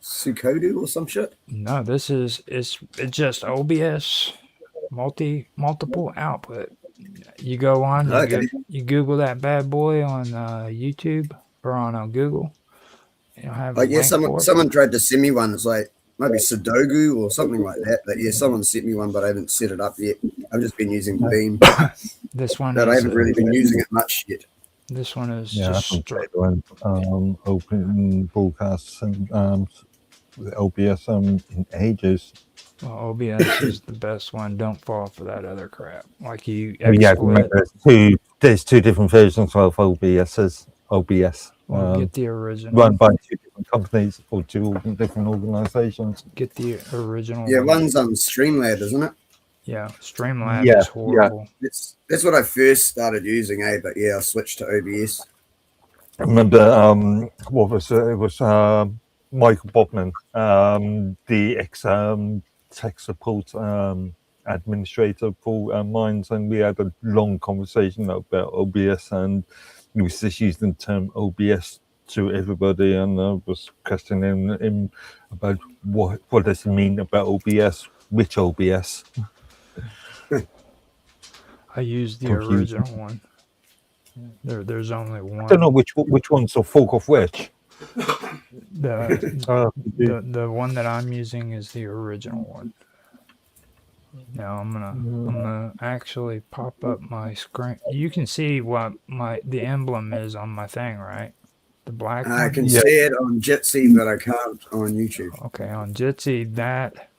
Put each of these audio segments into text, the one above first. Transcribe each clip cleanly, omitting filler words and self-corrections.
Sukodu or some shit? No, it's just OBS multiple output. You go on, Okay. you Google that bad boy on YouTube or on Google. You'll have a Yeah, link someone for it. someone tried to send me one. It's like maybe Sudoku or something like that. But yeah, someone sent me one, but I haven't set it up yet. I've just been using Beam, This one but I is haven't really been using it much yet. Yeah, I just haven't played one open broadcasts and OBS in ages. well, OBS is the best one. Don't fall for that other crap. Like you Oh, yeah, XSplit. remember, there's two different versions of OBS. Well, get the original. Run by two different companies or two different organizations. Get the original. Yeah, one. one's Streamlab, isn't it? Yeah, Streamlab is horrible. Yeah. That's what I first started using, But yeah, I switched to OBS. I remember what was it? It was Michael Bobman, the ex tech support administrator for Minds, and we had a long conversation about OBS, and he was just using the term OBS to everybody, and I was questioning him about what does it mean about OBS, which OBS. I used the original one. There's only one. I don't know which one's the fork of which. The one that I'm using is the original one. Now I'm gonna actually pop up my screen. You can see what the emblem is on my thing, right? The black I one? can see it on Jitsi, but I can't on YouTube. Okay, on Jitsi, that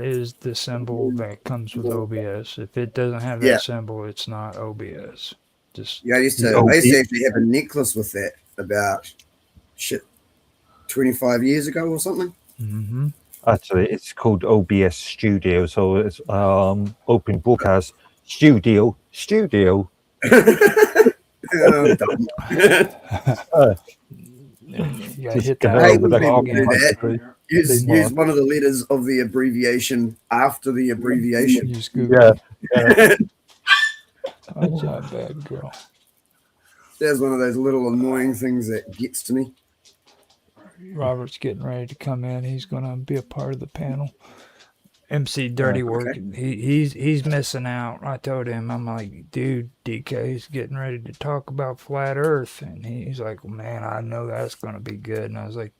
is the symbol that comes with OBS. If it doesn't have that symbol, it's not OBS. I used to actually have a necklace with that about 25 years ago or something. Mm-hmm. Actually, it's called OBS Studio, so it's Open Broadcast Studio. Hit that. Use one of the letters of the abbreviation after the abbreviation. Yeah. That's not bad, girl. There's one of those little annoying things that gets to me. Robert's getting ready to come in. He's going to be a part of the panel. MC Dirty Work. He's missing out. I told him, I'm like, dude, DK is getting ready to talk about flat Earth, and he's like, well, man, I know that's going to be good. And I was like,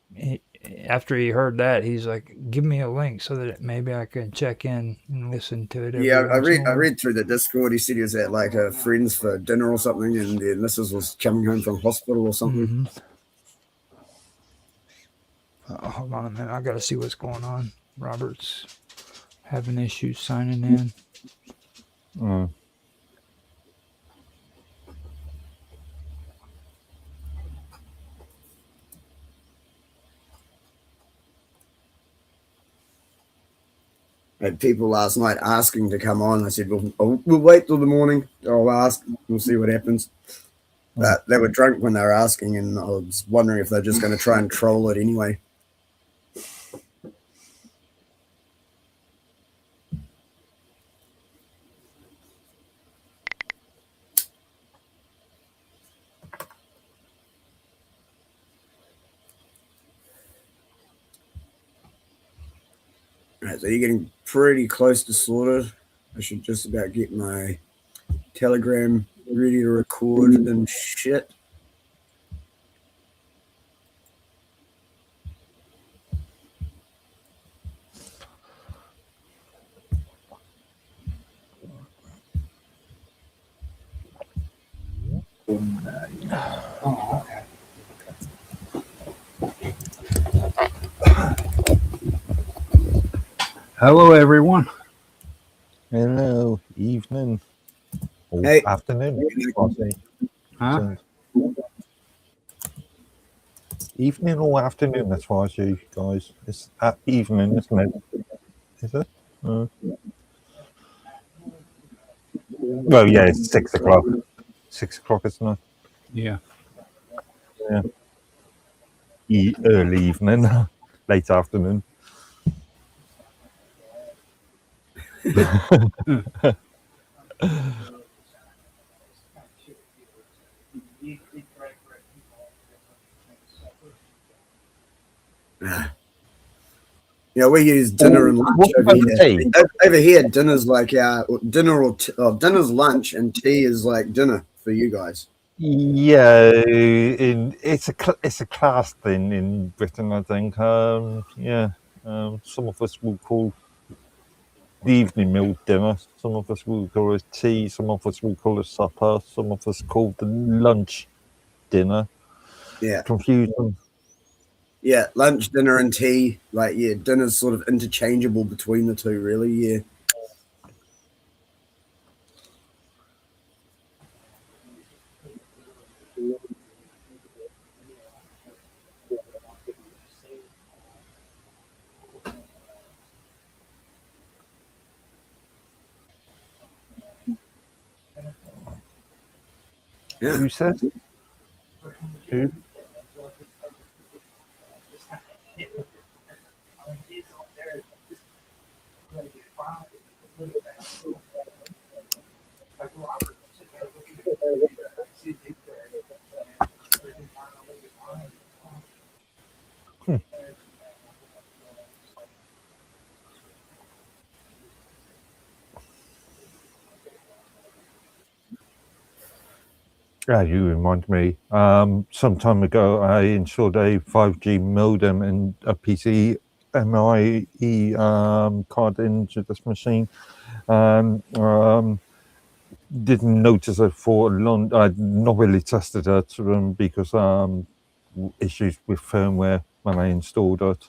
after he heard that, he's like, give me a link so that maybe I can check in and listen to it. Yeah, I read through the Discord. He said he was at like a friend's for dinner or something, and the missus was coming home from hospital or something. Hold on a minute. I got to see what's going on. Robert's having issues signing in. I had people last night asking to come on. I said, we'll wait till the morning. I'll ask. We'll see what happens. But they were drunk when they were asking, and I was wondering if they're just going to try and troll it anyway. Right, so you're getting pretty close to sorted. I should just about get my Telegram ready to record and shit. Oh, okay. Hello, everyone. Hello, evening. Or afternoon. Huh? Evening or afternoon, as far as you guys. It's at evening, isn't it? Is it? Well, yeah, it's 6 o'clock. 6 o'clock, isn't it? Yeah. Yeah. Early evening, late afternoon. Yeah, we use dinner and lunch What over about here. tea? Over here, dinner's like dinner's lunch, and tea is like dinner for you guys. Yeah, it's a class thing in Britain, I think. Yeah, some of us will call the evening meal dinner. Some of us will call it tea. Some of us will call it supper. Some of us call the lunch dinner. Yeah, Confusion. yeah, lunch, dinner, and tea. Like, yeah, dinner's sort of interchangeable between the two, really. Yeah. Yeah. Who said? Who? Yeah, you remind me. Some time ago, I installed a 5G modem and a PCMIe card into this machine. Didn't notice it for long. I'd not really tested it because issues with firmware when I installed it.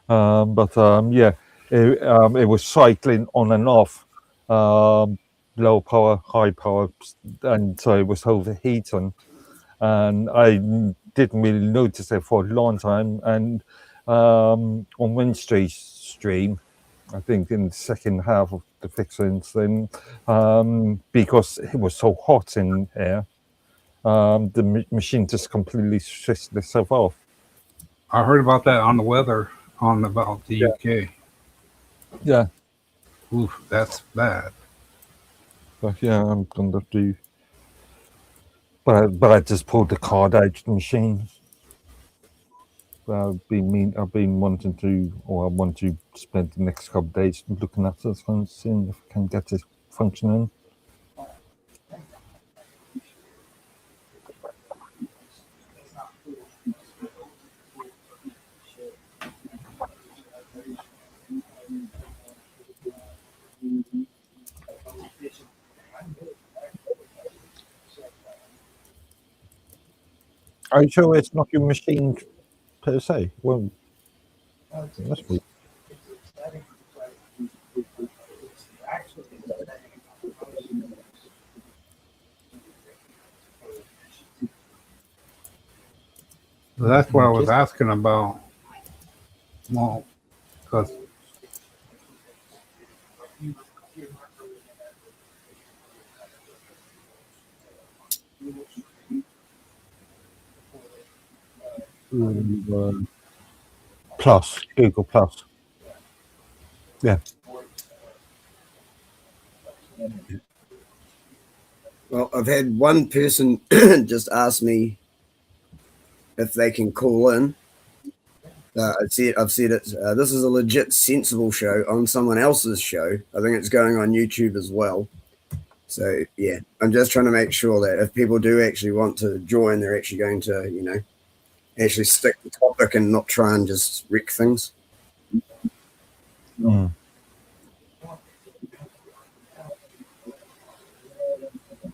But yeah, it was cycling on and off, low power, high power, and so it was overheating. And I didn't really notice it for a long time. And on Wednesday's stream, I think in the second half of the fixings, then because it was so hot in here, the machine just completely switched itself off. I heard about that on the weather about the UK. Yeah, Oof, that's bad. but yeah, I'm gonna do. But I just pulled the card out of the machine. I've been wanting to, or I want to spend the next couple of days looking at this and seeing if I can get it functioning. Are you sure it's not your machine per se? Well, it must be. That's what I was asking about. Well, because Plus, Google Plus. Yeah. Well, I've had one person just ask me if they can call in. I've said it. This is a legit sensible show on someone else's show. I think it's going on YouTube as well. So yeah, I'm just trying to make sure that if people do actually want to join, they're actually going to, actually stick to the topic and not try and just wreck things. Mm.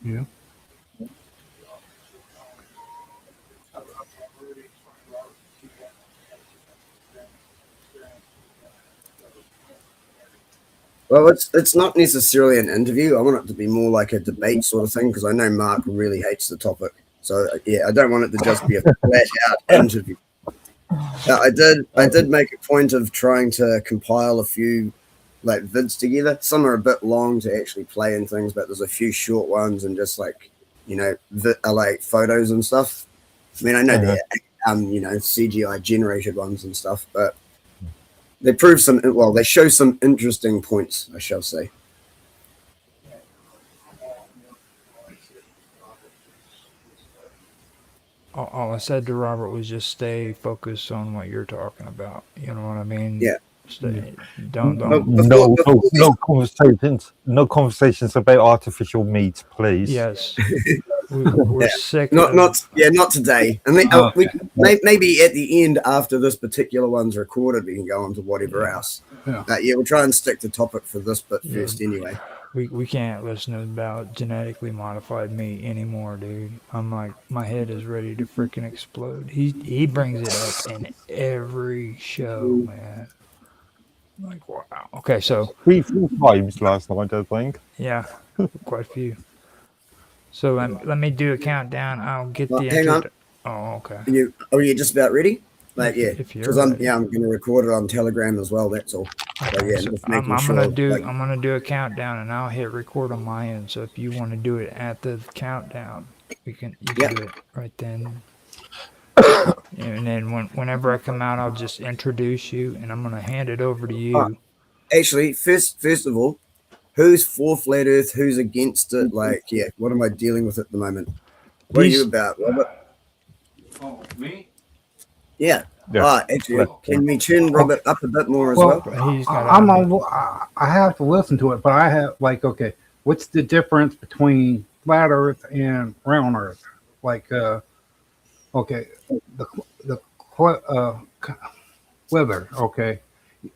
yeah, Well, it's not necessarily an interview. I want it to be more like a debate sort of thing because I know Mark really hates the topic. So yeah, I don't want it to just be a flat out interview. I did make a point of trying to compile a few like vids together. Some are a bit long to actually play and things, but there's a few short ones and just like like photos and stuff. I mean, I know they're CGI generated ones and stuff, but they prove they show some interesting points, I shall say. All I said to Robert was just stay focused on what you're talking about. You know what I mean? Yeah. Don't. No conversations about artificial meat, please. Yes, we're sick. Not today. And maybe at the end after this particular one's recorded, we can go on to whatever else. We'll try and stick to topic for this bit first anyway. We can't listen about genetically modified meat anymore, dude. I'm like, my head is ready to freaking explode. He brings it up in every show, man. Like, wow. Okay, so 3-4 times last night, I think. Yeah, quite a few. So let me do a countdown. I'll get the hang on. Oh, okay. Are you just about ready? Because I'm going to record it on Telegram as well. That's all. I'm gonna do a countdown, and I'll hit record on my end. So if you want to do it at the countdown, you can do it right then. And then whenever I come out, I'll just introduce you, and I'm gonna hand it over to you. Actually, first of all, who's for flat Earth? Who's against it? What am I dealing with at the moment? What are you about, Robert? Oh, me? Yeah. Actually, can we turn Robert up a bit more as well? I have to listen to it, but I have what's the difference between flat Earth and round Earth? The weather. Okay,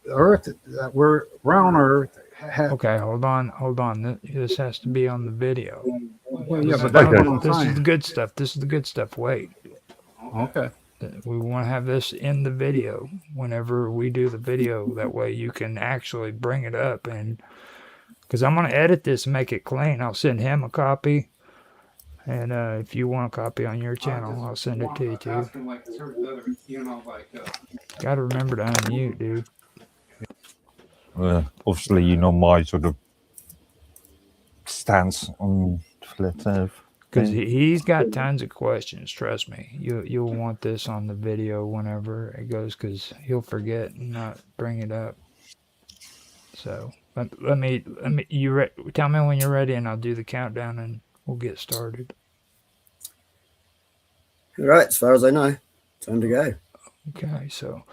Earth. We're round Earth. Okay, hold on. This has to be on the video. Well, this is the good stuff. This is the good stuff. Wait. Okay. We want to have this in the video whenever we do the video. That way you can actually bring it up, and because I'm going to edit this and make it clean. I'll send him a copy, and if you want a copy on your channel, I'll send it to you too. Got to remember to unmute, dude. Obviously, you know my sort of stance on flat Earth. Because he's got tons of questions. Trust me, you'll want this on the video whenever it goes, because he'll forget and not bring it up. So let me tell me when you're ready, and I'll do the countdown, and we'll get started. All right, as far as I know, time to go. Okay, so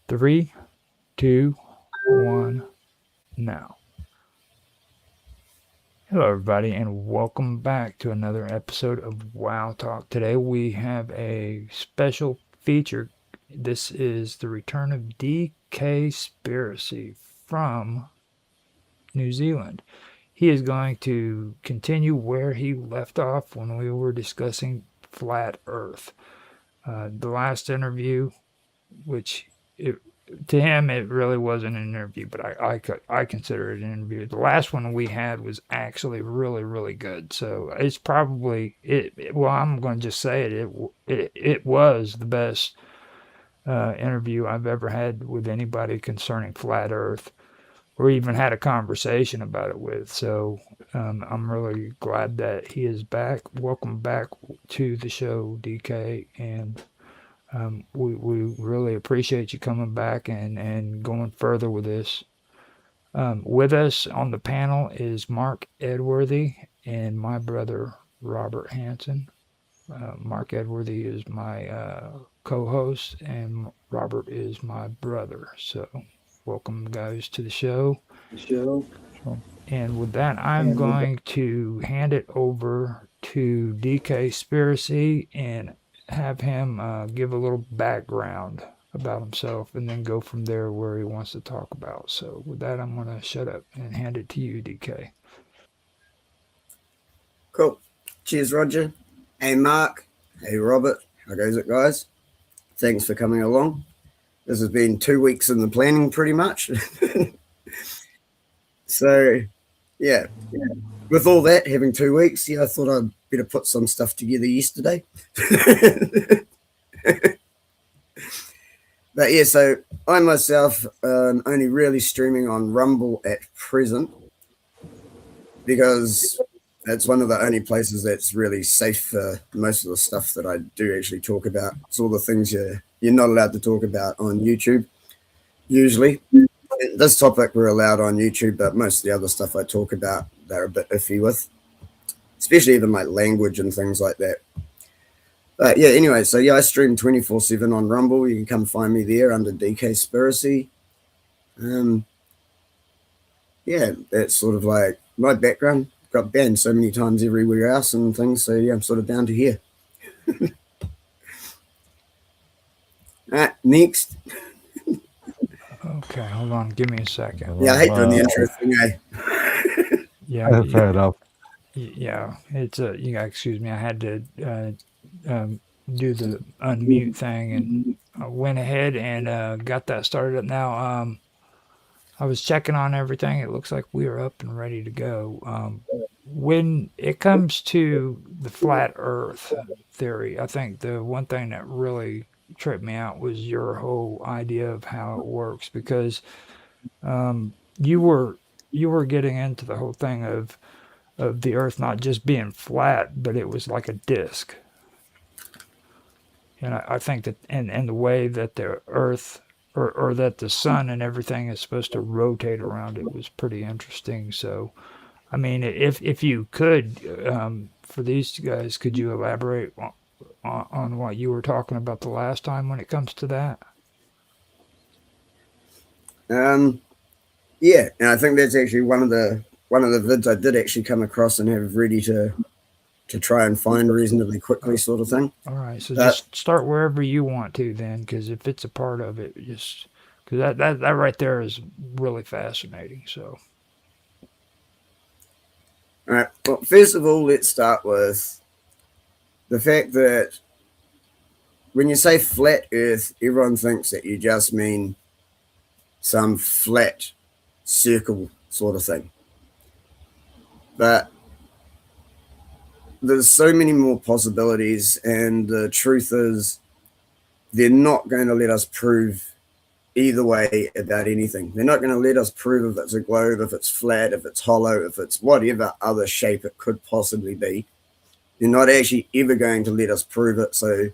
3, 2, 1, now. Hello, everybody, and welcome back to another episode of WOW Talk. Today we have a special feature. This is the return of DkSpiracy from New Zealand. He is going to continue where he left off when we were discussing flat Earth. The last interview, which to him, it really wasn't an interview, but I consider it an interview. The last one we had was actually really, really good. So it's probably well, I'm going to just say it was the best interview I've ever had with anybody concerning flat Earth, or even had a conversation about it with. So I'm really glad that he is back. Welcome back to the show, DK, and we really appreciate you coming back and going further with this. With us on the panel is Mark Edworthy and my brother Robert Hanson. Mark Edworthy is my co-host, and Robert is my brother. So welcome, guys, to the show. And with that, I'm going to hand it over to DkSpiracy and have him give a little background about himself, and then go from there where he wants to talk about. So with that, I'm going to shut up and hand it to you, DK. Cool. Cheers, Roger. Hey, Mark. Hey, Robert. How goes it, guys? Thanks for coming along. This has been 2 weeks in the planning, pretty much. So, yeah. With all that, having 2 weeks, I thought I'd better put some stuff together yesterday. But yeah, so I myself only really streaming on Rumble at present, because that's one of the only places that's really safe for most of the stuff that I do actually talk about. It's all the things you're not allowed to talk about on YouTube, usually. This topic we're allowed on YouTube, but most of the other stuff I talk about, they're a bit iffy with, especially even like language and things like that. But yeah, anyway, so yeah, I stream 24/7 on Rumble. You can come find me there under DkSpiracy. Yeah, that's sort of like my background. Got banned so many times everywhere else and things, so yeah, I'm sort of down to here. Next. Okay, hold on. Give me a second. Yeah, I hate doing the intro thing, eh? Yeah, Fair enough. yeah. It's you got excuse me. I had to do the unmute thing, and I went ahead and got that started up now. I was checking on everything. It looks like we are up and ready to go. When it comes to the flat Earth theory, I think the one thing that really tripped me out was your whole idea of how it works, because you were getting into the whole thing of the Earth not just being flat, but it was like a disc. And I think that and the way that the Earth or that the sun and everything is supposed to rotate around it was pretty interesting. So, I mean, if you could, for these guys, could you elaborate on what you were talking about the last time when it comes to that? Yeah, and I think that's actually one of the vids I did actually come across and have ready to try and find reasonably quickly, sort of thing. All right, so just start wherever you want to then, because if it's a part of it, just because that right there is really fascinating. So, all right. Well, first of all, let's start with the fact that when you say flat Earth, everyone thinks that you just mean some flat circle sort of thing. But there's so many more possibilities, and the truth is they're not going to let us prove either way about anything. They're not going to let us prove if it's a globe, if it's flat, if it's hollow, if it's whatever other shape it could possibly be. They're not actually ever going to let us prove it. So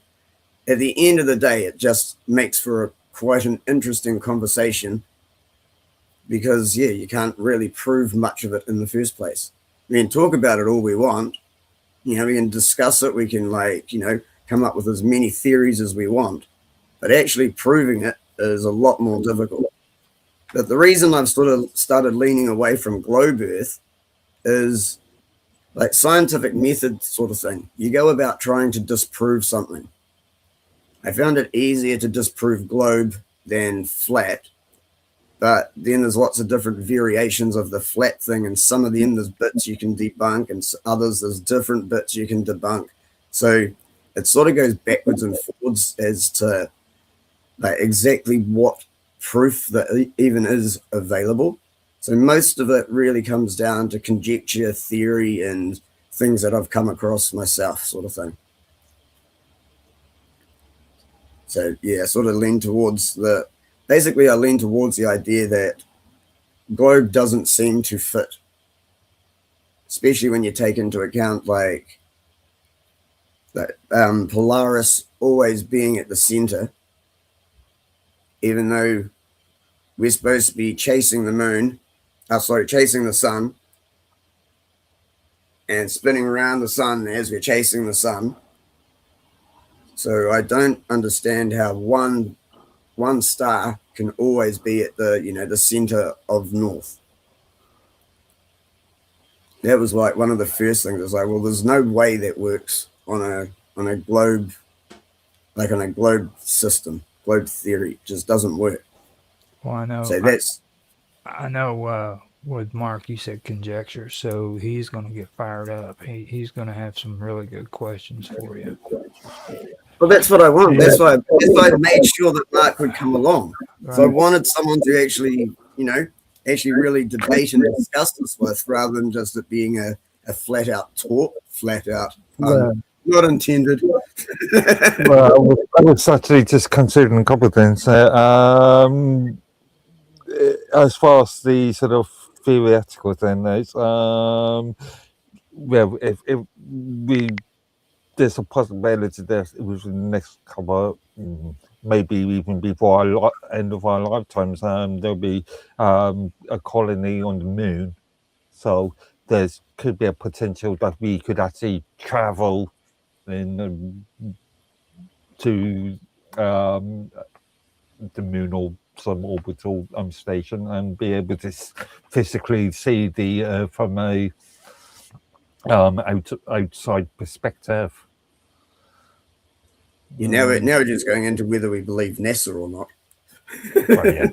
at the end of the day, it just makes for quite an interesting conversation, because yeah, you can't really prove much of it in the first place. We can talk about it all we want, we can discuss it, we can come up with as many theories as we want, but actually proving it is a lot more difficult. But the reason I've sort of started leaning away from globe Earth is like scientific method sort of thing. You go about trying to disprove something. I found it easier to disprove globe than flat, but then there's lots of different variations of the flat thing, and some of them there's bits you can debunk, and others there's different bits you can debunk. So it sort of goes backwards and forwards as to exactly what proof that even is available. So most of it really comes down to conjecture, theory, and things that I've come across myself, sort of thing. So yeah, sort of lean towards I lean towards the idea that globe doesn't seem to fit, especially when you take into account Polaris always being at the center, even though we're supposed to be chasing the moon, chasing the sun, and spinning around the sun as we're chasing the sun. So I don't understand how one star can always be at the center of north. That was like one of the first things. It's like, well, there's no way that works on a globe, like on a globe system, globe theory. It just doesn't work. well, I know. So that's I know. With Mark, you said conjecture, so he's going to get fired up. He's going to have some really good questions for you. well, that's what I want. That's why I made sure that Mark would come along. Right. So I wanted someone to actually, really debate and discuss this with, rather than just it being a flat out talk, flat out. Not intended. Well, I was actually just considering a couple of things. As far as the sort of theoretical thing is, if there's a possibility that within the next couple, maybe even before our end of our lifetimes, there'll be a colony on the moon. So could be a potential that we could actually travel to the moon or some orbital station and be able to physically see the Earth from a outside perspective. Now we're just going into whether we believe NASA or not. But yeah,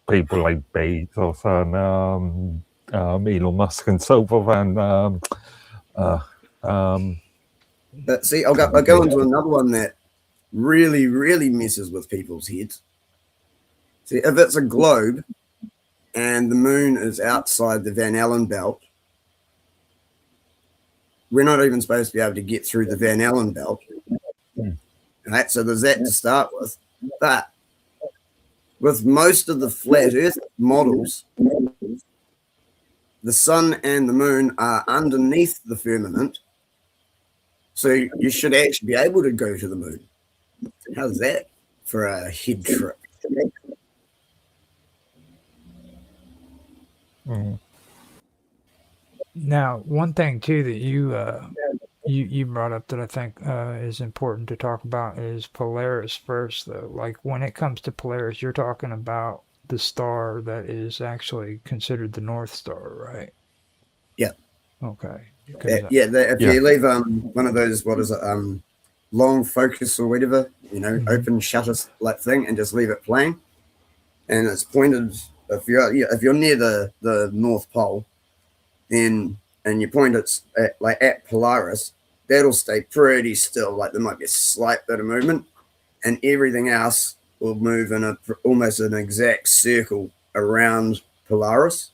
people like Bezos and Elon Musk and so forth, and But see, I'll go into another one that really, really messes with people's heads. See, if it's a globe and the moon is outside the Van Allen belt, we're not even supposed to be able to get through the Van Allen belt. Right? So there's that to start with. But with most of the flat Earth models, the sun and the moon are underneath the firmament. So you should actually be able to go to the moon. How's that for a head trip? Now, one thing too that you brought up that I think is important to talk about is Polaris first, though. Like when it comes to Polaris, you're talking about the star that is actually considered the North Star, right? Yeah. Okay. If you leave one of those, what is it, long focus or whatever, open shutter like thing, and just leave it playing, and it's pointed. If you're near the North Pole, then and you point it at Polaris, that'll stay pretty still. Like there might be a slight bit of movement, and everything else will move in almost an exact circle around Polaris.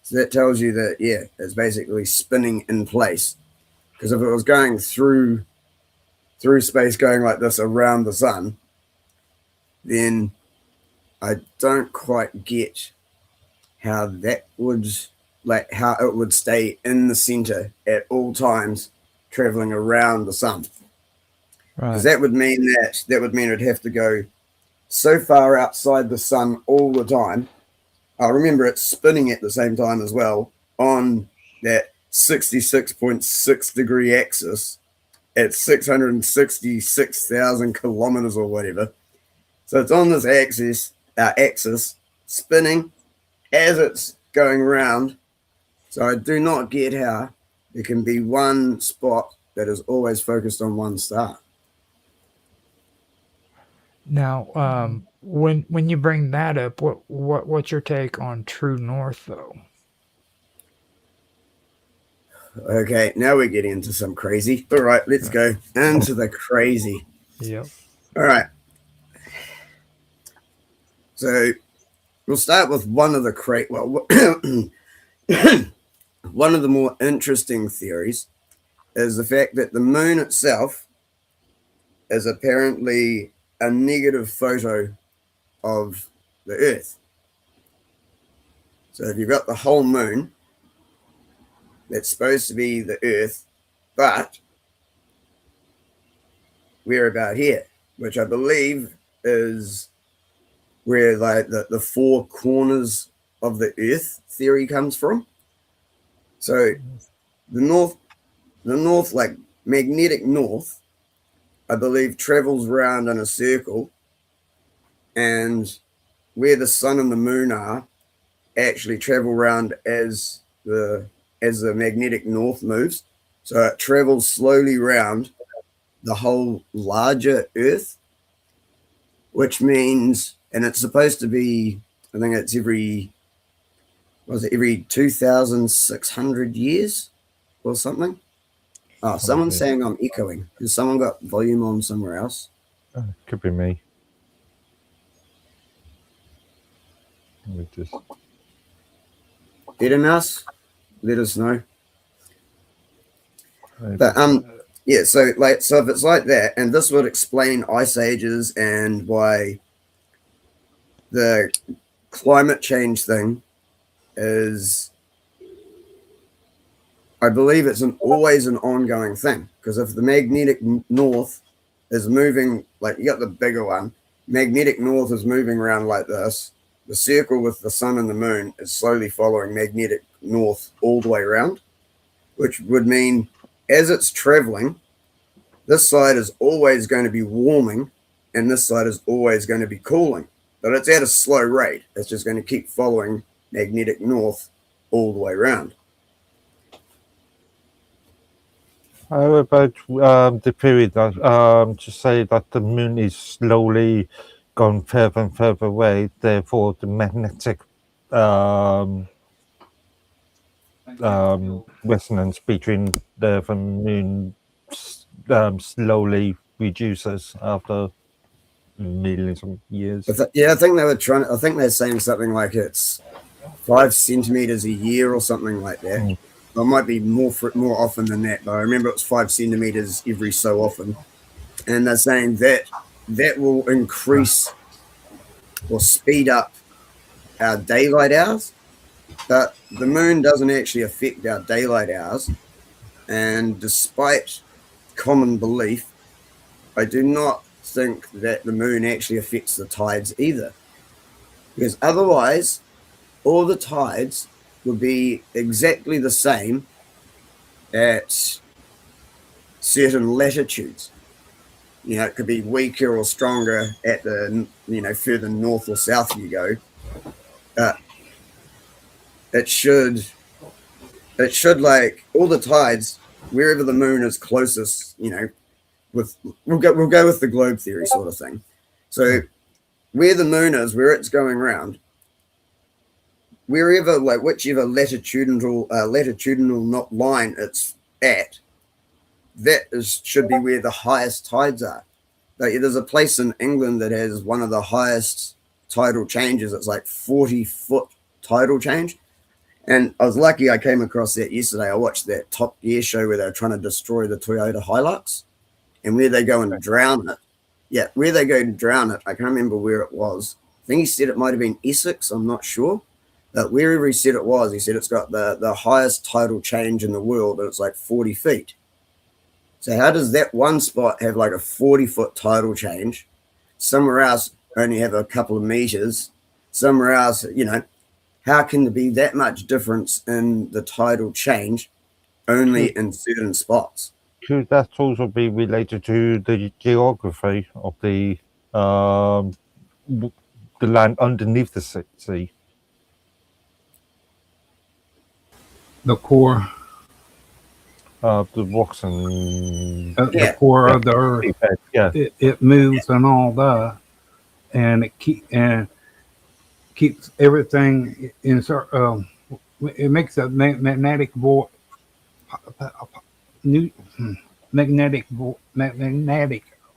So that tells you that, it's basically spinning in place. Because if it was going through space, going like this around the sun, then I don't quite get how that would, how it would stay in the center at all times, traveling around the sun. Because that would mean it'd have to go so far outside the sun all the time. I remember it's spinning at the same time as well on that 66.6 degree axis at 666,000 kilometers or whatever. So it's on this axis spinning as it's going around. So I do not get how there can be one spot that is always focused on one star. Now, when you bring that up, what's your take on true north, though? Okay, now we're getting into some crazy. All right, let's go into the crazy. Yep. All right. So we'll start with one of the one of the more interesting theories is the fact that the moon itself is apparently a negative photo of the Earth. So if you've got the whole moon, that's supposed to be the Earth, but we're about here, which I believe is where the four corners of the Earth theory comes from. So the north, like magnetic north, I believe travels around in a circle, and where the sun and the moon are actually travel around as the magnetic north moves. So it travels slowly around the whole larger Earth, which means, and it's supposed to be, I think it's every 2,600 years or something. Oh, someone's saying I'm echoing. Has someone got volume on somewhere else? Could be me. Better mouse? Let us know. But so if it's like that, and this would explain ice ages and why the climate change thing is, I believe it's always an ongoing thing. Because if the magnetic north is moving, like you got the bigger one, magnetic north is moving around like this, the circle with the sun and the moon is slowly following magnetic north all the way around, which would mean as it's traveling, this side is always going to be warming and this side is always going to be cooling. but it's at a slow rate. It's just going to keep following magnetic north all the way around. How about the period that to say that the moon is slowly going further and further away, therefore the magnetic resonance between the Earth and moon slowly reduces after millions of years. Yeah, I think they were trying. I think they're saying something like it's 5 centimeters a year or something like that. Mm. It might be more often than that, but I remember it was 5 centimeters every so often. And they're saying that will increase or speed up our daylight hours, but the moon doesn't actually affect our daylight hours. And despite common belief, I do not think that the moon actually affects the tides either, because otherwise all the tides would be exactly the same at certain latitudes. You know, it could be weaker or stronger at the, you know, further north or south you go. It should like all the tides wherever the moon is closest, you know, we'll go with the globe theory sort of thing. So where the moon is, where it's going around, wherever, like whichever latitudinal line it's at, should be where the highest tides are. Like there's a place in England that has one of the highest tidal changes. It's like 40-foot tidal change. And I was lucky I came across that yesterday. I watched that Top Gear show where they were trying to destroy the Toyota Hilux, and where they go and drown it. Yeah, where they go and drown it, I can't remember where it was. I think he said it might have been Essex, I'm not sure. But wherever he said it was, he said it's got the highest tidal change in the world, and it's like 40 feet. So how does that one spot have like a 40-foot tidal change? Somewhere else only have a couple of meters. Somewhere else, you know, how can there be that much difference in the tidal change only in certain spots? Could that also be related to the geography of the land underneath the sea? The core, The rocks and the core of the earth, yeah, it moves and all that, and it keeps everything in. It makes a magnetic void, magnetic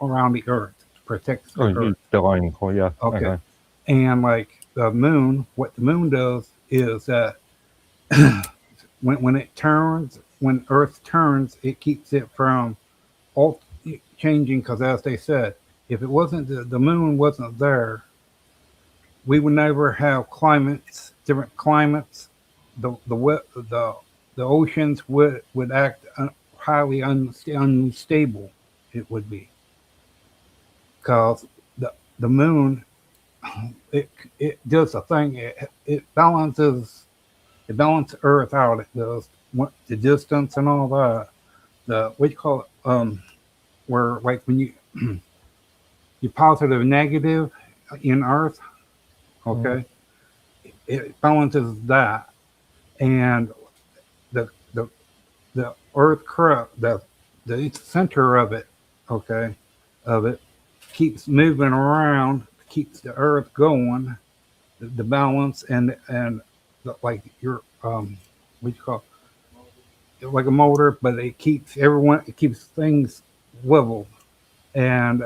around the earth, protects the earth. Yeah. Okay. And like the moon, what the moon does is that when Earth turns, it keeps it from all changing. Because as they said, if it wasn't the moon wasn't there, we would never have different climates. The oceans would act highly unstable. It would be because the moon it does a thing. It balances Earth out. It does the distance and all that. What you call it? Where like when you positive negative in Earth, okay, it balances that, and the Earth crust, the center of it, okay, keeps moving around, keeps the Earth going, the balance and like your what you call it, like a motor, but it keeps things level, and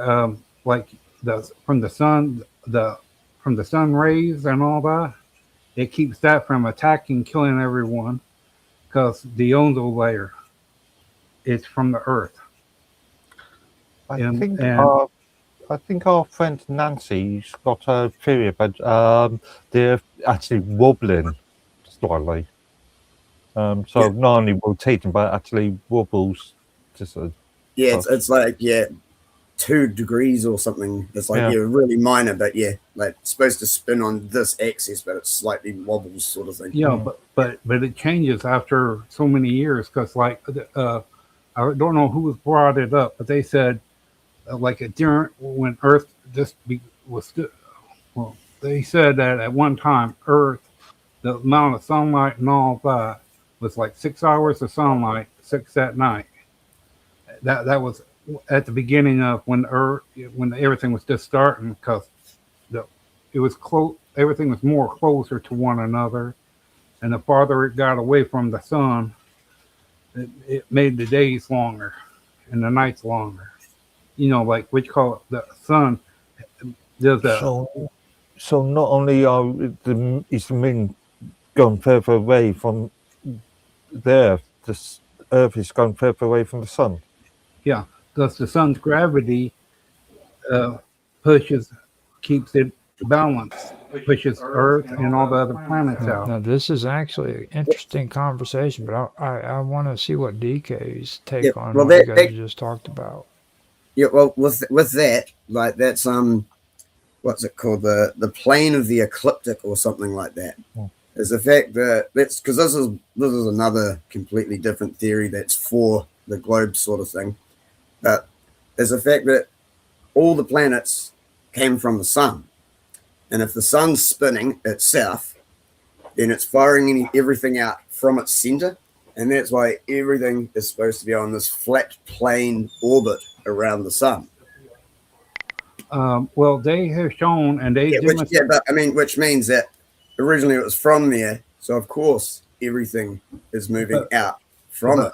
like from the sun rays and all that, it keeps that from attacking, killing everyone, because the ozone layer is from the Earth. I think our friend Nancy's got a theory about they're actually wobbling slightly. So not only rotating, but actually wobbles. It's like 2 degrees or something. It's like really minor, but like it's supposed to spin on this axis, but it slightly wobbles, sort of thing. Yeah, but it changes after so many years, because like I don't know who brought it up, but they said like during when Earth they said that at one time Earth, the amount of sunlight and all that was like 6 hours of sunlight, six at night. That was at the beginning of when Earth, when everything was just starting, because the it was close. Everything was more closer to one another, and the farther it got away from the sun, it made the days longer and the nights longer. Like which call it the sun does that. So not only is the moon going further away from the Earth, Earth is going further away from the sun. Yeah, because the sun's gravity uh, pushes, keeps it balanced, pushes Earth and all the other planets Now, out. this is actually an interesting conversation, but I want to see what DK's take Yeah, on well, what you that, guys just talked about. yeah, well, with that, like that's what's it called, the plane of the ecliptic or something like that. Is the fact that that's because this is another completely different theory that's for the globe sort of thing, but is the fact that all the planets came from the sun, and if the sun's spinning itself, then it's firing everything out from its center, and that's why everything is supposed to be on this flat plane orbit around the sun. Well, they have shown and they But which means that originally it was from there, so of course everything is moving out from it.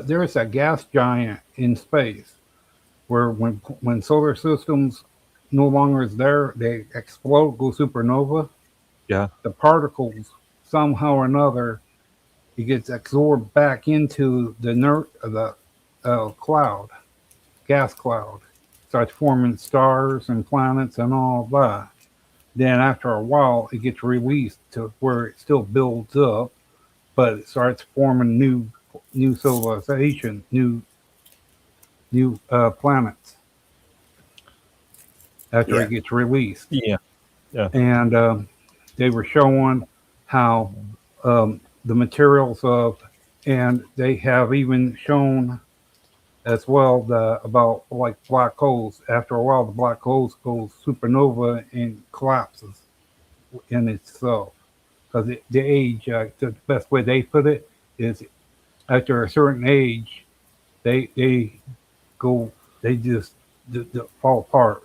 There is a gas giant in space where when solar systems no longer is there, they explode, go supernova. Yeah. The particles somehow or another it gets absorbed back into the cloud, gas cloud, starts forming stars and planets and all that. Then after a while, it gets released to where it still builds up, but it starts forming new civilization, new planets after it gets released. Yeah. And they were showing how the materials of, and they have even shown as well about like black holes. After a while, the black holes goes supernova and collapses in itself because the age. The best way they put it is after a certain age, they go they just fall apart.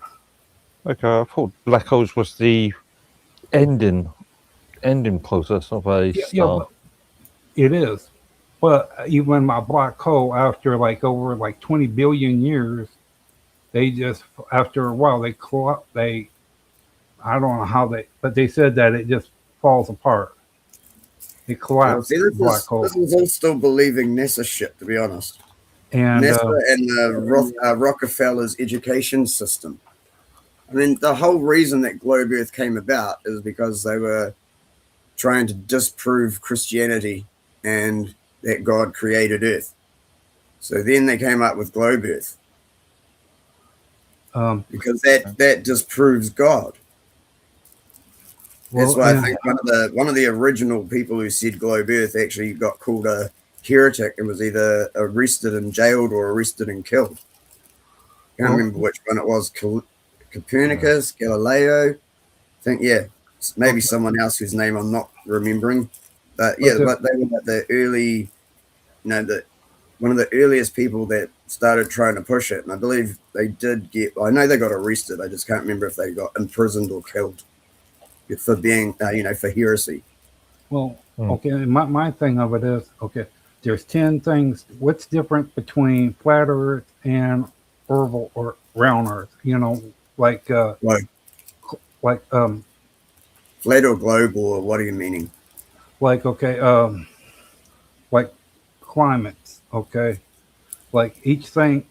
Okay, I thought black holes was the ending process of a star. It is. But even my black hole, after like over like 20 billion years, they just after a while they I don't know how but they said that it just falls apart. It collapsed. Black hole. This is all still believing NASA shit, to be honest. And NASA and the Rockefeller's education system. I mean, the whole reason that Globe Earth came about is because they were trying to disprove Christianity and that God created Earth. So then they came up with Globe Earth. Because that disproves God. That's why I think one of the original people who said Globe Earth actually got called a heretic and was either arrested and jailed or arrested and killed. Can't remember which one it was. Copernicus, Galileo. I think maybe someone else whose name I'm not remembering. But they were like the early, one of the earliest people that started trying to push it. And I believe they did I know they got arrested. I just can't remember if they got imprisoned or killed for being, for heresy. Well, okay, my thing of it is, okay, there's 10 things. What's different between flat Earth and oval or round Earth? Like flat or globe, or what are you meaning? Like, okay, like climates, okay? Like each thing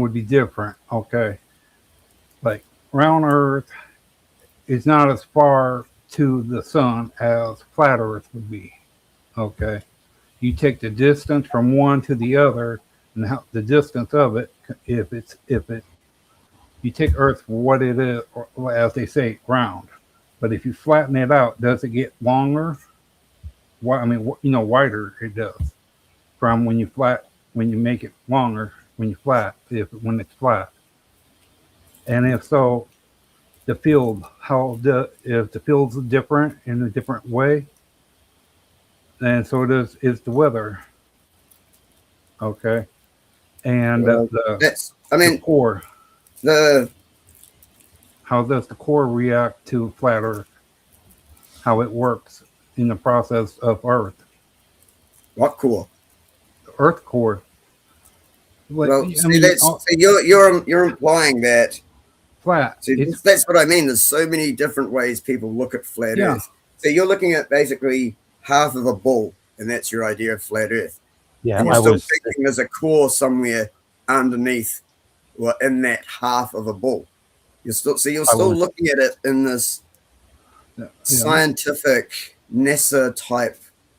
would be different, okay? Like round Earth is not as far to the sun as flat Earth would be, okay? You take the distance from one to the other, and the distance of it, you take Earth for what it is, or as they say, round. But if you flatten it out, does it get longer? Wider it does. From when you make it longer when it's flat. And if so, the field, if the field's different in a different way, and so is the weather. Okay, and I the mean, core. the How does the core react to flat Earth? How it works in the process of Earth? what core? The Earth core. Well, I see, mean, you're implying that. flat. See, It's that's what I mean. There's so many different ways people look at flat yeah, Earth. So you're looking at basically half of a ball, and that's your idea of flat Earth. Yeah, And you're I still was. thinking there's a core somewhere underneath or in that half of a ball. You're I still was. looking at it in this yeah, scientific NASA type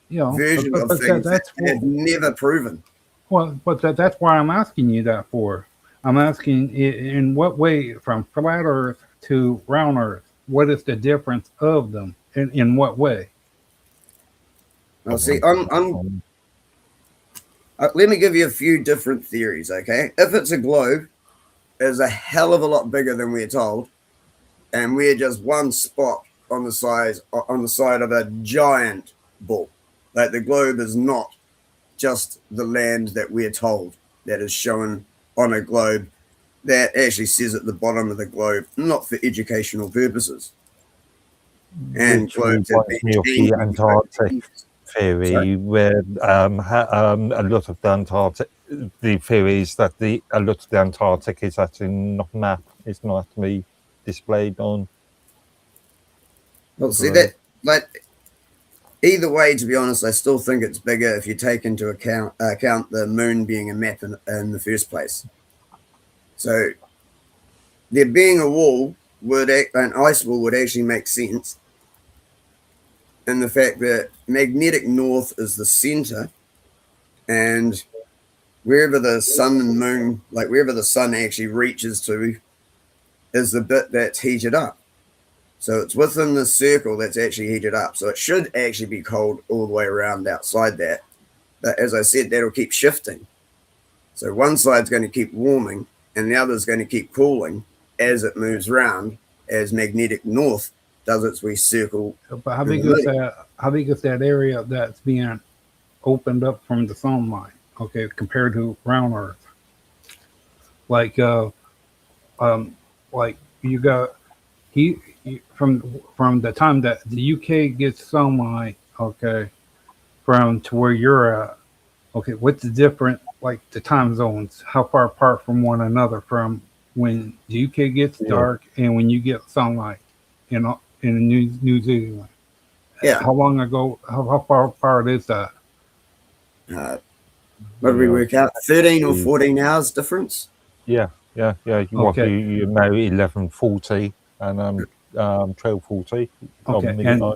version of things that that's have never proven. that's why I'm asking you that for. I'm asking in what way from flat Earth to round Earth. What is the difference of them? In what way? Now, see, let me give you a few different theories, okay? If it's a globe, it's a hell of a lot bigger than we're told, and we're just one spot on the side of a giant ball. Like the globe is not just the land that we're told that is shown on a globe that actually says at the bottom of the globe, not for educational purposes. And Which globes have been reminds me of the changing over the Antarctic years. Sorry? theory, where a lot of the Antarctic, the theory is that a lot of the Antarctic is actually not mapped, it's not actually displayed on. Well, see globe. that, like either way, to be honest, I still think it's bigger if you take into account the moon being a map in the first place. So there being a wall an ice wall would actually make sense in the fact that magnetic north is the center, and wherever the sun and moon, like wherever the sun actually reaches to, is the bit that's heated up. So it's within the circle that's actually heated up. So it should actually be cold all the way around outside that. But as I said, that'll keep shifting. So one side's going to keep warming and the other's going to keep cooling as it moves around, as magnetic north does its wee circle. But how big is that? How big is that area that's being opened up from the sunlight? Okay, compared to round Earth, like like you got from the time that the UK gets sunlight, okay, from to where you're at, okay, what's the different, like the time zones? How far apart from one another from when the UK gets dark and when you get sunlight in New Zealand? Yeah. How long ago? How far apart is that? What did we work out? 13 or 14 hours difference? Yeah. Okay. You know, 11:40 and 12:40. Okay, and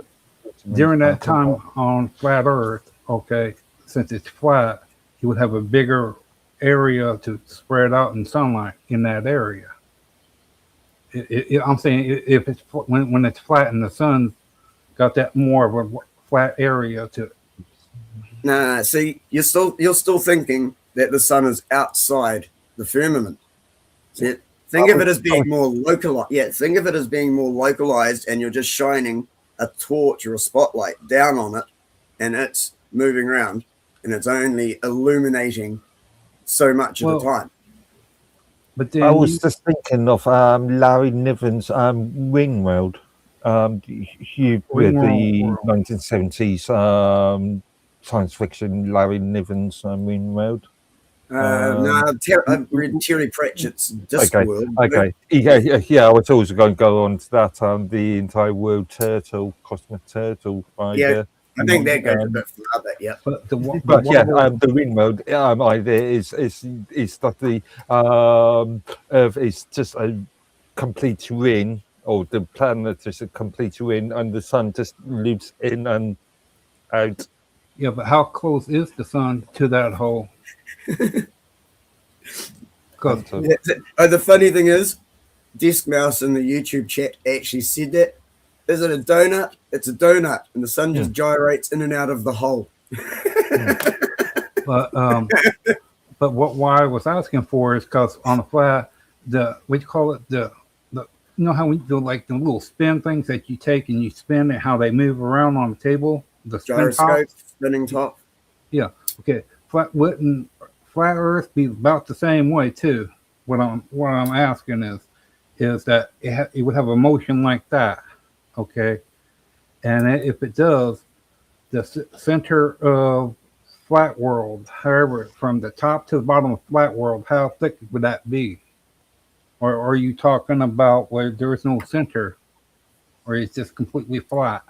during that time on flat Earth, okay, since it's flat, you would have a bigger area to spread out in sunlight in that area. I'm saying if it's when it's flat and the sun got that more of a flat area to. No. See, you're still thinking that the sun is outside the firmament. See, think of it as being more localized. Yeah, think of it as being more localized, and you're just shining a torch or a spotlight down on it, and it's moving around, and it's only illuminating so much at a time. But then I was just thinking of Larry Niven's Ring World. With the 1970s science fiction Larry Niven's Ring World. No, I've read Terry Pratchett's Discworld. Okay. Yeah, I was also going to go on to that. The entire world turtle, cosmic turtle idea. I think that goes a bit further. Yeah, the Ring World idea is that the Earth is just a complete ring, or the planet is a complete ring, and the sun just loops in and out. Yeah, but how close is the sun to that hole? The funny thing is, Desk Mouse in the YouTube chat actually said that. Is it a donut? It's a donut, and the sun just gyrates in and out of the hole. But why I was asking for is because on the flat, what you call it, the you know how we do like the little spin things that you take and you spin and how they move around on the table, the spin Gyroscope, tops. spinning top. Yeah. Okay. Wouldn't flat Earth be about the same way too? What I'm asking is that it would have a motion like that, okay? And if it does, the center of flat world, however, from the top to the bottom of flat world, how thick would that be? Or are you talking about where there is no center, or it's just completely flat?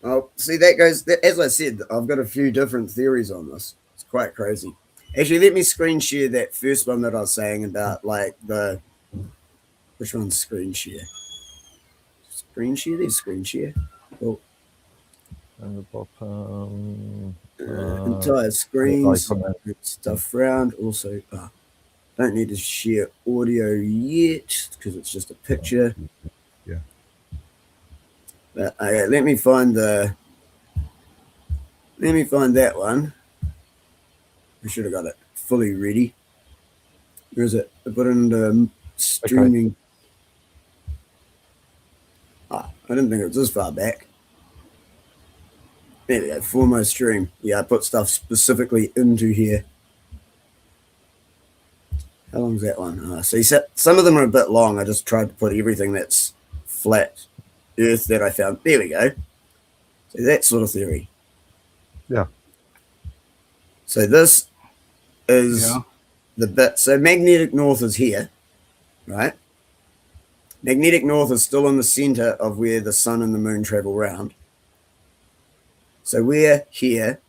Oh, see, that goes, as I said, I've got a few different theories on this. It's quite crazy. Actually, let me screen share that first one that I was saying about like which one's screen share? Screen share? There's screen share. Oh, And the bottom. entire screens, icon there. stuff around. Also, don't need to share audio yet because it's just a picture. Yeah. But, okay, let me find that one. I should have got it fully ready. Where is it? I put it into streaming. I didn't think it was this far back. There we go, for my stream. Yeah, I put stuff specifically into here. How long is that one? See, some of them are a bit long. I just tried to put everything that's flat Earth that I found. There we go. So that sort of theory. Yeah. So this is Yeah. the bit. So magnetic north is here, right? Magnetic north is still in the center of where the sun and the moon travel round. So we're here.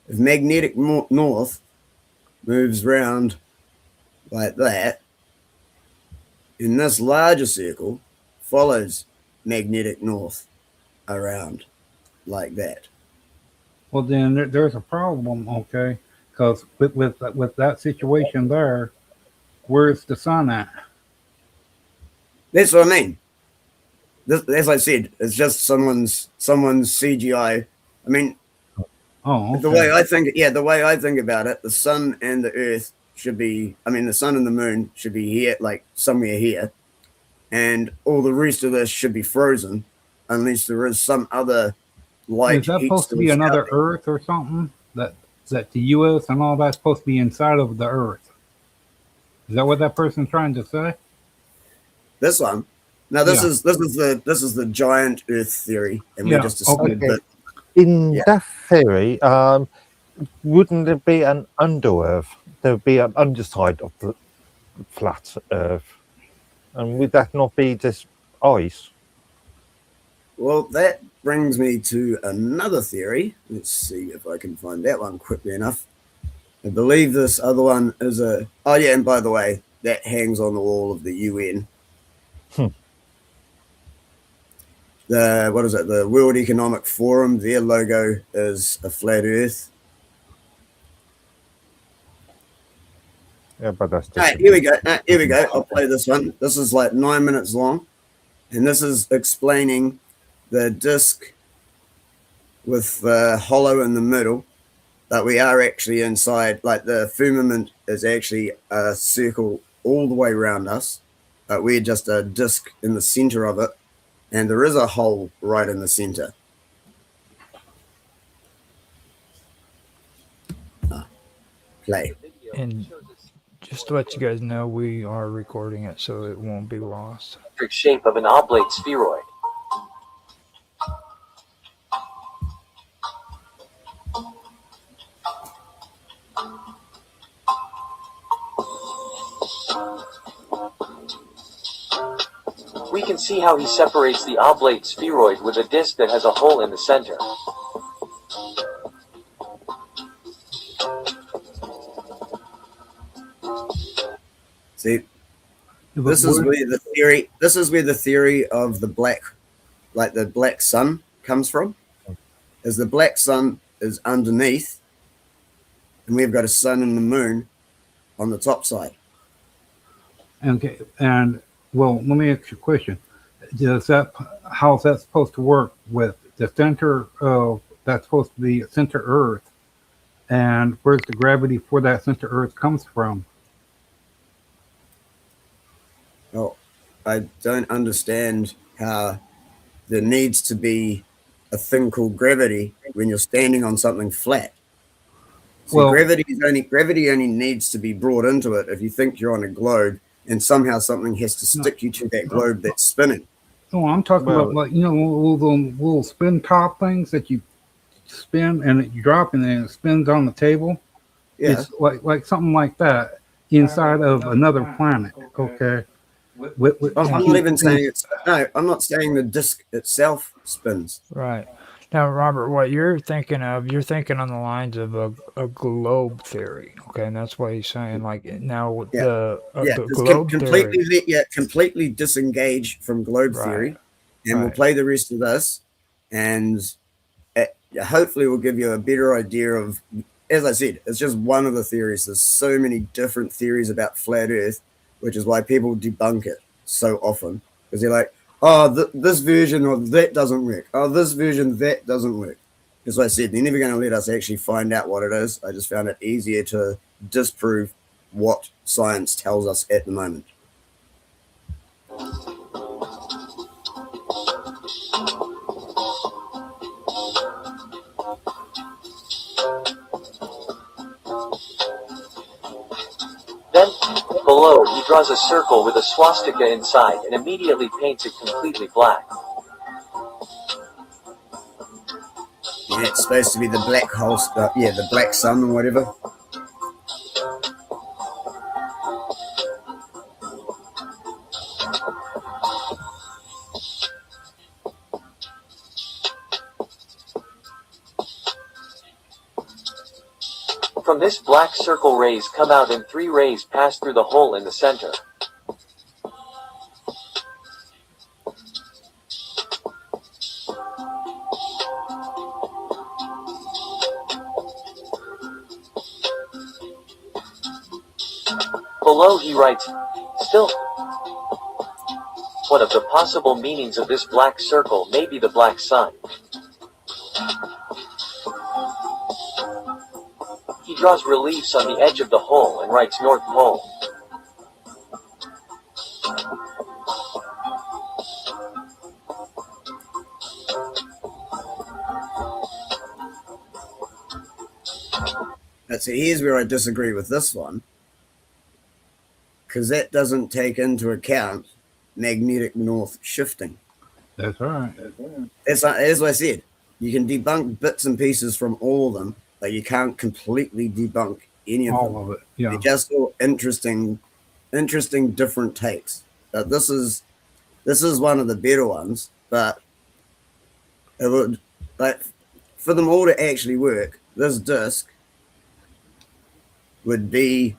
If magnetic north moves round like that, in this larger circle follows magnetic north around like that. Well, then there's a problem, okay? Because with that situation there, where's the sun at? That's what I mean. This, as I said, it's just someone's CGI. I mean, Oh, okay. the way I think about it, the sun and the earth should be, the sun and the moon should be here, like somewhere here, and all the rest of this should be frozen unless there is some other light. Is that heat supposed to be source another out there. Earth or something? That the U.S. and all that's supposed to be inside of the Earth? Is that what that person's trying to say? This one. No, this Yeah. is the giant Earth theory, and Yeah, we just decided okay. that In Yeah. that theory, wouldn't there be an under Earth? There would be an underside of the flat Earth. And would that not be just ice? well, that brings me to another theory. Let's see if I can find that one quickly enough. I believe this other one is and by the way, that hangs on the wall of the UN. The World Economic Forum, their logo is a flat Earth. Yeah, but that's just. All right, here we go. I'll play this one. This is like 9 minutes long, and this is explaining the disc with the hollow in the middle, that we are actually inside. Like the firmament is actually a circle all the way around us, but we're just a disc in the center of it. And there is a hole right in the center. Play. And just to let you guys know, we are recording it so it won't be lost. Shape of an oblate spheroid. We can see how he separates the oblate spheroid with a disc that has a hole in the center. See, this is where the theory of the black sun comes from. Is the black sun is underneath, and we've got a sun and the moon on the top side. Okay, and well, let me ask you a question. How's that supposed to work with the center of that's supposed to be center Earth, and where's the gravity for that center Earth comes from? Well, I don't understand how there needs to be a thing called gravity when you're standing on something flat. See, Well, gravity only needs to be brought into it if you think you're on a globe and somehow something has to no, stick you to that no, globe that's spinning. no, I'm talking about Well, like little spin top things that you spin and you drop and then it spins on the table. Yeah. It's like something like that inside of another planet. Okay, I'm not even saying it's no. I'm not saying the disc itself spins. Right. Now, Robert, what you're thinking of, you're thinking on the lines of a globe theory. Okay, and that's what he's saying. Like now, Yeah, yeah. the Just globe theory. completely disengage from globe Right. theory, and we'll Right. play the rest of this, and hopefully we'll give you a better idea of. As I said, it's just one of the theories. There's so many different theories about flat Earth, which is why people debunk it so often because they're like, "Oh, this version of that doesn't work. Oh, this version that doesn't work." As I said, they're never going to let us actually find out what it is. I just found it easier to disprove what science tells us at the moment. Then, below, he draws a circle with a swastika inside and immediately paints it completely black. Yeah, it's supposed to be the black hole stuff. Yeah, the black sun or whatever. From this black circle rays come out and 3 rays pass through the hole in the center. Below he writes, still, one of the possible meanings of this black circle may be the black sun. He draws reliefs on the edge of the hole and writes North Pole. So here's where I disagree with this one, because that doesn't take into account magnetic north shifting. that's right. As I said, you can debunk bits and pieces from all of them, but you can't completely debunk any of them. All of it. Yeah. They're just all interesting different takes. But this is one of the better ones. But it would, like, for them all to actually work, this disc would be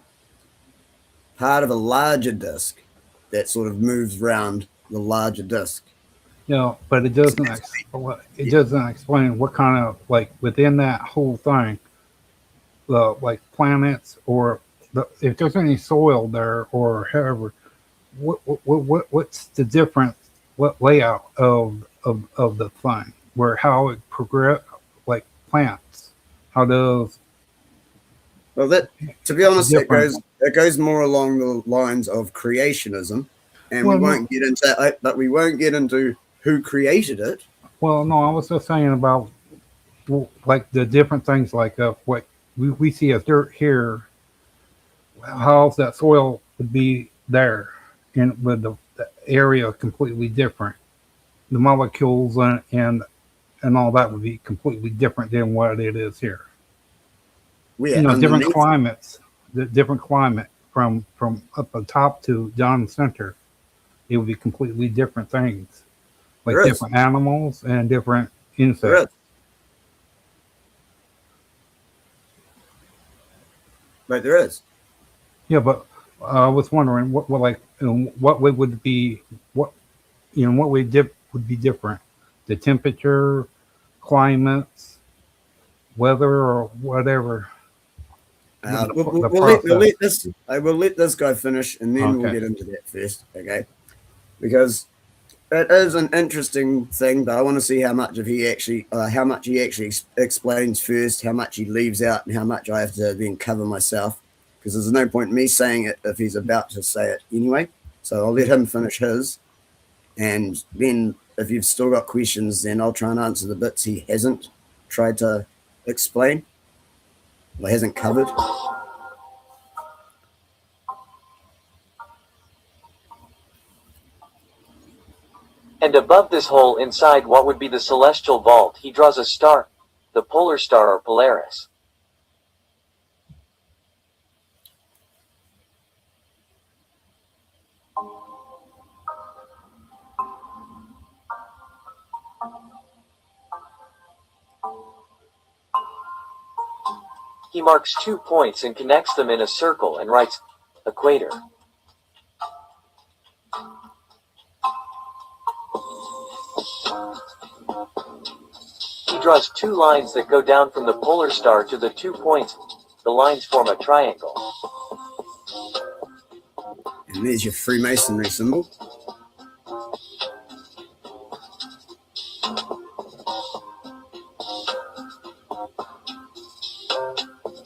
part of a larger disc that sort of moves around the larger disc. But it doesn't explain what kind of like within that whole thing, the like planets or if there's any soil there or however, what's the difference? What layout of the thing where how it progress like plants? How does Well, that, to be honest, different. it goes more along the lines of creationism, and Well, we no. won't get into but we won't get into who created it. Well, no, I was just saying about like the different things like what we see as dirt here. How's that soil would be there, and with the area completely different. The molecules and all that would be completely different than what it is here. Yeah, Different underneath. climates, the different climate from up the top to down the center. It would be completely different things, like There is. different animals and different There insects. is. But there is. Yeah, but I was wondering what like what way would be what what way would be different, the temperature, climates, weather, or whatever. I will let this guy finish, and then we'll Okay. get into that first, okay? Because it is an interesting thing, but I want to see how much he actually explains first, how much he leaves out, and how much I have to then cover myself. Because there's no point in me saying it if he's about to say it anyway. So I'll let him finish his, and then if you've still got questions, then I'll try and answer the bits he hasn't tried to explain or hasn't covered. And above this hole inside what would be the celestial vault, he draws a star, the polar star or Polaris. He marks 2 points and connects them in a circle and writes, equator. He draws 2 lines that go down from the polar star to the 2 points. The lines form a triangle. And there's your Freemasonry symbol.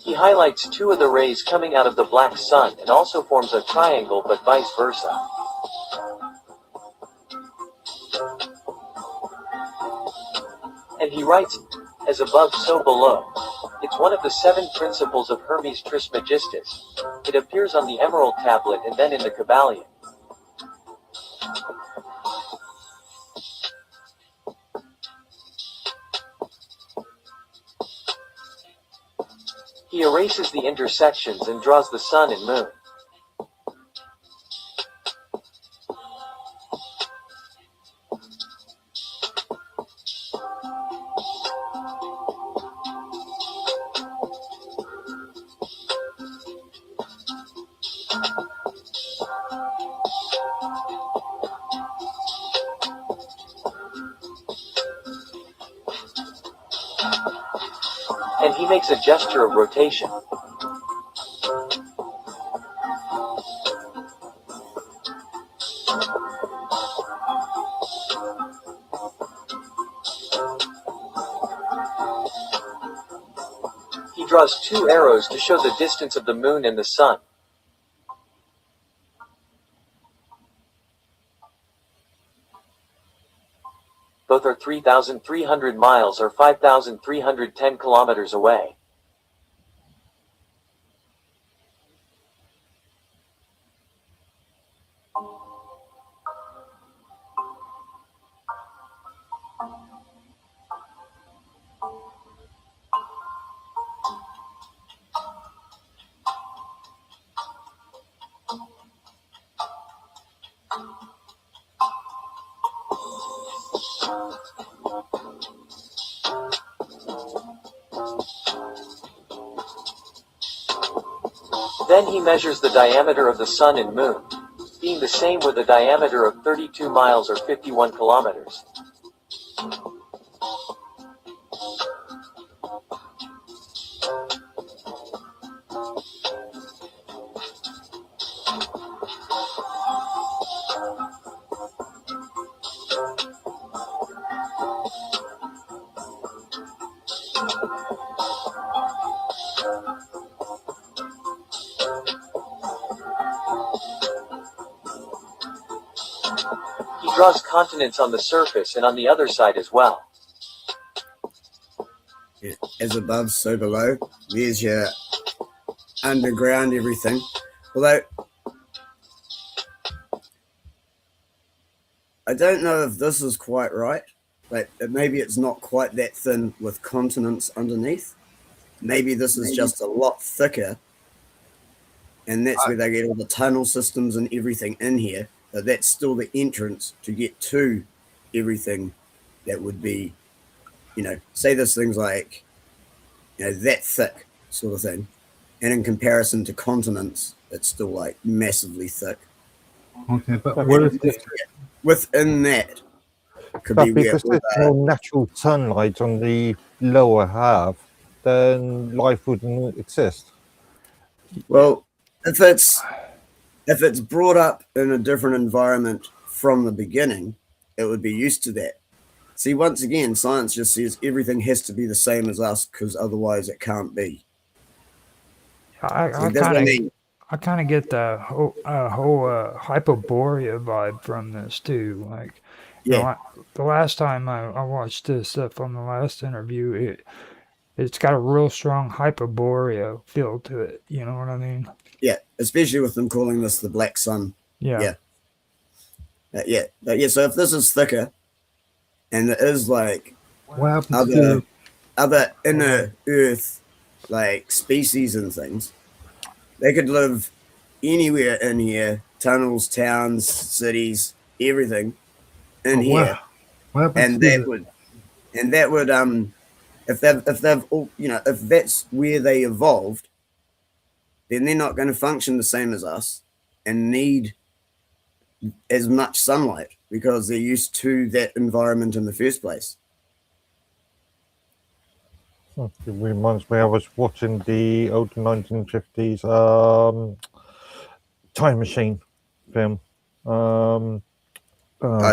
He highlights 2 of the rays coming out of the black sun and also forms a triangle, but vice versa. And he writes, as above so below. It's one of the 7 principles of Hermes Trismegistus. It appears on the emerald tablet and then in the Kabbalion. He erases the intersections and draws the sun and moon. And he makes a gesture of rotation. He draws 2 arrows to show the distance of the moon and the sun. Both are 3,300 miles or 5,310 kilometers away. Then he measures the diameter of the sun and moon, being the same with a diameter of 32 miles or 51 kilometers. He draws continents on the surface and on the other side as well. Yeah, as above, so below. There's your underground everything. Although, I don't know if this is quite right. Like, maybe it's not quite that thin with continents underneath. Maybe this is just a lot thicker. And that's where they get all the tunnel systems and everything in here. But that's still the entrance to get to everything that would be, say this thing's like, that thick sort of thing. And in comparison to continents, it's still like massively thick. Okay, but what is this? Within that could But be where because there's no natural sunlight on the lower half, then life wouldn't exist. well, if it's brought up in a different environment from the beginning, it would be used to that. See, once again, science just says everything has to be the same as us because otherwise it can't be. I So that's what I mean. I kind of get the whole hyperborea vibe from this too. Like Yeah, the last time I watched this stuff on the last interview, it's got a real strong hyperborea feel to it. You know what I mean? yeah. Especially with them calling this the black sun. Yeah. Yeah, yeah. So if this is thicker, and it is like What happens other to other inner Earth like species and things, they could live anywhere in here, tunnels, towns, cities, everything in here, what happens and to that would if they've all, if that's where they evolved, then they're not going to function the same as us and need as much sunlight because they're used to that environment in the first place. It reminds me, I was watching the old 1950s Time Machine film.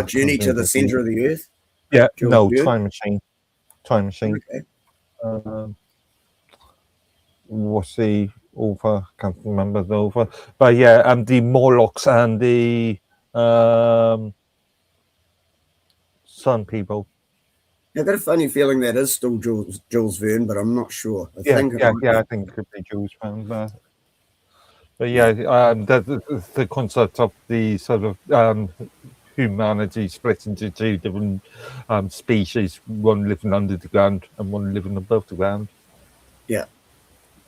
Journey to the center of the earth. Yeah, Jules no, Verne? Time Machine. Time Machine. Okay. What's the author? Can't remember the author. But yeah, the Morlocks and the Sun people. I've got a funny feeling that is still Jules Verne, but I'm not sure. I Yeah, think I think it could be Jules Verne. But yeah, the concept of the sort of humanity split into two different species, one living under the ground and one living above the ground. Yeah.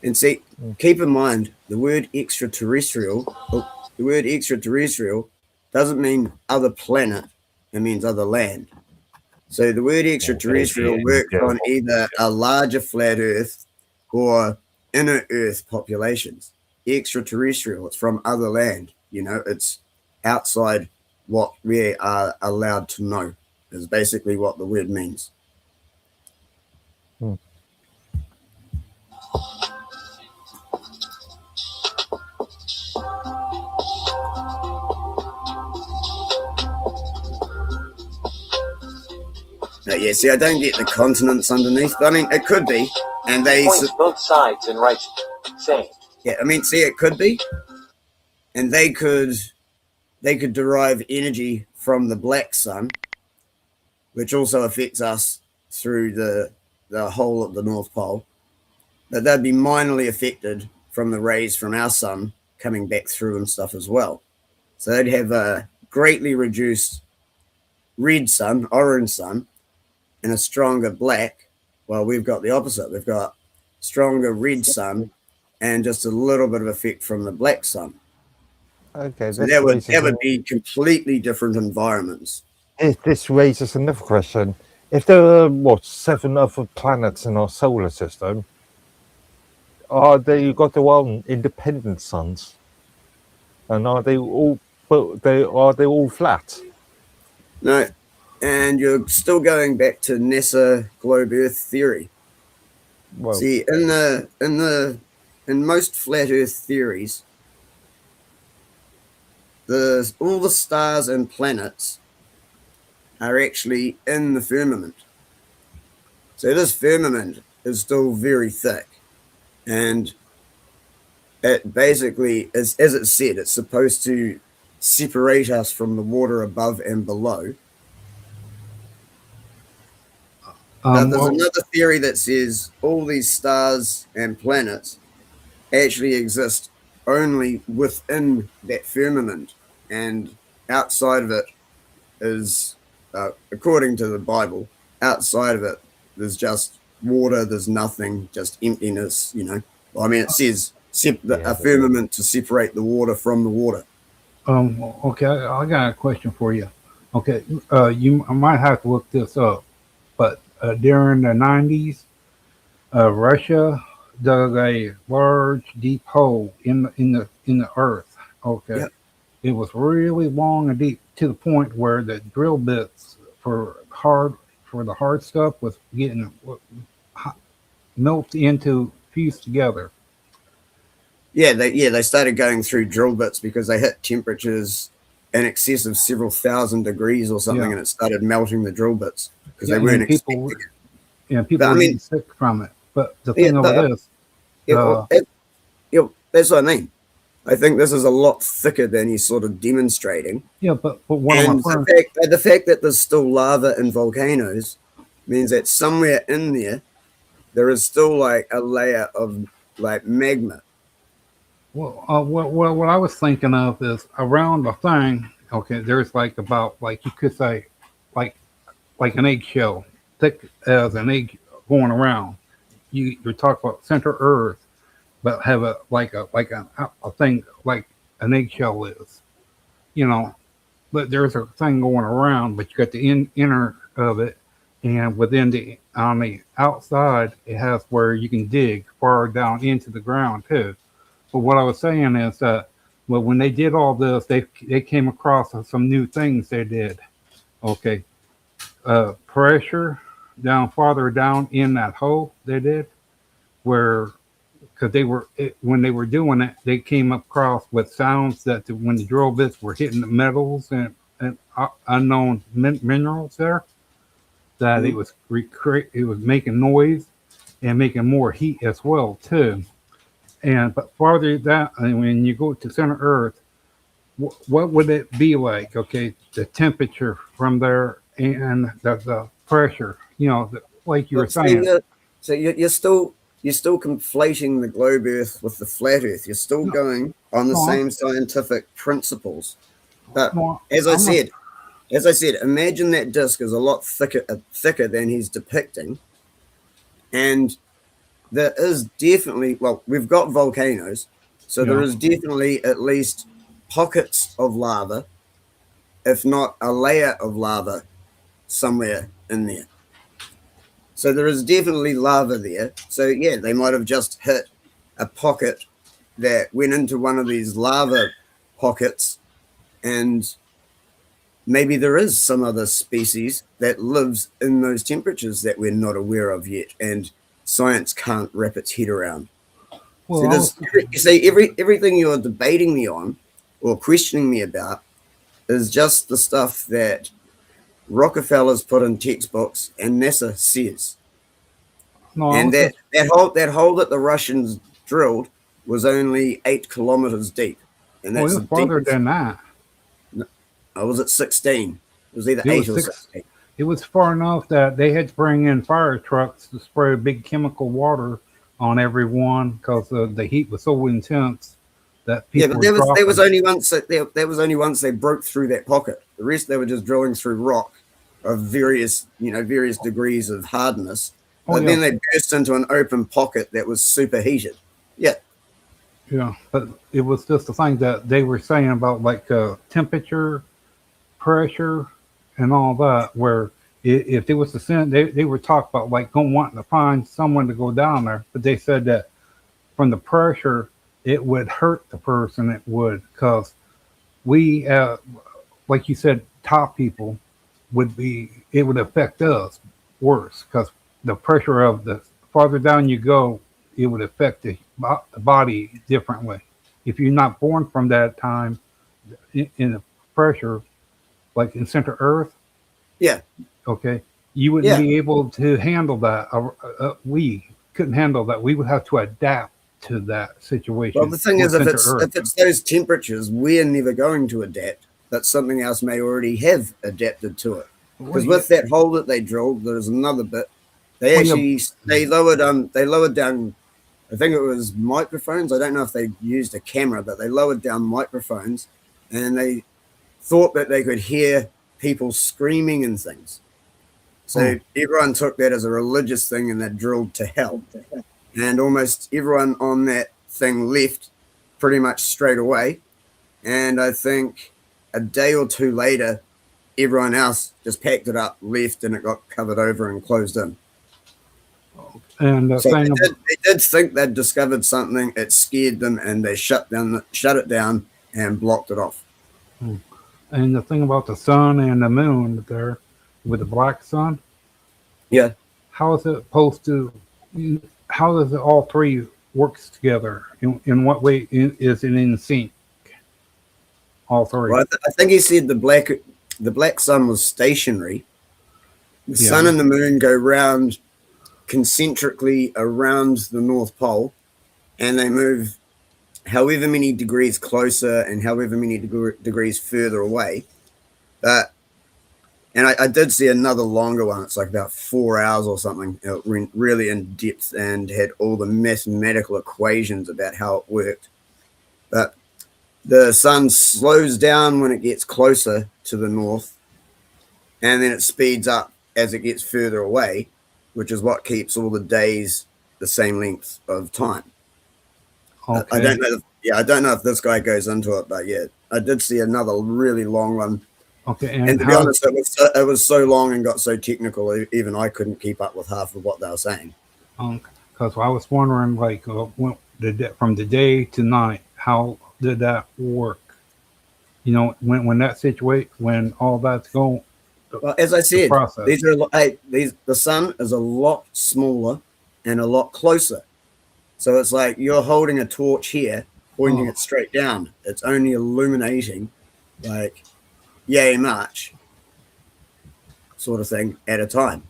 And see, keep in mind the word extraterrestrial doesn't mean other planet, it means other land. So the word extraterrestrial works on either a larger flat Earth or inner Earth populations. Extraterrestrial, it's from other land. It's outside what we are allowed to know, is basically what the word means. Yeah, see, I don't get the continents underneath, but I mean, it could be. And they points both sides and writes, saying, yeah, I mean, see, it could be. And they could derive energy from the black sun, which also affects us through the whole of the North Pole. But they'd be minorly affected from the rays from our sun coming back through and stuff as well. So they'd have a greatly reduced red sun, orange sun, and a stronger black, while we've got the opposite. We've got stronger red sun and just a little bit of effect from the black sun. Okay, so that would be completely different environments. This raises another question. If there are 7 other planets in our solar system, are they got their own independent suns? And are they all flat? No. And you're still going back to NASA globe Earth theory. Well, see, in most flat Earth theories, all the stars and planets are actually in the firmament. So this firmament is still very thick, and it basically is, as it said, it's supposed to separate us from the water above and below. There's another theory that says all these stars and planets actually exist only within that firmament, and outside of it is, according to the Bible, outside of it there's just water, there's nothing, just emptiness, I mean, it says a firmament to separate the water from the water. Okay, I got a question for you. Okay, I might have to look this up, but during the 90s, Russia dug a large, deep hole in the earth. Okay, Yep. It was really long and deep to the point where the drill bits for the hard stuff was getting melted into, fused together. They started going through drill bits because they hit temperatures in excess of several thousand degrees or something, and it started melting the drill bits because they weren't expecting it. Yeah, people were getting sick from it. But the thing that's what I mean. I think this is a lot thicker than he's sort of demonstrating. Yeah, but what am I And referring? the fact that there's still lava in volcanoes means that somewhere in there is still like a layer of like magma. Well, what I was thinking of is around the thing. Okay, there's like about like you could say, like like an eggshell, thick as an egg going around. You're talking about center Earth, but have a thing like an eggshell is, you know. But there's a thing going around, but you got the inner of it, and within the on the outside, it has where you can dig far down into the ground too. But what I was saying is that, well, when they did all this, they came across some new things they did. Okay, pressure down farther down in that hole they did, where because when they were doing it, they came across with sounds that when the drill bits were hitting the metals and unknown minerals there, that Mhm. it was making noise and making more heat as well too. And but farther down, and when you go to center Earth, what would it be like? Okay, the temperature from there and the pressure. Like you were But saying. you're still conflating the globe Earth with the flat Earth. You're still No, going on the no, same scientific principles. But no, as I I'm not. said, as I said, imagine that disk is a lot thicker than he's depicting, and there is definitely we've got volcanoes, so there Yeah. is definitely at least pockets of lava, if not a layer of lava somewhere in there. So there is definitely lava there. So yeah, they might have just hit a pocket that went into one of these lava pockets, and maybe there is some other species that lives in those temperatures that we're not aware of yet, and science can't wrap its head around. Well, See, I was. everything you're debating me on or questioning me about is just the stuff that Rockefeller's put in textbooks and NASA says. No, I And was just. that hole that the Russians drilled was only 8 kilometers deep, and Well, it that's was the farther deepest. than that. I was at 16. It was either It was 8 or six. 16. It was far enough that they had to bring in fire trucks to spray big chemical water on everyone because the heat was so intense that Yeah, people but were there was dropping. only once that was only once they broke through that pocket. The rest they were just drilling through rock of various degrees of hardness. Oh But yeah, then they burst into an open pocket that was superheated. Yeah, yeah. But it was just the thing that they were saying about like temperature, pressure, and all that. Where if they was to send, they were talking about like going wanting to find someone to go down there, but they said that from the pressure it would hurt the person. It would because we like you said, top people would be, it would affect us worse because the pressure of the farther down you go, it would affect the body differently. If you're not born from that time in the pressure, like in center Earth, yeah, okay, you wouldn't yeah. be able to handle that. We couldn't handle that. We would have to adapt to that Well, situation the thing with is, center Earth. if it's those temperatures, we're never going to adapt. But something else may already have adapted to it. Well, Because yeah, with that hole that they drilled, there's another bit. They well, yeah, actually they lowered down. I think it was microphones. I don't know if they used a camera, but they lowered down microphones, and they thought that they could hear people screaming and things. oh, So everyone took that as a religious thing, and they drilled to hell. And almost everyone on that thing left pretty much straight away. And I think a day or two later, everyone else just packed it up, left, and it got covered over and closed in. and the So thing about. they did think they'd discovered something. It scared them, and they shut it down, and blocked it off. And the thing about the sun and the moon there, with the black sun, Yeah. how is it supposed to? How does it all three works together? In what way is it in sync? All three. Well, I think he said the black sun was stationary. The sun Yeah. and the moon go round concentrically around the North Pole, and they move however many degrees closer and however many degrees further away. And I did see another longer one. It's like about 4 hours or something. It went really in depth and had all the mathematical equations about how it worked. But the sun slows down when it gets closer to the north, and then it speeds up as it gets further away, which is what keeps all the days the same length of time. Okay. I don't know. I don't know if this guy goes into it, but yeah, I did see another really long one. Okay. And to be honest, it was so long and got so technical, even I couldn't keep up with half of what they were saying. Because I was wondering, like, from the day to night, how did that work? You know, when that situation, when all that's going. Well, as I said, process. the sun is a lot smaller and a lot closer. So it's like you're holding a torch here, pointing it straight down. It's only illuminating, like, yay much, sort of thing, at a time.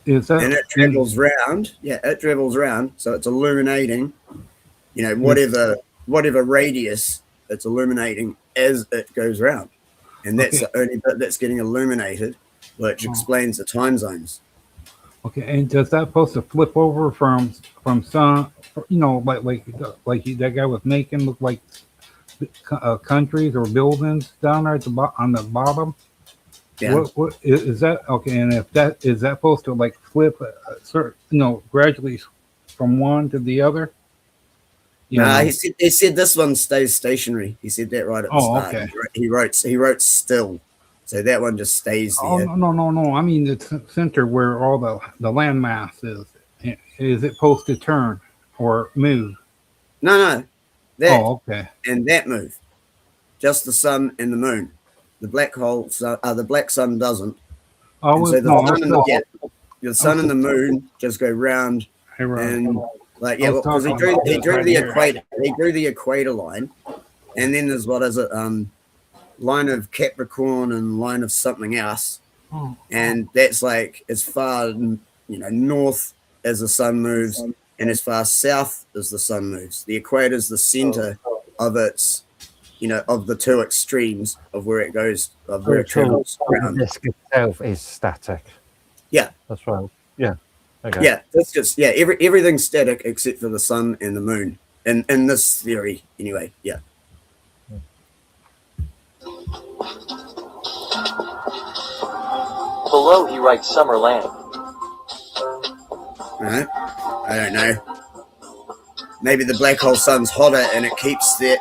Is that, and it travels round. Yeah, it travels round. So it's illuminating, whatever radius it's illuminating as it goes round. And that's the only bit that's getting illuminated, which explains the time zones. Okay, and does that supposed to flip over from sun? You know, like that guy was making look like countries or buildings down there at on the bottom. Yeah. What is that? Okay, and if that is that supposed to like flip, gradually from one to the other? He said this one stays stationary. He said that right at the start. Okay. He wrote still, so that one just stays there. Oh no! I mean the center where all the landmass is. Is it supposed to turn or move? No. Okay. And that move, just the sun and the moon. The black hole, the black sun doesn't. Oh, so the sun and the moon just go round. And like because he drew the equator. He drew the equator line, and then there's line of Capricorn and line of something else, and that's like as far north as the sun moves, and as far south as the sun moves. The equator is the center of its, of the two extremes of where it goes, of where it travels around. The disk itself is static. Yeah, that's right. Yeah. Okay. Yeah, that's just everything's static except for the sun and the moon. In this theory, anyway. Yeah. Below he writes Summerland. Right. I don't know. Maybe the black hole sun's hotter and it keeps the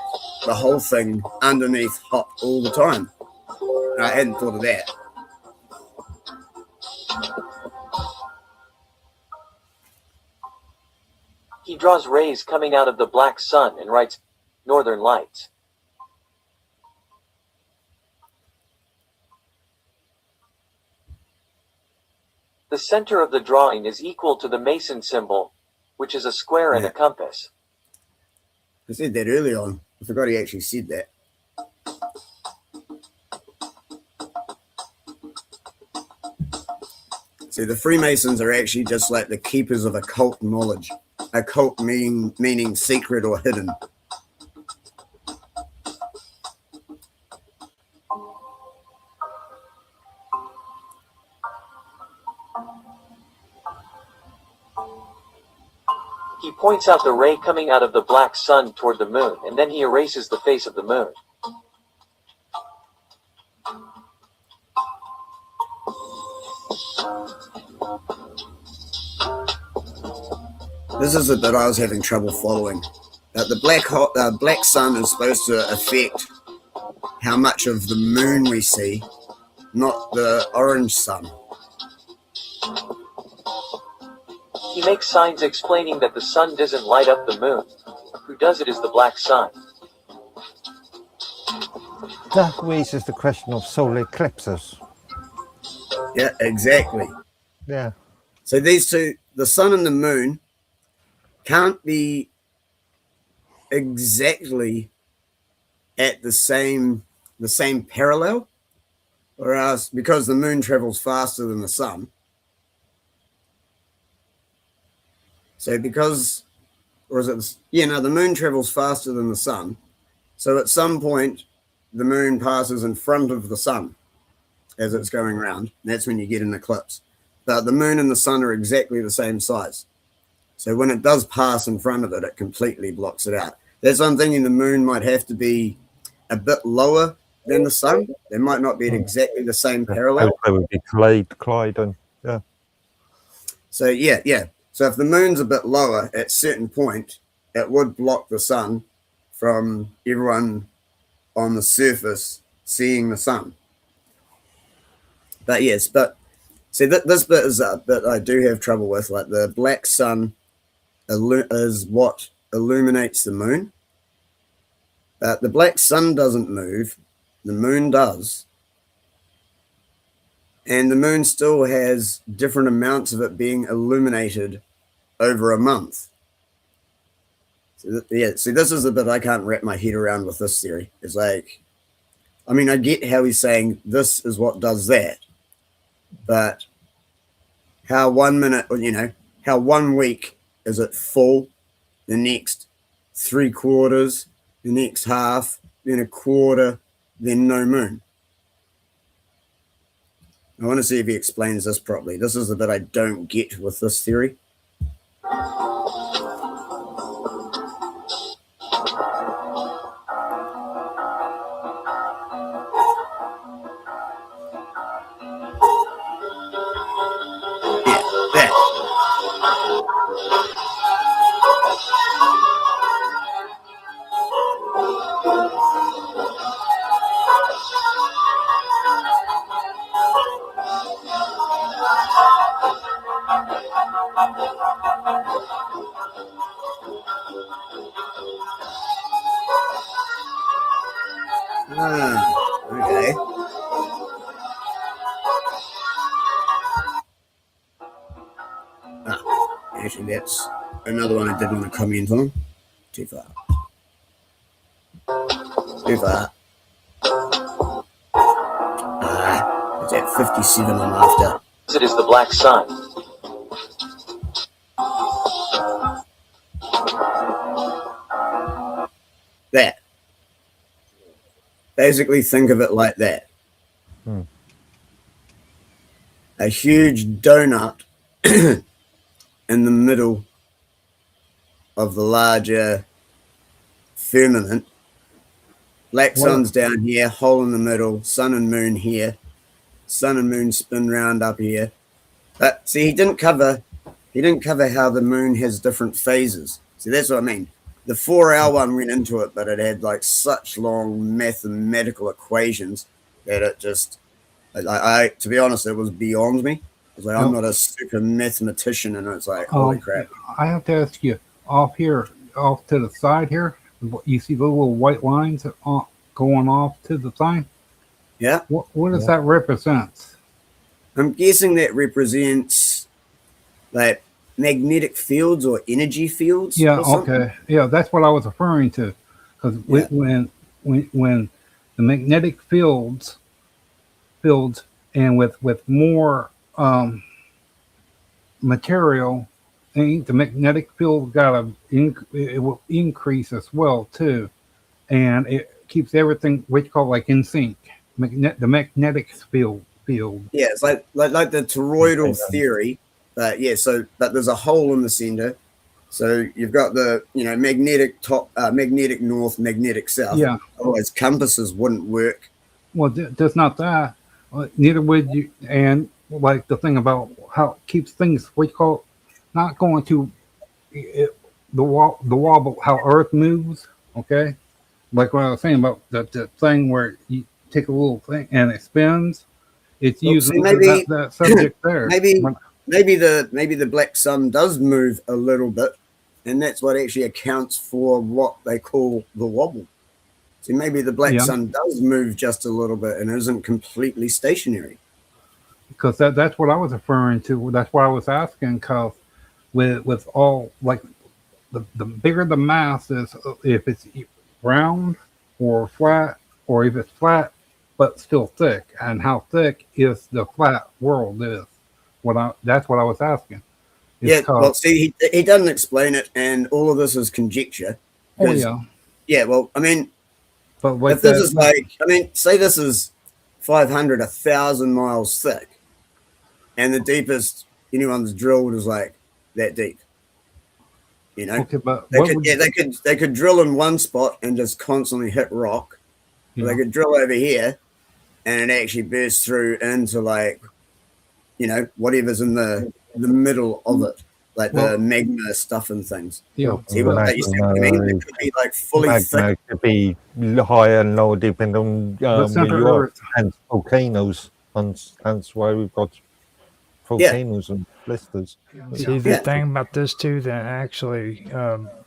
whole thing underneath hot all the time. I hadn't thought of that. He draws rays coming out of the black sun and writes Northern Lights. The center of the drawing is equal to the Mason symbol, which is a square and a compass. I said that early on. I forgot he actually said that. See, the Freemasons are actually just like the keepers of occult knowledge. Occult meaning secret or hidden. He points out the ray coming out of the black sun toward the moon, and then he erases the face of the moon. This is the bit I was having trouble following. The black sun is supposed to affect how much of the moon we see, not the orange sun. He makes signs explaining that the sun doesn't light up the moon. Who does it is the black sun. That raises the question of solar eclipses. Yeah, exactly. Yeah. So these two, the sun and the moon, can't be exactly at the same parallel, or else because the moon travels faster than the sun. So because or is it? Yeah, no, the moon travels faster than the sun. So at some point, the moon passes in front of the sun as it's going around. That's when you get an eclipse. But the moon and the sun are exactly the same size. So when it does pass in front of it, it completely blocks it out. That's why I'm thinking the moon might have to be a bit lower than the sun. They might not be at exactly the same parallel. They would be colliding. Yeah. So yeah. So if the moon's a bit lower at a certain point, it would block the sun from everyone on the surface seeing the sun. But yes, but see, this bit is a bit I do have trouble with. Like the black sun is what illuminates the moon. But the black sun doesn't move. The moon does. And the moon still has different amounts of it being illuminated over a month. So see, this is the bit I can't wrap my head around with this theory. It's like, I mean, I get how he's saying this is what does that. But how 1 minute, how 1 week is it full, the next 3/4, the next half, then a quarter, then no moon. I want to see if he explains this properly. This is the bit I don't get with this theory. Okay. Actually, that's another one I did want to comment on. Too far. It's at 57 I'm after. It is the black sun. That. Basically, think of it like that. A huge donut in the middle of the larger firmament. Black sun's down here, hole in the middle, sun and moon here. Sun and moon spin round up here. But see, he didn't cover how the moon has different phases. See, that's what I mean. The 4-hour one went into it, but it had like such long mathematical equations that it just, to be honest, it was beyond me. It's like, I'm not a super mathematician, and it's like, holy crap. I have to ask you, off to the side here, you see the little white lines going off to the side? Yeah. What does that represent? I'm guessing that represents like magnetic fields or energy fields. Yeah. Or something. Okay. Yeah, that's what I was referring to. Because when the magnetic fields and with more material, the magnetic field it will increase as well too, and it keeps everything what you call like in sync. The magnetic field. Yeah, it's like the toroidal theory. But there's a hole in the center. So you've got the magnetic top, magnetic north, magnetic south. Yeah. Otherwise, compasses wouldn't work. Well, there's not that. Neither would you. And like the thing about how it keeps things what you call not going to the wobble how Earth moves. Okay, like what I was saying about the thing where you take a little thing and it spins. It's using that subject there. Maybe the black sun does move a little bit, and that's what actually accounts for what they call the wobble. See, maybe the black sun does move just a little bit and isn't completely stationary. Because that's what I was referring to. That's why I was asking. Because with all like the bigger the mass is, if it's round or flat, or if it's flat but still thick, and how thick is the flat world is. That's what I was asking. Yeah, called, well, see, he doesn't explain it, and all of this is conjecture. oh 'cause- yeah, Yeah, well, I mean, but like if this that, is like, I mean, say this is 500, 1,000 miles thick, and the deepest anyone's drilled is like that deep. You know, okay, but they what could, would yeah, they could drill in one spot and just constantly hit rock. Or they yeah. could drill over here, and it actually bursts through into like, you know, whatever's in the middle of it, like the Well, magma stuff and things. yeah, See what but, you see what I mean? It could be like fully thick. Magma could be higher and lower depending on but where Center you are. Earth, Hence volcanoes. Hence why we've got volcanoes and blisters. See, the thing about this too, that actually,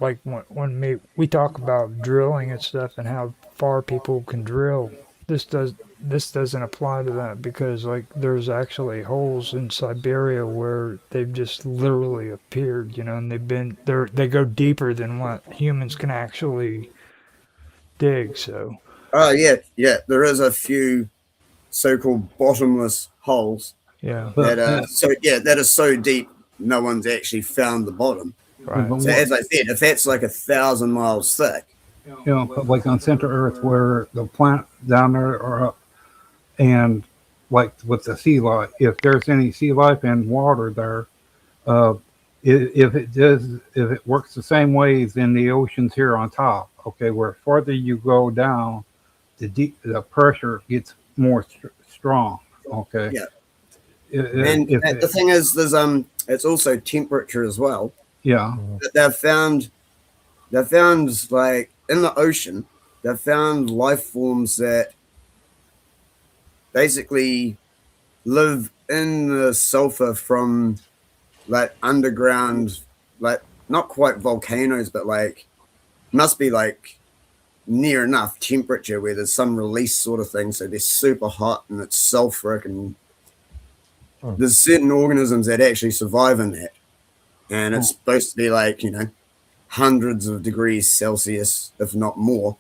like when we talk about drilling and stuff and how far people can drill, this doesn't apply to that, because like there's actually holes in Siberia where they've just literally appeared, you know, and they go deeper than what humans can actually dig. So Oh yeah, yeah. There is a few so-called bottomless holes yeah, but, that are that is so deep no one's actually found the bottom. right. but So as I said, if that's like 1,000 miles thick, you know, but like on Center Earth, where the plant down there are up, and like with the sea life, if there's any sea life and water there, uh, if it works the same way as in the oceans here on top, okay, where farther you go down, the pressure gets more strong, okay. yeah. If, And the thing is, there's it's also temperature as well. yeah, They've found like in the ocean, they've found life forms that basically live in the sulfur from like underground, like not quite volcanoes, but like must be like near enough temperature where there's some release sort of thing. So they're super hot and it's sulfuric, and there's certain organisms that actually survive in that. And it's supposed to be like, you know, hundreds of degrees Celsius, if not more.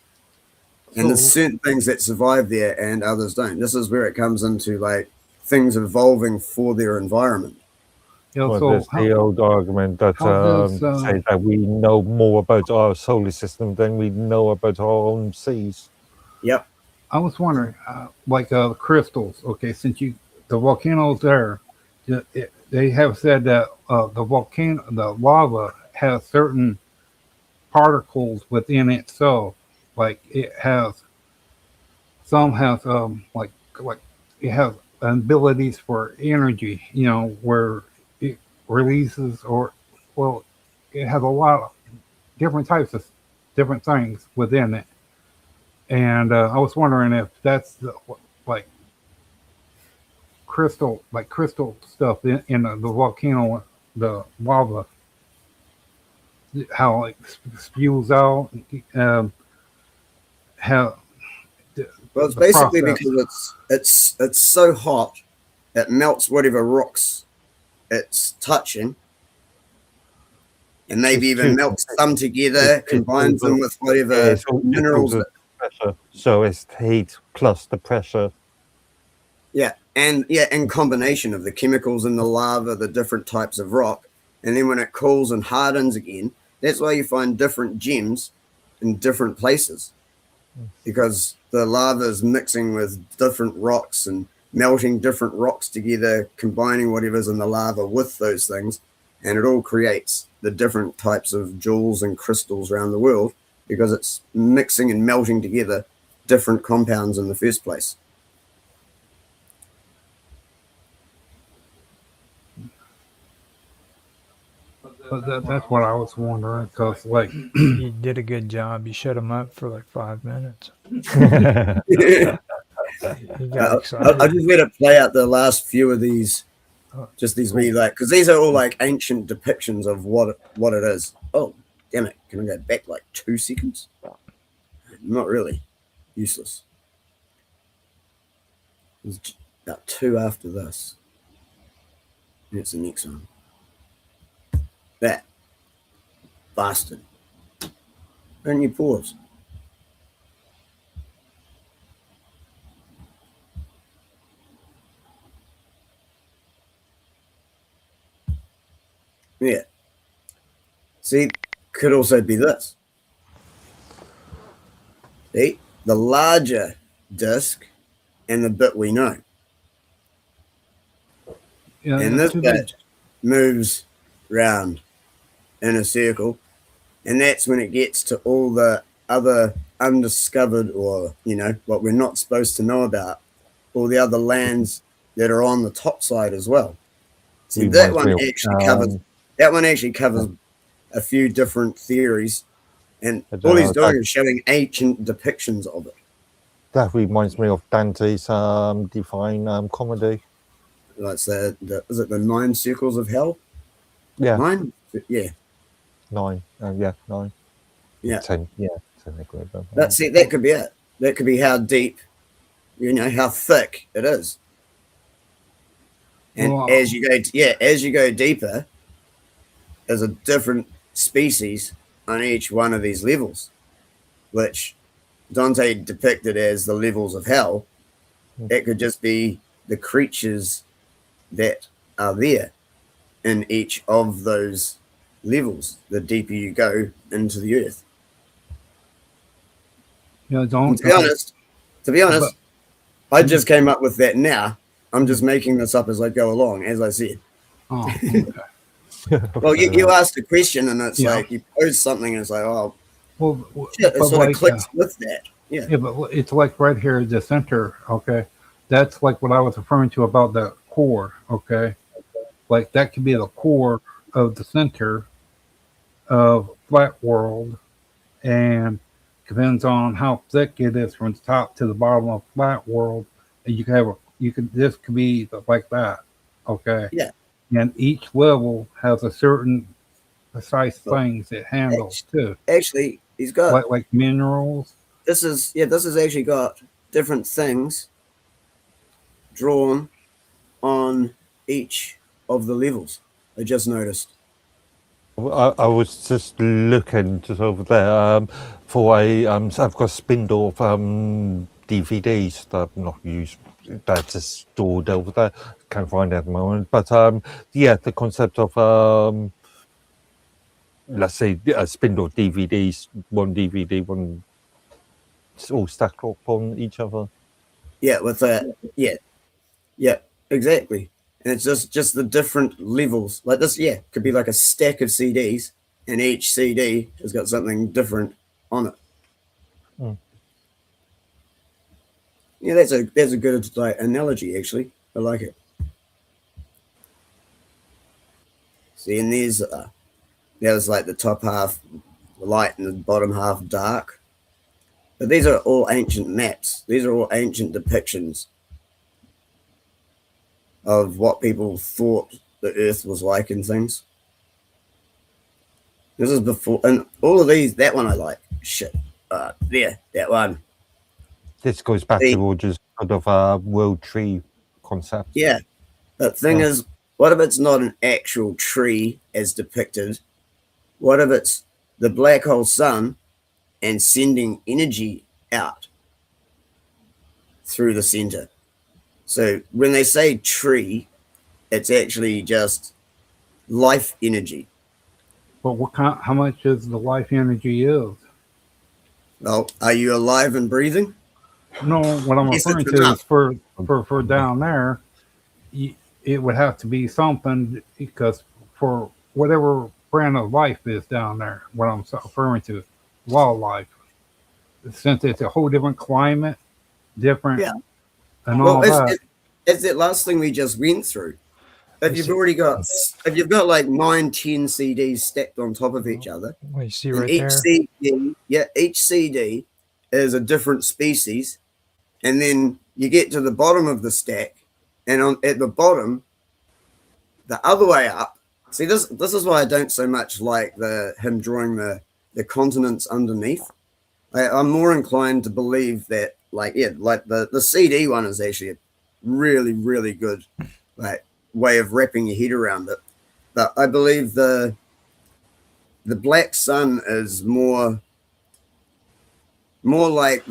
And there's certain things that survive there and others don't. This is where it comes into like things evolving for their environment. you know, Well, so there's the old argument that how does, say that we know more about our solar system than we know about our own seas. Yep. I was wondering, like crystals. Okay, since the volcanoes there, they have said that the lava has certain particles within itself. Like it has, some has like it has abilities for energy. You know, where it releases, or well, it has a lot of different types of different things within it. And I was wondering if that's like crystal stuff in the volcano, the lava, how it spews out, how Well, it's the basically process. because it's so hot, it melts whatever rocks it's touching, and maybe It's even too- melts some together, combines them with whatever it's all minerals. the pressure. So it's heat plus the pressure. Yeah, and combination of the chemicals in the lava, the different types of rock, and then when it cools and hardens again, that's why you find different gems in different places, because the lava is mixing with different rocks and melting different rocks together, combining whatever's in the lava with those things, and it all creates the different types of jewels and crystals around the world, because it's mixing and melting together different compounds in the first place. But that's what I was wondering, because like You did a good job. You shut him up for like 5 minutes. He got I excited. just let it play out the last few of these, just these wee like, because these are all like ancient depictions of what it is. Oh, damn it! Can I go back like 2 seconds? Not really. Useless. There's about 2 after this. That's the next one. That bastard. Don't you pause? Yeah. See, could also be this. See, the larger disc and the bit we know. Yeah, And that's this too big. bit moves round in a circle. And that's when it gets to all the other undiscovered, or, what we're not supposed to know about, all the other lands that are on the top side as well. See, Reminds me of that one actually covers a few different theories, and all he's that, doing is showing ancient depictions of it. that reminds me of Dante's Divine Comedy. Like is it the 9 circles of hell? Yeah, 9? Yeah. 9. Yeah, 9. Yeah. 10. Yeah, technically. See, that could be it. That could be how deep, how thick it is. And Well, as you go deeper, there's a different species on each one of these levels, which Dante depicted as the levels of hell. It could just be the creatures that are there in each of those levels, the deeper you go into the earth. And don't. to be honest, But, I just came up with that now. I'm just making this up as I go along, as I said. oh, okay. Well, you asked a question, and it's Yeah. like you pose something, and it's like, oh, Well, shit, it but sort of like, clicks with that. Yeah. yeah, but it's like right here, the center. Okay, that's like what I was referring to about the core. Okay, like that could be the core of the center of flat world, and depends on how thick it is from the top to the bottom of flat world. And this could be like that. Okay. Yeah. And each level has a certain precise Well, things it handles too, Actually, he's got like minerals. this is actually got different things drawn on each of the levels. I just noticed. I was just looking just over there for so I've got a spindle of DVDs that I've not used. That's just stored over there. Can't find it at the moment. But yeah, the concept of let's say a spindle of DVDs, one DVD, one all stacked up on each other. Yeah, with that. Yeah, exactly. And it's just the different levels. Like this, could be like a stack of CDs, and each CD has got something different on it. Mm. Yeah, that's a good analogy, actually. I like it. See, and there's like the top half light and the bottom half dark. But these are all ancient maps. These are all ancient depictions of what people thought the Earth was like and things. This is before, and all of these. That one I like. Shit. There, that one. This goes back to just sort of world tree concept. Yeah. The thing is, what if it's not an actual tree as depicted? What if it's the black hole sun and sending energy out through the center? So when they say tree, it's actually just life energy. But how much is the life energy is? Well, are you alive and breathing? No, what I'm Yes, referring it's to enough. is for down there, it would have to be something, because for whatever brand of life is down there, what I'm referring to, wildlife, since it's a whole different climate, different, and all that. It's that last thing we just went through. If you've got like 9, 10 CDs stacked on top of each other, What you see right each there? each CD is a different species, and then you get to the bottom of the stack, and at the bottom, the other way up. See, this is why I don't so much like him drawing the continents underneath. I'm more inclined to believe that, like the CD one is actually a really, really good way of wrapping your head around it. But I believe the black sun is more like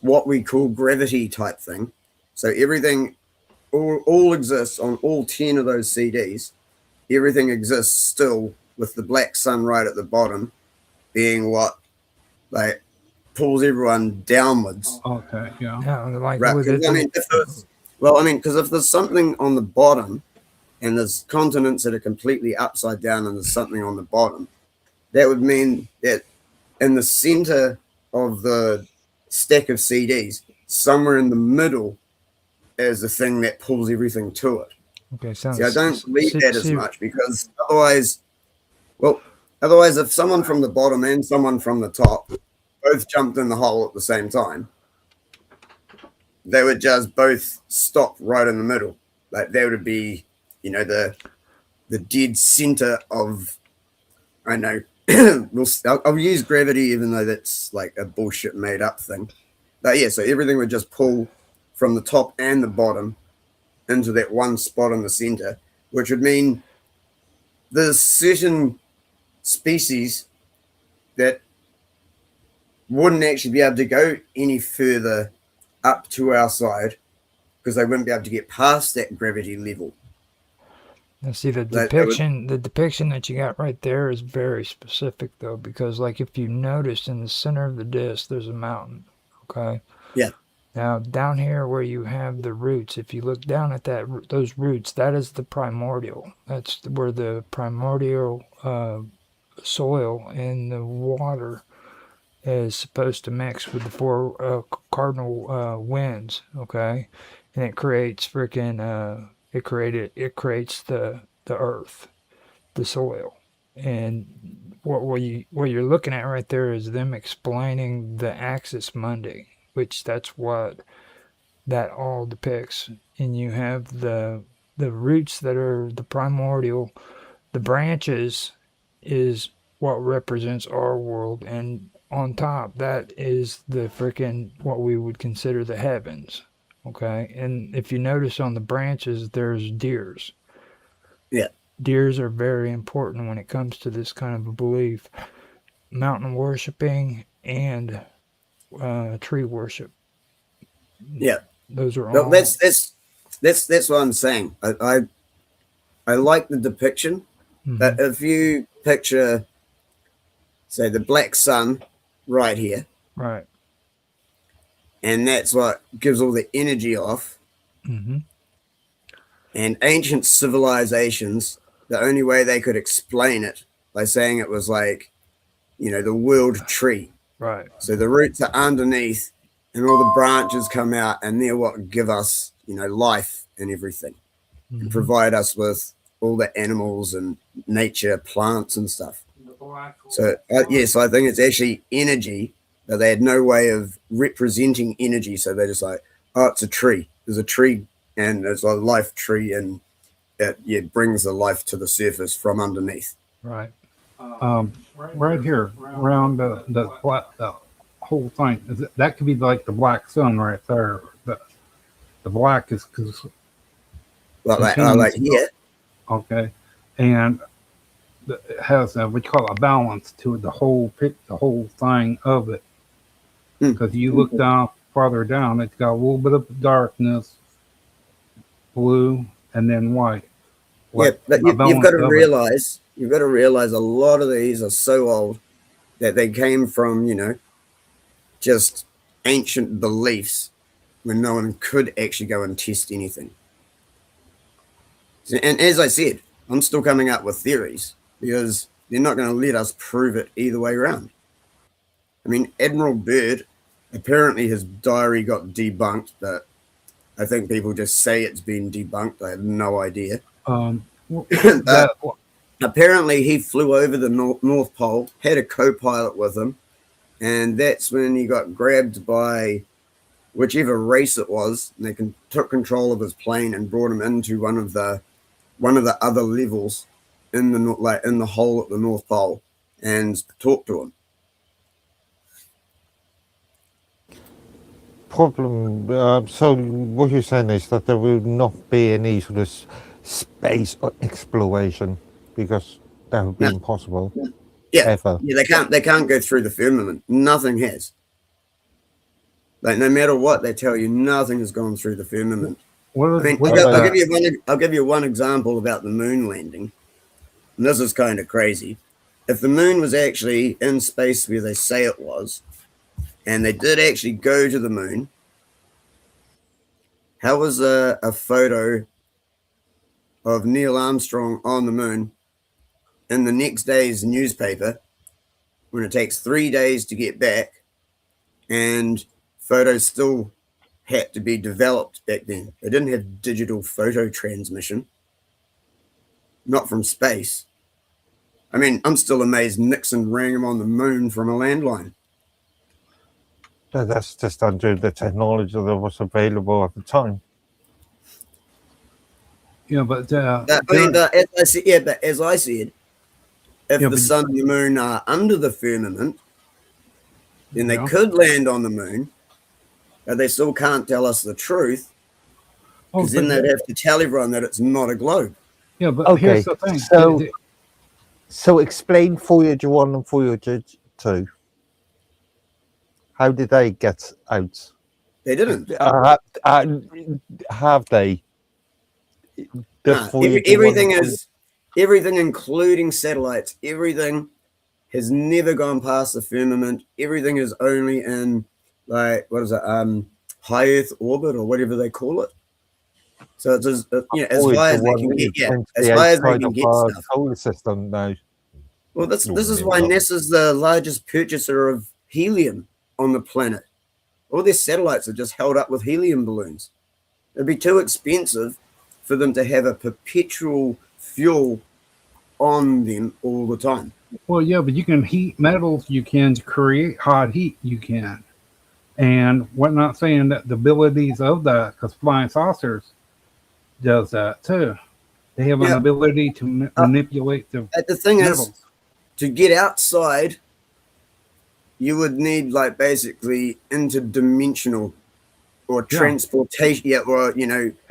what we call gravity type thing. So everything all exists on all 10 of those CDs, everything exists still, with the black sun right at the bottom being what like pulls everyone downwards. Okay, yeah. Yeah, like Right? with it, I mean, because if there's something on the bottom and there's continents that are completely upside down and there's something on the bottom, that would mean that in the center of the stack of CDs, somewhere in the middle is the thing that pulls everything to it. okay, sounds. See, I don't believe that as see, much, because otherwise, if someone from the bottom and someone from the top both jumped in the hole at the same time, they would just both stop right in the middle. Like that would be, the dead center of, I know, I'll use gravity, even though that's like a bullshit made up thing. But yeah, so everything would just pull from the top and the bottom into that one spot in the center, which would mean there's certain species that wouldn't actually be able to go any further up to our side because they wouldn't be able to get past that gravity level. Now see, the That depiction that you got right there is very specific, though, because like if you notice in the center of the disc, there's a mountain. Okay. Yeah. Now down here where you have the roots, if you look down at those roots, that is the primordial. That's where the primordial soil and the water is supposed to mix with the four cardinal winds. Okay, and it creates freaking it creates the earth, the soil. And what you're looking at right there is them explaining the axis Mundi, which that's what that all depicts. And you have the roots that are the primordial, the branches is what represents our world, and on top that is the freaking what we would consider the heavens. Okay, and if you notice on the branches, there's deers. Yeah. Deers are very important when it comes to this kind of a belief. Mountain worshiping and tree worship. Yeah. Those are No, all. that's what I'm saying. I like the depiction, but if you picture, say, the black sun right here, right, and that's what gives all the energy off. Mm-hmm. And ancient civilizations, the only way they could explain it by saying it was like, the world tree. Right. So the roots are underneath and all the branches come out, and they're what give us, life and everything, and provide us with all the animals and nature, plants and stuff. So, yes, I think it's actually energy, but they had no way of representing energy. So they're just like, oh, it's a tree. There's a tree, and it's a life tree, and it brings the life to the surface from underneath. Right. Right here, around the whole thing, that could be like the black sun right there. The black is because like here. Okay, and it has what you call a balance to the whole thing of it. Because you look down farther down, it's got a little bit of darkness, blue, and then white. Yeah, but you've got to realize a lot of these are so old that they came from, just ancient beliefs when no one could actually go and test anything. And as I said, I'm still coming up with theories because they're not going to let us prove it either way around. I mean, Admiral Byrd, apparently his diary got debunked, but I think people just say it's been debunked. I have no idea. Apparently he flew over the North Pole, had a co-pilot with him, and that's when he got grabbed by whichever race it was, and they took control of his plane and brought him into one of the other levels in the hole at the North Pole and talked to him. Problem. So what you're saying is that there will not be any sort of space exploration because that would be impossible. Yeah, ever. Yeah, they can't go through the firmament. Nothing has. Like no matter what they tell you, nothing has gone through the firmament. I'll give you one example about the moon landing. and this is kind of crazy, if the moon was actually in space where they say it was, and they did actually go to the moon, how was a photo of Neil Armstrong on the moon in the next day's newspaper when it takes 3 days to get back, and photos still had to be developed back then? They didn't have digital photo transmission, not from space. I mean, I'm still amazed Nixon rang him on the moon from a landline. That's just under the technology that was available at the time. Yeah, but as I said, if the sun and the moon are under the firmament, then they could land on the moon, but they still can't tell us the truth, because then they'd have to tell everyone that it's not a globe. Yeah, but here's the thing. So explain Voyager 1 and Voyager 2. How did they get out? They didn't. Have they? Everything, including satellites, everything has never gone past the firmament. Everything is only in, like, what is it, high Earth orbit or whatever they call it. So it's as high as they can get. As high as they can get stuff. Solar system now. Well, this is why NASA's the largest purchaser of helium on the planet. All their satellites are just held up with helium balloons. It'd be too expensive for them to have a perpetual fuel on them all the time. Well, yeah, but you can heat metals. You can create hot heat. You can. And we're not saying that the abilities of that, because flying saucers does that too. They have an ability to manipulate the thing metals. Is, to get outside, you would need, like, basically interdimensional or transportation,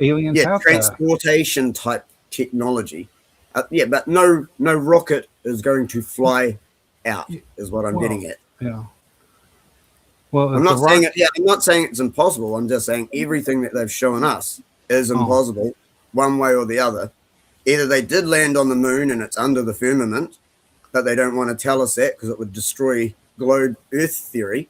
aliens transportation type technology. But no rocket is going to fly out, is what I'm getting at. Yeah. Well, I'm not saying it. Yeah, I'm not saying it's impossible. I'm just saying everything that they've shown us is impossible, one way or the other. Either they did land on the moon and it's under the firmament, but they don't want to tell us that because it would destroy globe Earth theory.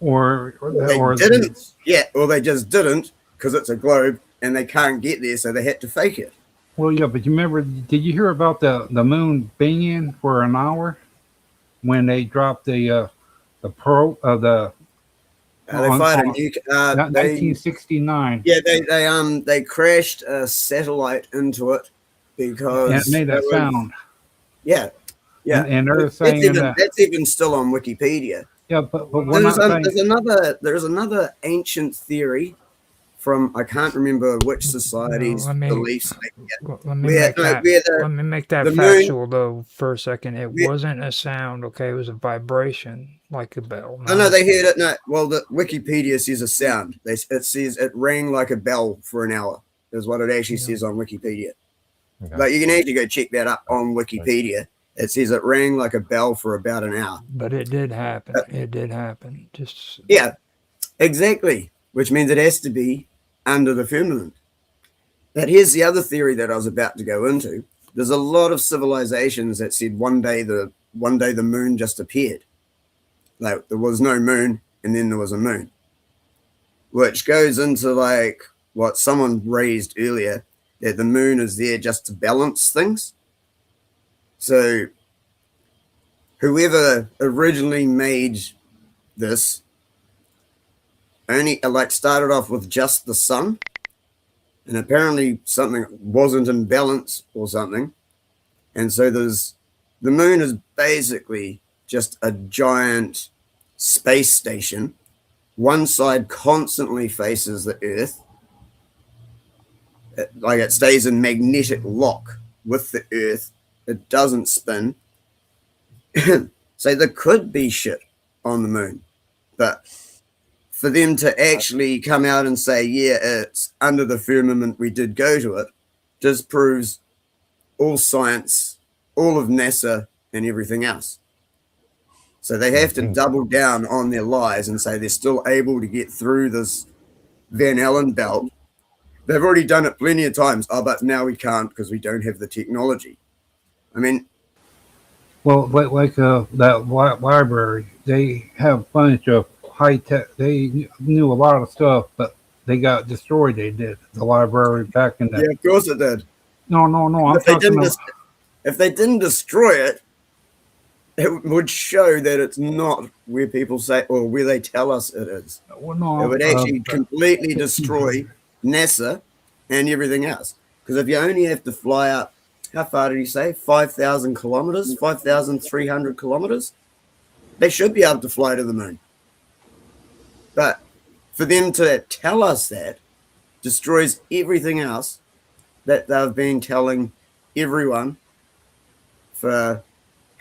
Or they didn't. Or they just didn't because it's a globe and they can't get there, so they had to fake it. Well, yeah, but you remember? Did you hear about the moon banging for an hour when they dropped the probe of the? They fired a nuke. 1969. Yeah, they crashed a satellite into it because it made that sound. Yeah. And they're saying that's even still on Wikipedia. Yeah, but there's another ancient theory from, I can't remember which society's beliefs. Let me make that factual though for a second. It wasn't a sound, okay? It was a vibration, like a bell. No, they heard it. No, well, the Wikipedia says a sound. It says it rang like a bell for an hour. Is what it actually says on Wikipedia. Okay. Like, you can actually go check that up on Wikipedia. It says it rang like a bell for about an hour. But it did happen. It did happen. Exactly. Which means it has to be under the firmament. But here's the other theory that I was about to go into. There's a lot of civilizations that said one day the moon just appeared. Like, there was no moon, and then there was a moon. Which goes into, like, what someone raised earlier, that the moon is there just to balance things. So whoever originally made this only started off with just the sun, and apparently something wasn't in balance or something, and so the moon is basically just a giant space station. One side constantly faces the Earth, like it stays in magnetic lock with the Earth. It doesn't spin. So there could be shit on the moon, but for them to actually come out and say, yeah, it's under the firmament, we did go to it, just proves all science, all of NASA and everything else. So they have to double down on their lies and say they're still able to get through this Van Allen belt. They've already done it plenty of times. Oh, but now we can't because we don't have the technology. I mean, Well, that library, they have a bunch of high tech. They knew a lot of stuff, but they got destroyed. They did the library back in the. yeah, of course it did. No. I'm If they talking didn't, about. if they didn't destroy it, it would show that it's not where people say or where they tell us it is. Well, It no. would actually completely destroy NASA and everything else. Because if you only have to fly up, how far did he say? 5,000 kilometers, 5,300 kilometers. They should be able to fly to the moon. But for them to tell us that destroys everything else that they've been telling everyone for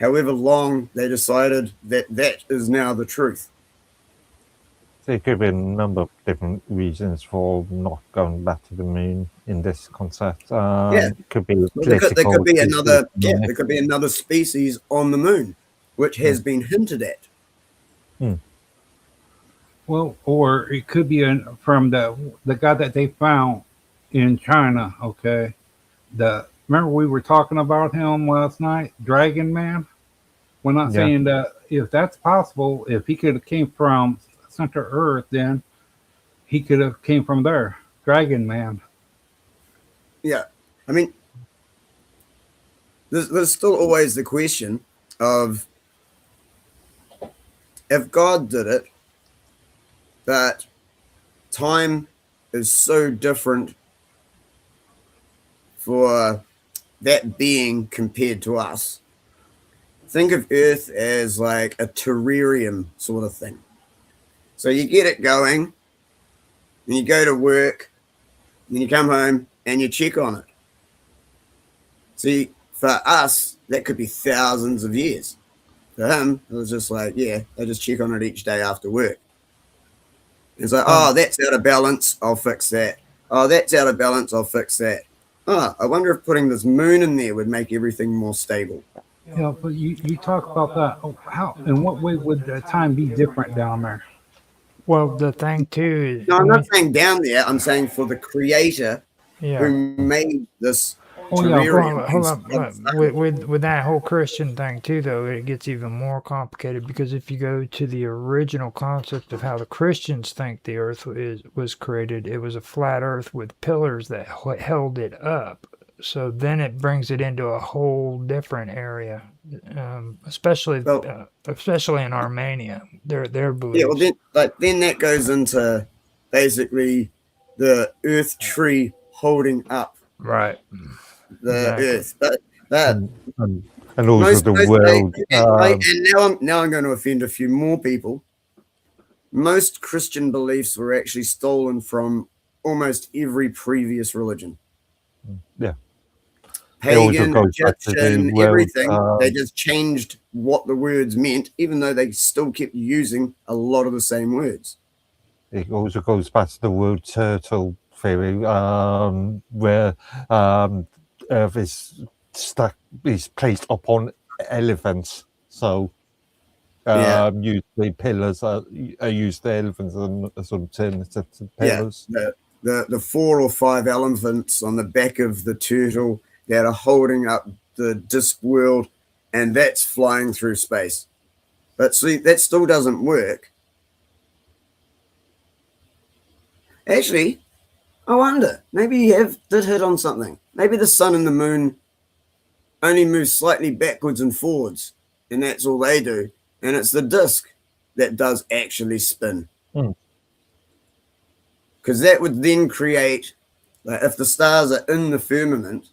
however long they decided that that is now the truth. There could be a number of different reasons for not going back to the moon in this concept. Yeah. Could be Well, political. there could be another, yeah. there could be another species on the moon, which has been hinted at. Well, or it could be from the guy that they found in China. Okay, remember we were talking about him last night, Dragon Man. We're not saying that if that's possible, if he could have came from Center Earth, then he could have came from there, Dragon Man. Yeah. I mean, there's still always the question of if God did it, but time is so different for that being compared to us. Think of Earth as like a terrarium sort of thing. So you get it going, and you go to work, and you come home, and you check on it. See, for us, that could be thousands of years. For him, it was just like, yeah, I just check on it each day after work. It's like, oh, that's out of balance, I'll fix that. Oh, that's out of balance, I'll fix that. Oh, I wonder if putting this moon in there would make everything more stable. Yeah, but you talk about that. Oh, how? In what way would the time be different down there? Well, the thing too is, No, I'm not saying down there. I'm saying for the creator yeah. who made this Oh, yeah, terrarium. Hold on. With that whole Christian thing too, though, it gets even more complicated because if you go to the original concept of how the Christians think the Earth was created, it was a flat Earth with pillars that held it up. So then it brings it into a whole different area, especially in Armenia. Their beliefs. Yeah, well, then that goes into basically the Earth tree holding up right. the Earth, but and also the world. And now I'm going to offend a few more people. Most Christian beliefs were actually stolen from almost every previous religion. Yeah. Pagan, Egyptian, everything. They just changed what the words meant, even though they still kept using a lot of the same words. It also goes back to the word turtle theory, where Earth is placed upon elephants. So usually pillars are used the elephants as alternative to pillars. Yeah, the 4 or 5 elephants on the back of the turtle that are holding up the disc world, and that's flying through space. But see, that still doesn't work. Actually, I wonder, maybe you did hit on something. Maybe the sun and the moon only move slightly backwards and forwards, and that's all they do. And it's the disc that does actually spin. Because that would then create, like, if the stars are in the firmament,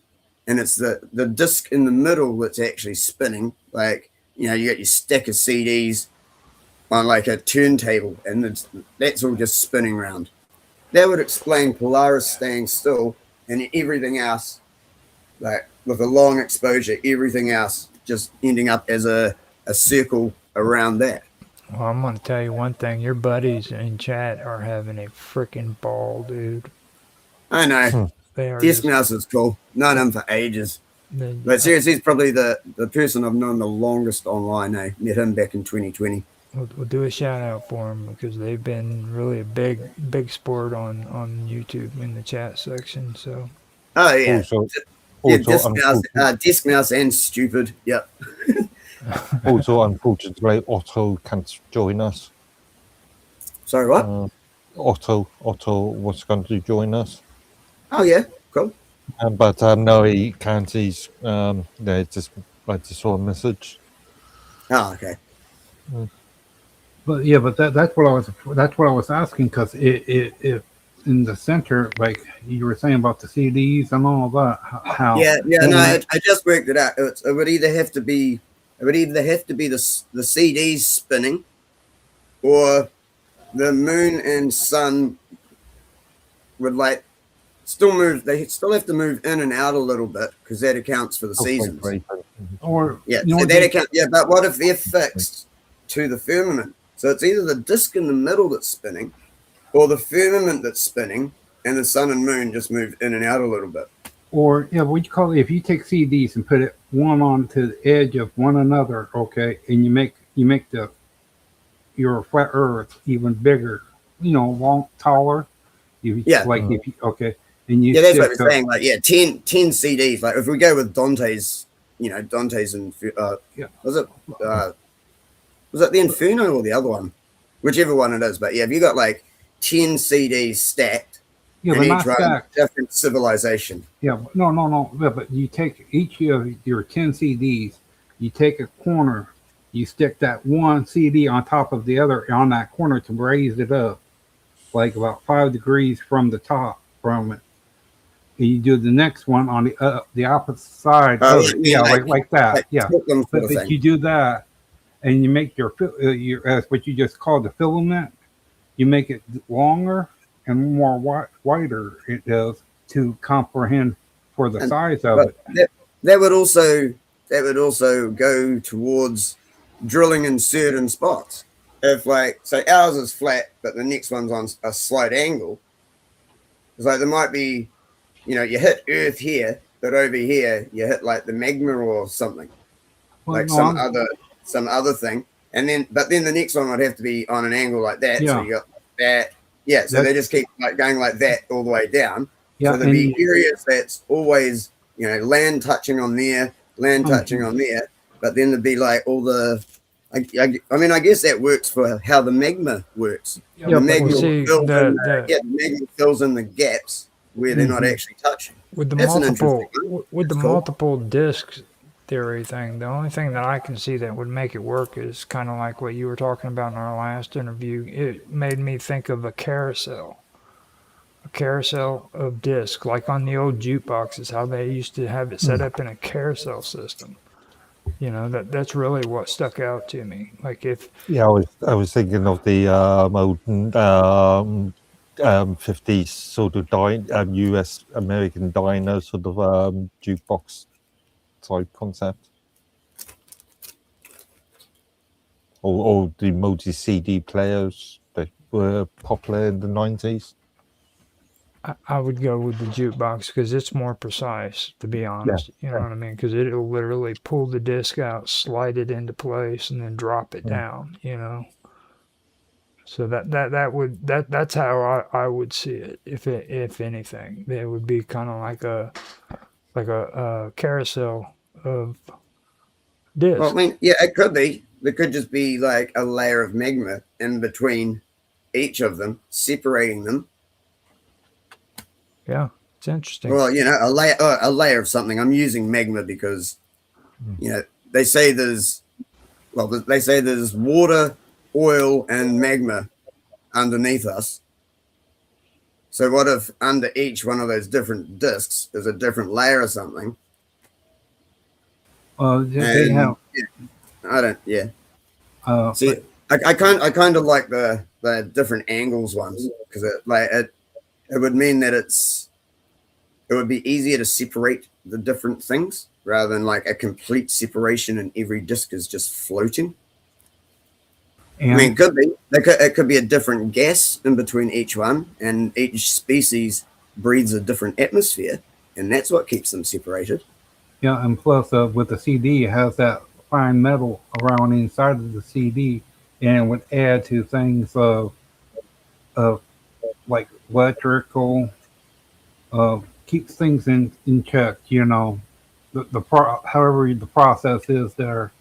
and it's the disc in the middle that's actually spinning, like, you know, you got your stack of CDs on like a turntable, and that's all just spinning around. That would explain Polaris staying still and everything else, like with a long exposure, everything else just ending up as a circle around that. Well, I'm going to tell you one thing. Your buddies in chat are having a freaking ball, dude. I know. Desk Mouse is cool. Known him for ages. But seriously, he's probably the person I've known the longest online. I met him back in 2020. We'll do a shout out for them because they've been really a big sport on YouTube in the chat section. So. Oh yeah. Yeah, Also, disc mouse and stupid. Yep. also, unfortunately, Otto can't join us. Sorry, what? Otto was going to join us, Oh yeah, cool. but no, he can't. He's just I just saw a message. Oh, okay. But yeah, but that's what I was asking, because it in the center, like you were saying about the CDs and all that, how Yeah, when no, I- I just worked it out. It would either have to be the CDs spinning, or the moon and sun would like still move. They still have to move in and out a little bit because that accounts for the seasons. or Yeah, you know so what that they- account. Yeah, but what if they're fixed to the firmament? So it's either the disk in the middle that's spinning, or the firmament that's spinning, and the sun and moon just move in and out a little bit. or yeah, what you call it? If you take CDs and put it one onto the edge of one another, okay, and you make your flat Earth even bigger, long, taller. Yeah. If you, okay, and you Yeah, that's what stick we're saying. Like, yeah, 10 CDs. Like, if we go with Dante's, Dante's and Yeah. was it the Inferno or the other one, whichever one it is. But yeah, if you got like 10 CDs stacked, Yeah, and but each not one stacked. different civilization. Yeah, no. Yeah, but you take each of your 10 CDs, you take a corner, you stick that one CD on top of the other on that corner to raise it up, like about 5 degrees from the top from it. And you do the next one on the opposite side Oh, of it. Yeah, like that. like Yeah, tilt them sort but of thing. you do that, and you make your what you just called the filament. You make it longer and more wider. It does to comprehend for the And- size of But it. that would also go towards drilling in certain spots. If like say ours is flat, but the next one's on a slight angle, it's like there might be, you hit Earth here, but over here you hit like the magma or something, Well, like no, some other thing, and then the next one would have to be on an angle like that. So Yeah. you got that. Yeah, so they just keep like going like that all the way down. Yeah, So there'd be areas that's always, land touching on there, land touching on there, but then there'd be like all the. I mean, I guess that works for how the magma works. Yeah, The but magma Well, see, fills in the the magma fills in the gaps where they're not actually touching. with the That's an multiple interesting one. with the That's cool. multiple discs theory thing, the only thing that I can see that would make it work is kind of like what you were talking about in our last interview. It made me think of a carousel of discs, like on the old jukeboxes, how they used to have it set up in a carousel system. That's really what stuck out to me. Like if Yeah, I was thinking of the old 50s sort of US American diner sort of jukebox type concept, or the multi CD players that were popular in the 90s. I would go with the jukebox because it's more precise, to be honest. You know what I mean? Because it'll literally pull the disc out, slide it into place, and then drop it down. So that's how I would see it. If anything, it would be kind of like a carousel of discs. Well, I mean, yeah, it could be. There could just be like a layer of magma in between each of them, separating them. Yeah, it's interesting. Well, a layer of something. I'm using magma because, they say there's water, oil, and magma underneath us. So what if under each one of those different discs there's a different layer of something? they And, have. I don't. Yeah. Uh, See, I kind of like the different angles ones because it would mean that it would be easier to separate the different things rather than like a complete separation and every disc is just floating. and I mean, it could be. It could be a different gas in between each one, and each species breathes a different atmosphere, and that's what keeps them separated. yeah, and plus with the CD, it has that fine metal around inside of the CD, and it would add to things of like electrical, keeps things in check. However the process is there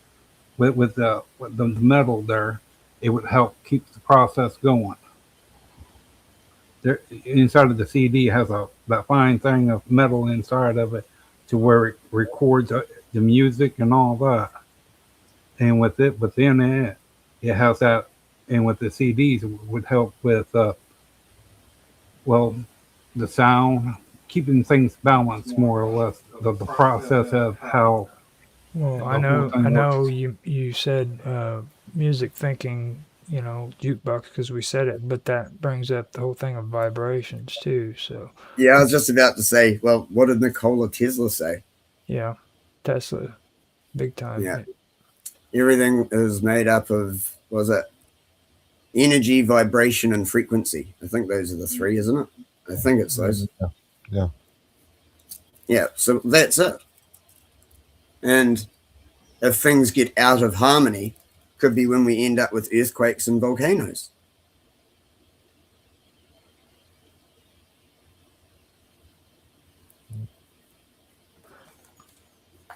with the metal there, it would help keep the process going. There, inside of the CD has that fine thing of metal inside of it to where it records the music and all that. And with it within it, it has that. And with the CDs, it would help with well, the sound, keeping things balanced more or less. The process of how Well, the I whole know, thing I know works. you said music thinking, jukebox because we said it, but that brings up the whole thing of vibrations too. So Yeah, I was just about to say, well, what did Nikola Tesla say? yeah, Tesla, big time. Yeah, everything is made up of, was it energy, vibration, and frequency? I think those are the three, isn't it? I think it's those. Yeah. Yeah. Yeah, so that's it. And if things get out of harmony, could be when we end up with earthquakes and volcanoes.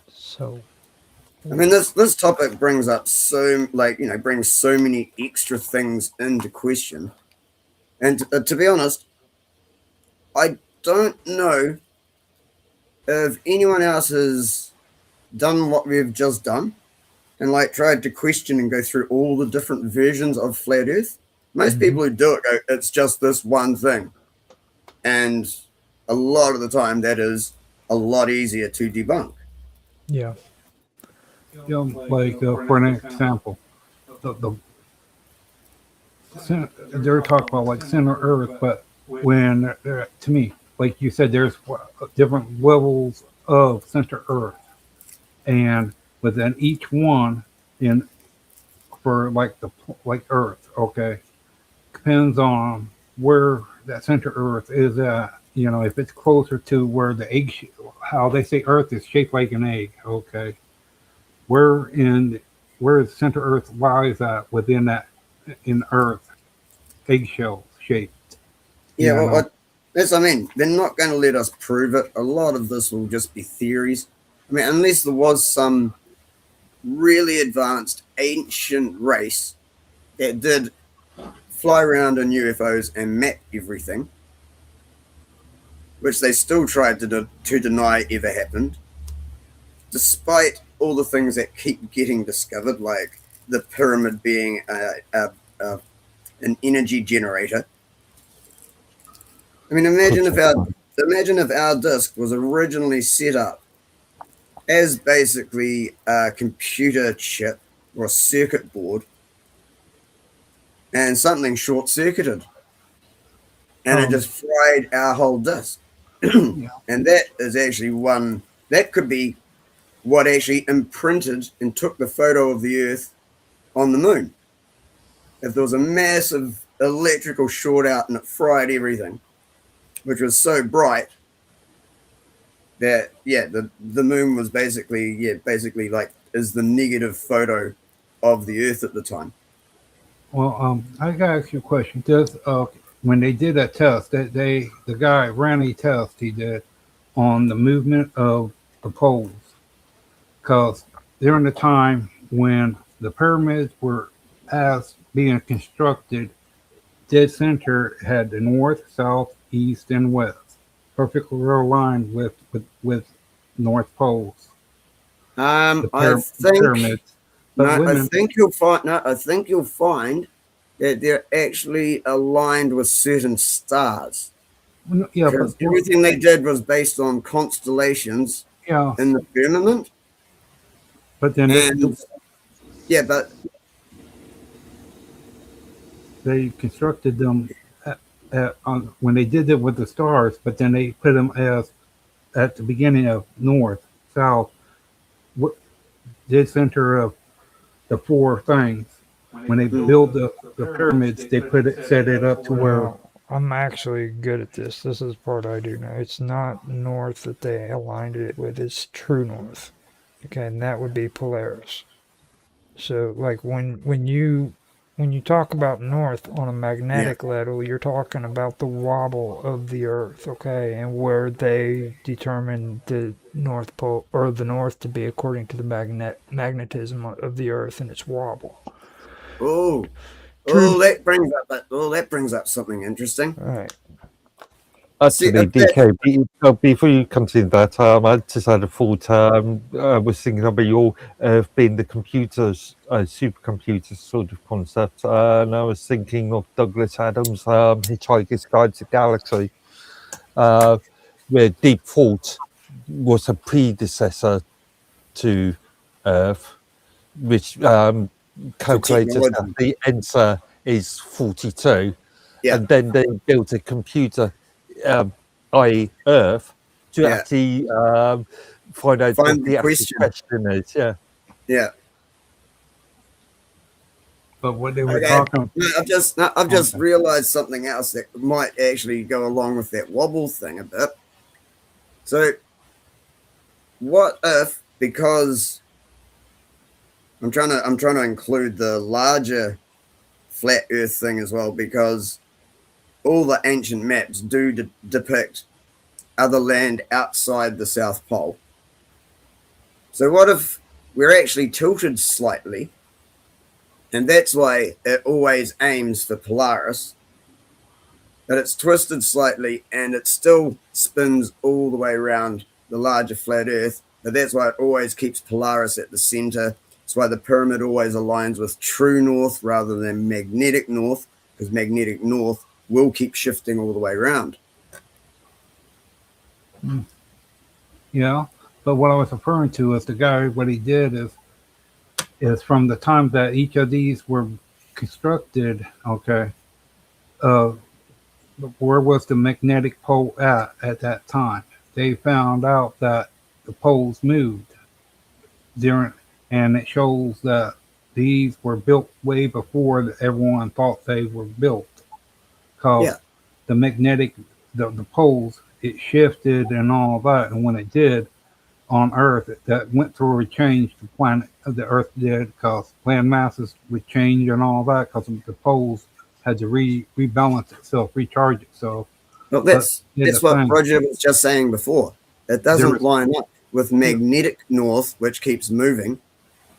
So I mean, this topic brings up brings so many extra things into question. And to be honest, I don't know if anyone else has done what we've just done and like tried to question and go through all the different versions of flat Earth. Most people who do it go, it's just this one thing, and a lot of the time that is a lot easier to debunk. yeah, Like for an example, the they're talking about like center Earth, but when to me, like you said, there's different levels of center Earth, and within each one, in for like like Earth, okay, depends on where that center Earth is at. If it's closer to where the egg, how they say Earth is shaped like an egg, okay, where in where the center Earth lies at within that in Earth eggshell shaped. Yeah, You know, that's, I mean, they're not going to let us prove it. A lot of this will just be theories. I mean, unless there was some really advanced ancient race that did fly around in UFOs and map everything, which they still tried to deny ever happened, despite all the things that keep getting discovered, like the pyramid being an energy generator. I mean, imagine if our disk was originally set up as basically a computer chip or a circuit board, and something short circuited, and it um, just fried our whole disk. yeah. And that is actually that could be what actually imprinted and took the photo of the Earth on the moon. If there was a massive electrical short out and it fried everything, which was so bright that the moon was basically like is the negative photo of the Earth at the time. Well, I gotta ask you a question. Does when they did that test, the guy ran a test he did on the movement of the poles, because during the time when the pyramids were as being constructed, dead center had the north, south, east, and west, perfectly aligned with north poles. I The think pyramids, but no, women, I think you'll find that they're actually aligned with certain stars yeah, but because everything they did was based on constellations yeah, in the firmament. but then And yeah, but they constructed them when they did it with the stars, but then they put them as at the beginning of north, south, what dead center of the four things. When they build the pyramids, they set it up to where well, I'm actually good at this. This is the part I do know. It's not north that they aligned it with. It's true north. Okay, and that would be Polaris. So like when you when you talk about north on a magnetic level, you're talking about the wobble of the Earth, okay, and where they determine the North Pole or the North to be according to the magnetism of the Earth and its wobble. Oh, True. that brings up something interesting. All right. Actually, DK, before you continue that, I just had a thought. I was thinking about your Earth being the computers, supercomputers sort of concept, and I was thinking of Douglas Adams' Hitchhiker's Guide to the Galaxy, where Deep Thought was a predecessor to Earth, which calculates that the answer is 42, and then they built a computer, i.e. Earth, to actually find out what the actual question is. Yeah. But what they were talking. I've just realized something else that might actually go along with that wobble thing a bit. So, what if, because I'm trying to include the larger flat Earth thing as well, because all the ancient maps do depict other land outside the South Pole. So what if we're actually tilted slightly, and that's why it always aims for Polaris, but it's twisted slightly and it still spins all the way around the larger flat Earth, but that's why it always keeps Polaris at the center. That's why the pyramid always aligns with true north rather than magnetic north, because magnetic north will keep shifting all the way around. Yeah, but what I was referring to is the guy, what he did is from the time that each of these were constructed, okay, where was the magnetic pole at that time? They found out that the poles moved and it shows that these were built way before everyone thought they were built. Because the magnetic, the poles, it shifted and all that, and when it did on Earth, that went through a change the planet, the Earth did, because land masses would change and all that, because the poles had to rebalance itself, recharge itself. Well, that's what Roger was just saying before. It doesn't line up with magnetic north, which keeps moving.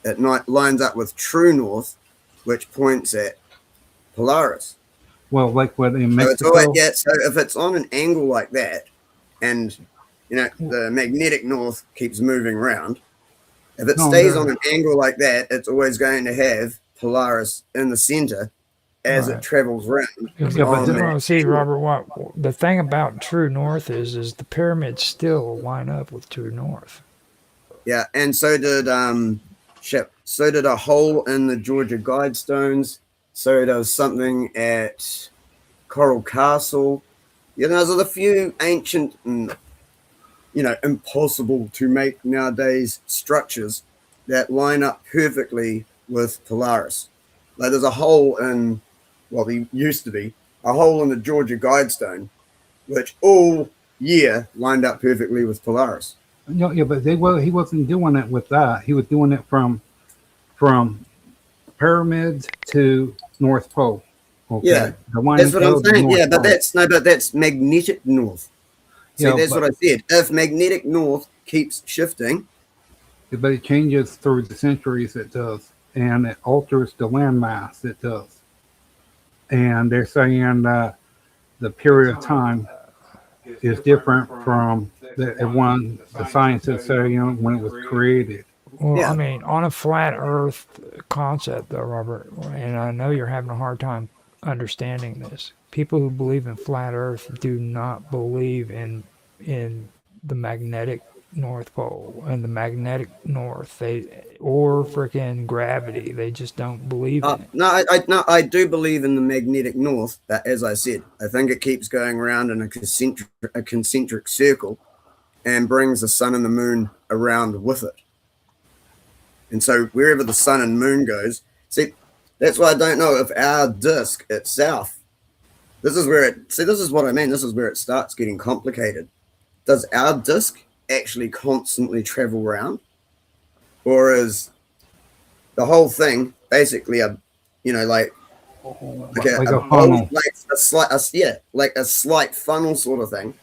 It lines up with true north, which points at Polaris. Well, like what in Mexico. So if it's on an angle like that, and the magnetic north keeps moving around, if it stays on an angle like that, it's always going to have Polaris in the center as it travels around. See, Robert, what the thing about true north is the pyramids still line up with true north. Yeah, and so did a hole in the Georgia Guidestones. So does something at Coral Castle. Those are the few ancient and impossible to make nowadays structures that line up perfectly with Polaris. Like there's a hole in, there used to be a hole in the Georgia Guidestone, which all year lined up perfectly with Polaris. No, yeah, but he wasn't doing it with that. He was doing it from pyramids to North Pole. Okay. Yeah, that's what I'm saying. Yeah, but that's magnetic north. See, that's what I said. If magnetic north keeps shifting, but it changes through the centuries. It does, and it alters the landmass. It does, and they're saying that the period of time is different from the scientists say when it was created. Well, I mean, on a flat Earth concept, though, Robert, and I know you're having a hard time understanding this. People who believe in flat Earth do not believe in the magnetic North Pole and the magnetic North. Or freaking gravity. They just don't believe in it. No, I do believe in the magnetic North. But as I said, I think it keeps going around in a concentric circle and brings the sun and the moon around with it. And so wherever the sun and moon goes, see, that's why I don't know if our disk itself, this is what I mean. This is where it starts getting complicated. Does our disk actually constantly travel around? Or is the whole thing basically like a funnel. Like a slight funnel sort of thing.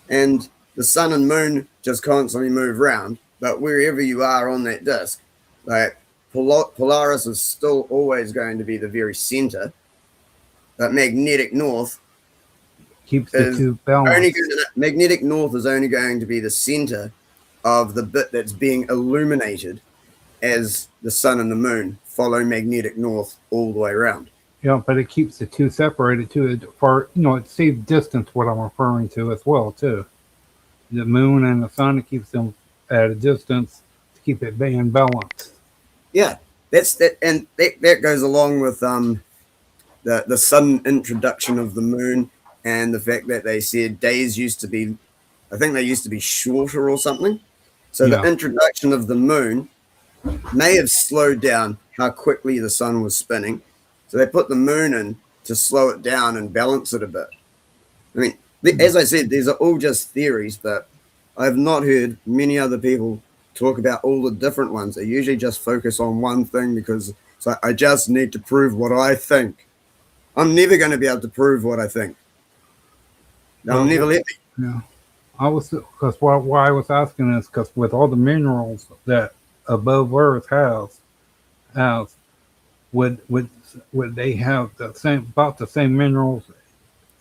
And the sun and moon just constantly move around, but wherever you are on that disk, like Polaris is still always going to be the very center, but magnetic north Keeps the two balanced. Magnetic north is only going to be the center of the bit that's being illuminated as the sun and the moon follow magnetic north all the way around. Yeah, but it keeps the two separated too. For it saves distance. What I'm referring to as well too. The moon and the sun, it keeps them at a distance to keep it being balanced. Yeah, that goes along with the sudden introduction of the moon and the fact that they said days used to be, I think they used to be shorter or something. So the introduction of the moon may have slowed down how quickly the sun was spinning. So they put the moon in to slow it down and balance it a bit. I mean, as I said, these are all just theories, but I've not heard many other people talk about all the different ones. They usually just focus on one thing because it's like, I just need to prove what I think. I'm never going to be able to prove what I think. They'll never let me. Yeah. Because why I was asking is because with all the minerals that above Earth has, would they have about the same minerals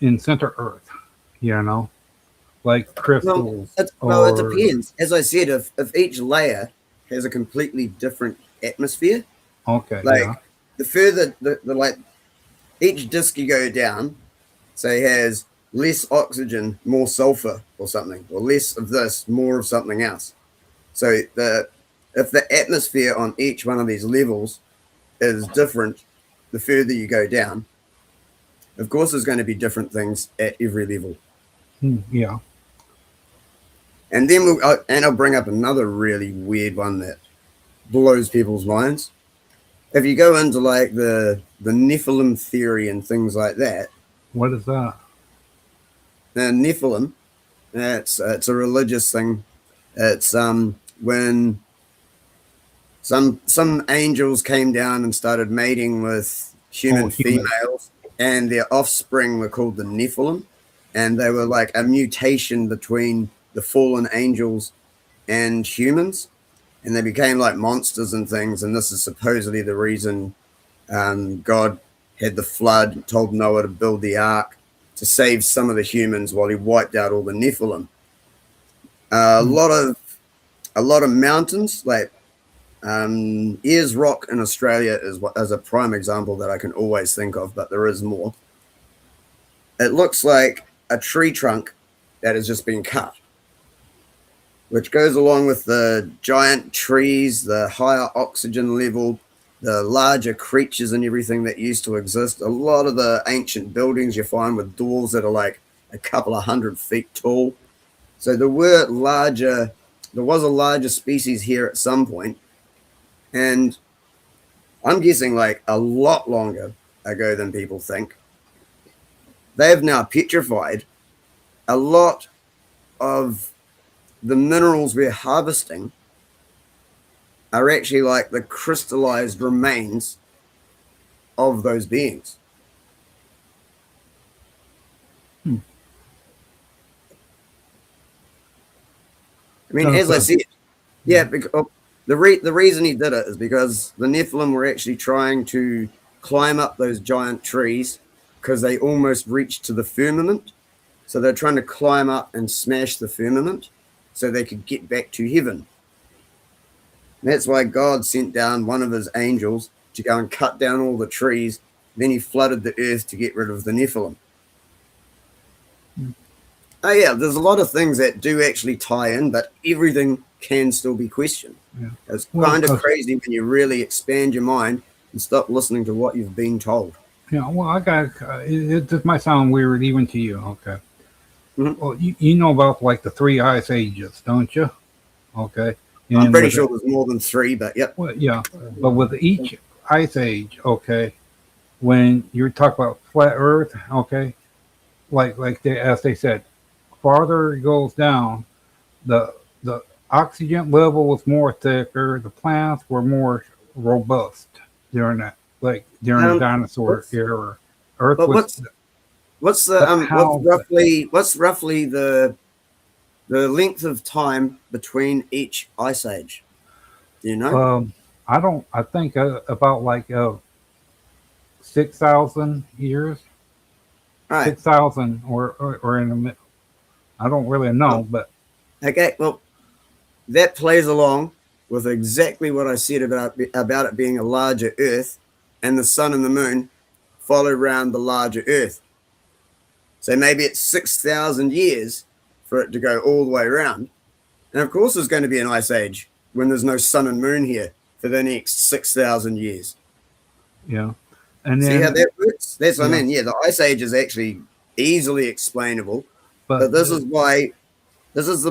in center Earth? Like crystals. Well, it depends. As I said, if each layer has a completely different atmosphere. Okay. The further the each disk you go down, say has less oxygen, more sulfur or something, or less of this, more of something else. So if the atmosphere on each one of these levels is different, the further you go down, of course, there's going to be different things at every level. Yeah. And then I'll bring up another really weird one that blows people's minds. If you go into like the Nephilim theory and things like that. What is that? The Nephilim, it's a religious thing. It's when some angels came down and started mating with human females, and their offspring were called the Nephilim, and they were like a mutation between the fallen angels and humans, and they became like monsters and things. And this is supposedly the reason God had the flood, told Noah to build the ark to save some of the humans while he wiped out all the Nephilim. A lot of mountains, like Ayers Rock in Australia is a prime example that I can always think of, but there is more. It looks like a tree trunk that has just been cut, which goes along with the giant trees, the higher oxygen level, the larger creatures and everything that used to exist. A lot of the ancient buildings you find with doors that are like a couple of 100 feet tall. So there was a larger species here at some point, and I'm guessing like a lot longer ago than people think. They have now petrified a lot of the minerals we're harvesting are actually like the crystallized remains of those beings. I mean, as I said, because the reason he did it is because the Nephilim were actually trying to climb up those giant trees because they almost reached to the firmament. So they're trying to climb up and smash the firmament so they could get back to heaven. And that's why God sent down one of his angels to go and cut down all the trees. Then he flooded the earth to get rid of the Nephilim. Oh yeah, there's a lot of things that do actually tie in, but everything can still be questioned. Yeah. It's kind of crazy when you really expand your mind and stop listening to what you've been told. Yeah, well, I got this might sound weird even to you. Okay. Mm-hmm. Well, you know about like the 3 ice ages, don't you? Okay. And I'm pretty sure there's more than 3, but yep. Well, yeah, but with each ice age, okay, when you talk about flat Earth, okay, as they said, farther it goes down, the oxygen level was more thicker, the plants were more robust during that like during the Um, dinosaur what's- era. Earth but was what's the But how- what's roughly the length of time between each ice age? Do you know? I don't. I think about like 6,000 years, Right. 6,000 or in the mid. I don't really know, but Okay. Well, that plays along with exactly what I said about it being a larger Earth, and the sun and the moon follow around the larger Earth. So maybe it's 6,000 years for it to go all the way around. And of course, there's going to be an ice age when there's no sun and moon here for the next 6,000 years. yeah. And See how then, that works? That's what I Yeah. mean. Yeah, the ice age is actually easily explainable, but but this is why this is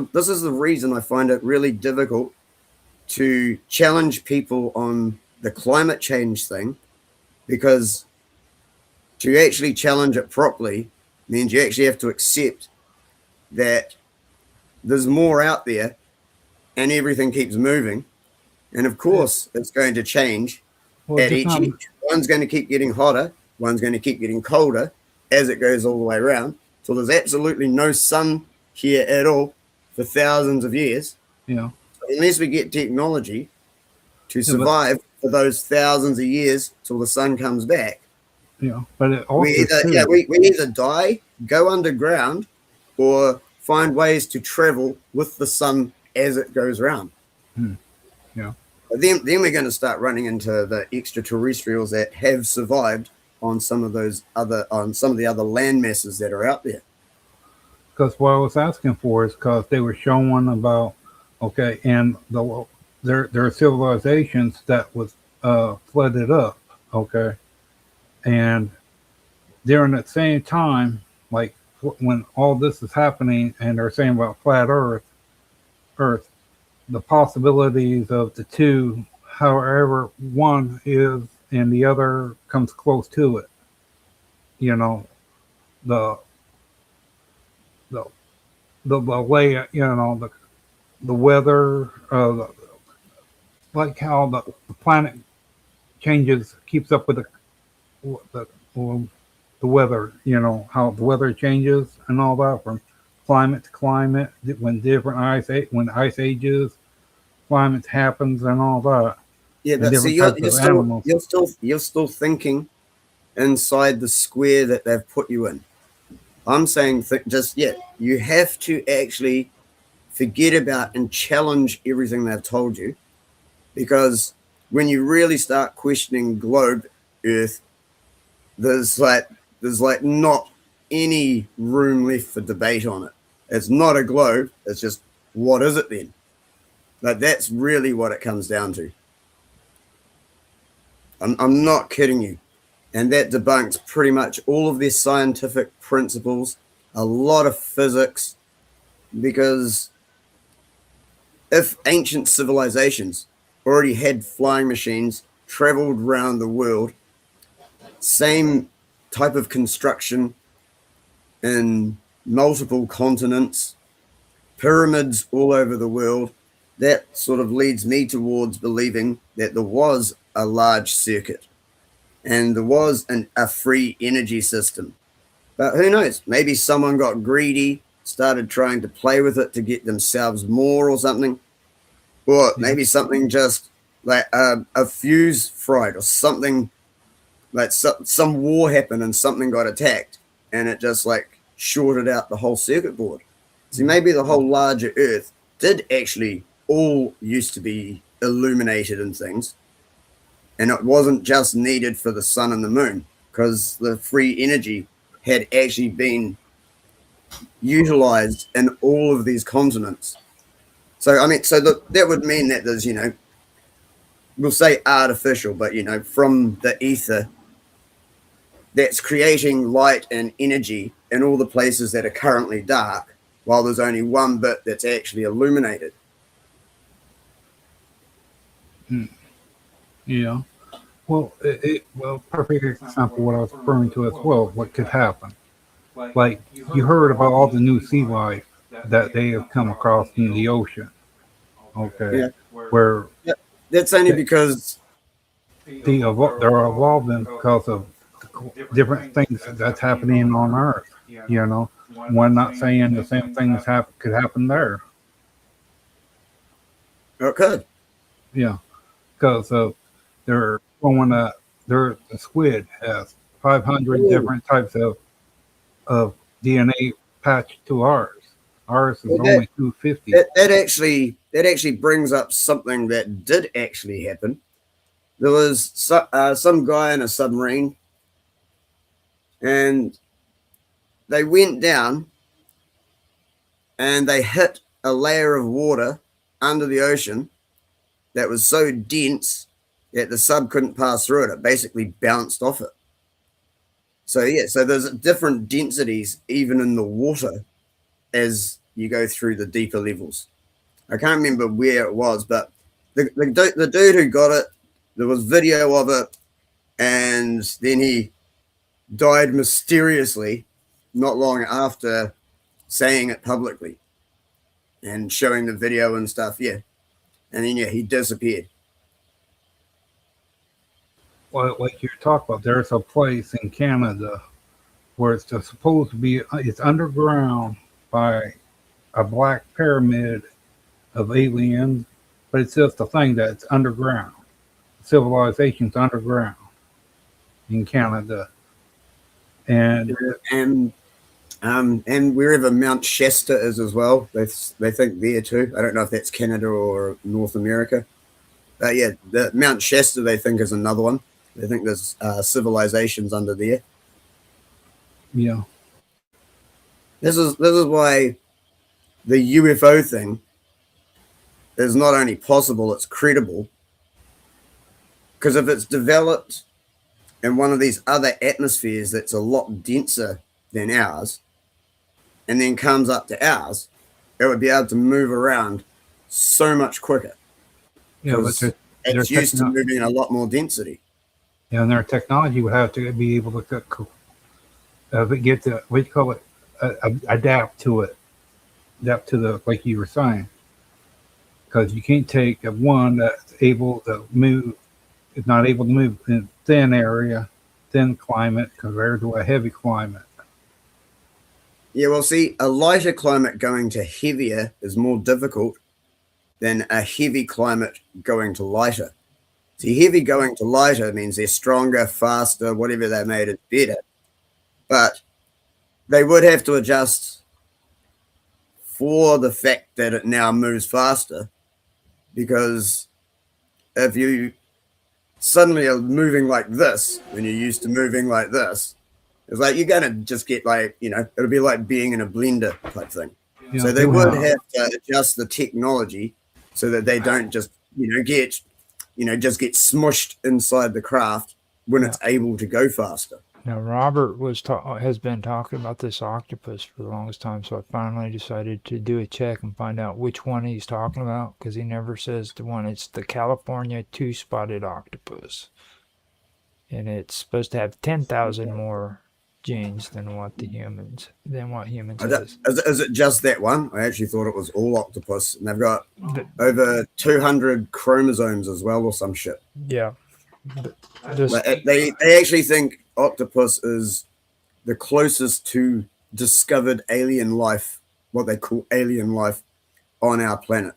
the reason I find it really difficult to challenge people on the climate change thing, because to actually challenge it properly means you actually have to accept that there's more out there and everything keeps moving. And of course, it's going to change well, at just each not, age. One's going to keep getting hotter, one's going to keep getting colder as it goes all the way around. So there's absolutely no sun here at all for thousands of years. yeah, Unless we get technology to but- survive for those thousands of years till the sun comes back, yeah. But it also we either, we either die, go underground, or find ways to travel with the sun as it goes around. Yeah. But then we're going to start running into the extraterrestrials that have survived on some of the other land masses that are out there. because what I was asking for is because they were showing about and there are civilizations that was flooded up, and during that same time, like when all this is happening, and they're saying about flat Earth, the possibilities of the two, however one is and the other comes close to it, the the the way the weather, like how the planet changes, keeps up with the the weather, how the weather changes and all that from climate to climate, when ice ages, climate happens and all that. Yeah, And but different see, you're, types you're of still animals. you're still thinking inside the square that they've put you in. I'm saying you have to actually forget about and challenge everything they've told you, because when you really start questioning globe Earth, there's like not any room left for debate on it. It's not a globe. It's just, what is it then? Like, that's really what it comes down to. I'm not kidding you. And that debunks pretty much all of their scientific principles, a lot of physics, because if ancient civilizations already had flying machines, traveled around the world, same type of construction in multiple continents, pyramids all over the world, that sort of leads me towards believing that there was a large circuit and there was a free energy system. But who knows? Maybe someone got greedy, started trying to play with it to get themselves more or something. Or maybe something just like a fuse fried or something, like some war happened and something got attacked and it just like shorted out the whole circuit board. See, maybe the whole larger Earth did actually all used to be illuminated and things, and it wasn't just needed for the sun and the moon, because the free energy had actually been utilized in all of these continents. So I mean, that would mean that there's, we'll say artificial, but from the ether, that's creating light and energy in all the places that are currently dark, while there's only one bit that's actually illuminated. Yeah. Well, perfect example what I was referring to as well. What could happen? Like you heard about all the new sea life that they have come across in the ocean. Okay. Yeah. Where That's only because they're evolving because of different things that's happening on Earth. You know, one not saying the same things could happen there. It could. Yeah, because they're going the squid has 500 different types of DNA patched to ours. Ours is only 250. That actually brings up something that did actually happen. There was some guy in a submarine, and they went down, and they hit a layer of water under the ocean that was so dense that the sub couldn't pass through it. It basically bounced off it. So yeah, so there's different densities even in the water as you go through the deeper levels. I can't remember where it was, but the dude who got it, there was video of it, and then he died mysteriously not long after saying it publicly and showing the video and stuff. Yeah. And then, yeah, he disappeared. Well, like you're talking about, there's a place in Canada where it's just supposed to be, it's underground by a black pyramid of aliens, but it's just a thing that's underground. Civilization's underground in Canada. And wherever Mount Shasta is as well, they think there too. I don't know if that's Canada or North America. But yeah, the Mount Shasta they think is another one. They think there's civilizations under there. Yeah. This is why the UFO thing is not only possible, it's credible. Because if it's developed in one of these other atmospheres that's a lot denser than ours, and then comes up to ours, it would be able to move around so much quicker. Yeah, but it's used to moving in a lot more density. Yeah, and their technology would have to be able to get to, what do you call it, adapt to the, like you were saying. Because you can't take one that's able to move, is not able to move in thin area, thin climate compared to a heavy climate. Yeah, well, see, a lighter climate going to heavier is more difficult than a heavy climate going to lighter. See, heavy going to lighter means they're stronger, faster, whatever they made it better. But they would have to adjust for the fact that it now moves faster, because if you suddenly are moving like this when you're used to moving like this, it's like you're going to just get like, it'll be like being in a blender type thing. Yeah, so they would have to adjust the technology so that they don't just, get smushed inside the craft when it's able to go faster. Now, Robert has been talking about this octopus for the longest time, so I finally decided to do a check and find out which one he's talking about, because he never says the one. It's the California two-spotted octopus, and it's supposed to have 10,000 more genes than what humans has. Is it just that one? I actually thought it was all octopus, and they've got over 200 chromosomes as well, or some shit. Yeah. They actually think octopus is the closest to discovered alien life, what they call alien life, on our planet,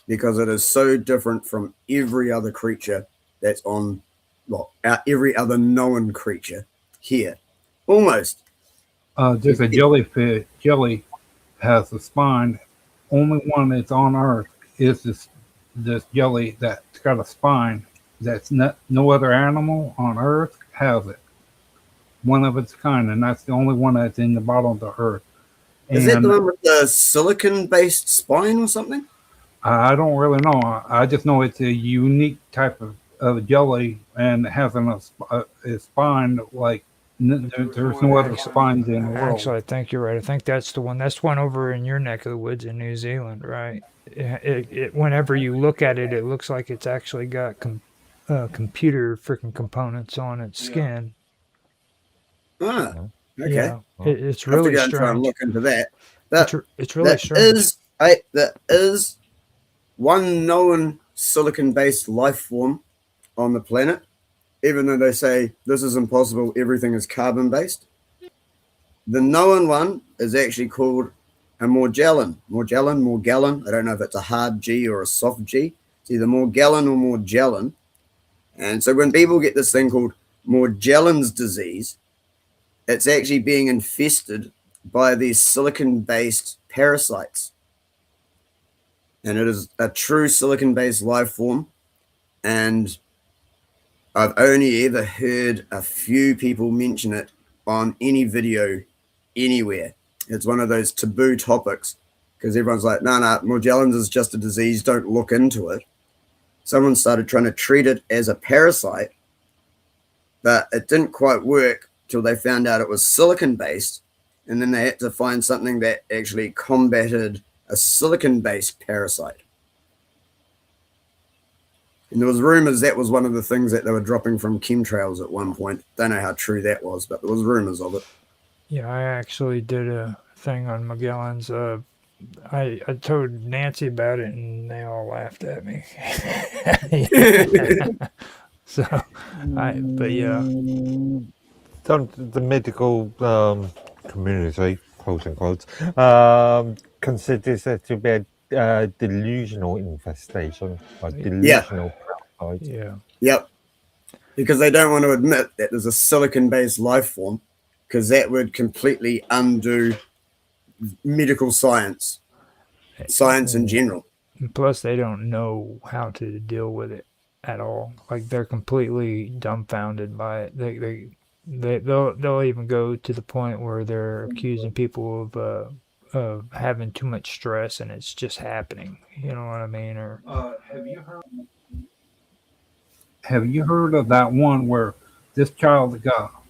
because it is so different from every other creature that's on, every other known creature here. Almost. There's a jellyfish. Jelly has a spine. Only one that's on Earth is this jelly that's got a spine. That's no other animal on Earth has it. One of its kind, and that's the only one that's in the bottom of the Earth. Is that the one with the silicon-based spine or something? I don't really know. I just know it's a unique type of jelly, and it has a spine like there's no other spines in the world. Actually, I think you're right. I think that's the one. That's one over in your neck of the woods in New Zealand, right? Whenever you look at it, it looks like it's actually got computer freaking components on its skin. Ah, okay. Yeah, it's really strange. Try and look into that. It's really strange. There is one known silicon-based life form on the planet, even though they say this is impossible, everything is carbon based. The known one is actually called a Morgellon. Morgellon. I don't know if it's a hard G or a soft G. It's either Morgellon or Morgellon. And so when people get this thing called Morgellons disease, it's actually being infested by these silicon-based parasites. And it is a true silicon-based life form. And I've only ever heard a few people mention it on any video anywhere. It's one of those taboo topics because everyone's like, no, Morgellons is just a disease. Don't look into it. Someone started trying to treat it as a parasite, but it didn't quite work till they found out it was silicon-based, and then they had to find something that actually combated a silicon-based parasite. And there was rumors that was one of the things that they were dropping from chemtrails at one point. Don't know how true that was, but there was rumors of it. Yeah, I actually did a thing on Magellan's. I told Nancy about it, and they all laughed at me. So, but yeah. The medical community, quote unquote, considers it to be a delusional infestation, a delusional parasite. Yeah. Yep. Because they don't want to admit that there's a silicon-based life form, because that would completely undo medical science in general. And plus, they don't know how to deal with it at all. Like, they're completely dumbfounded by it. They'll even go to the point where they're accusing people of having too much stress, and it's just happening. You know what I mean? Or Have you heard of that one where this child got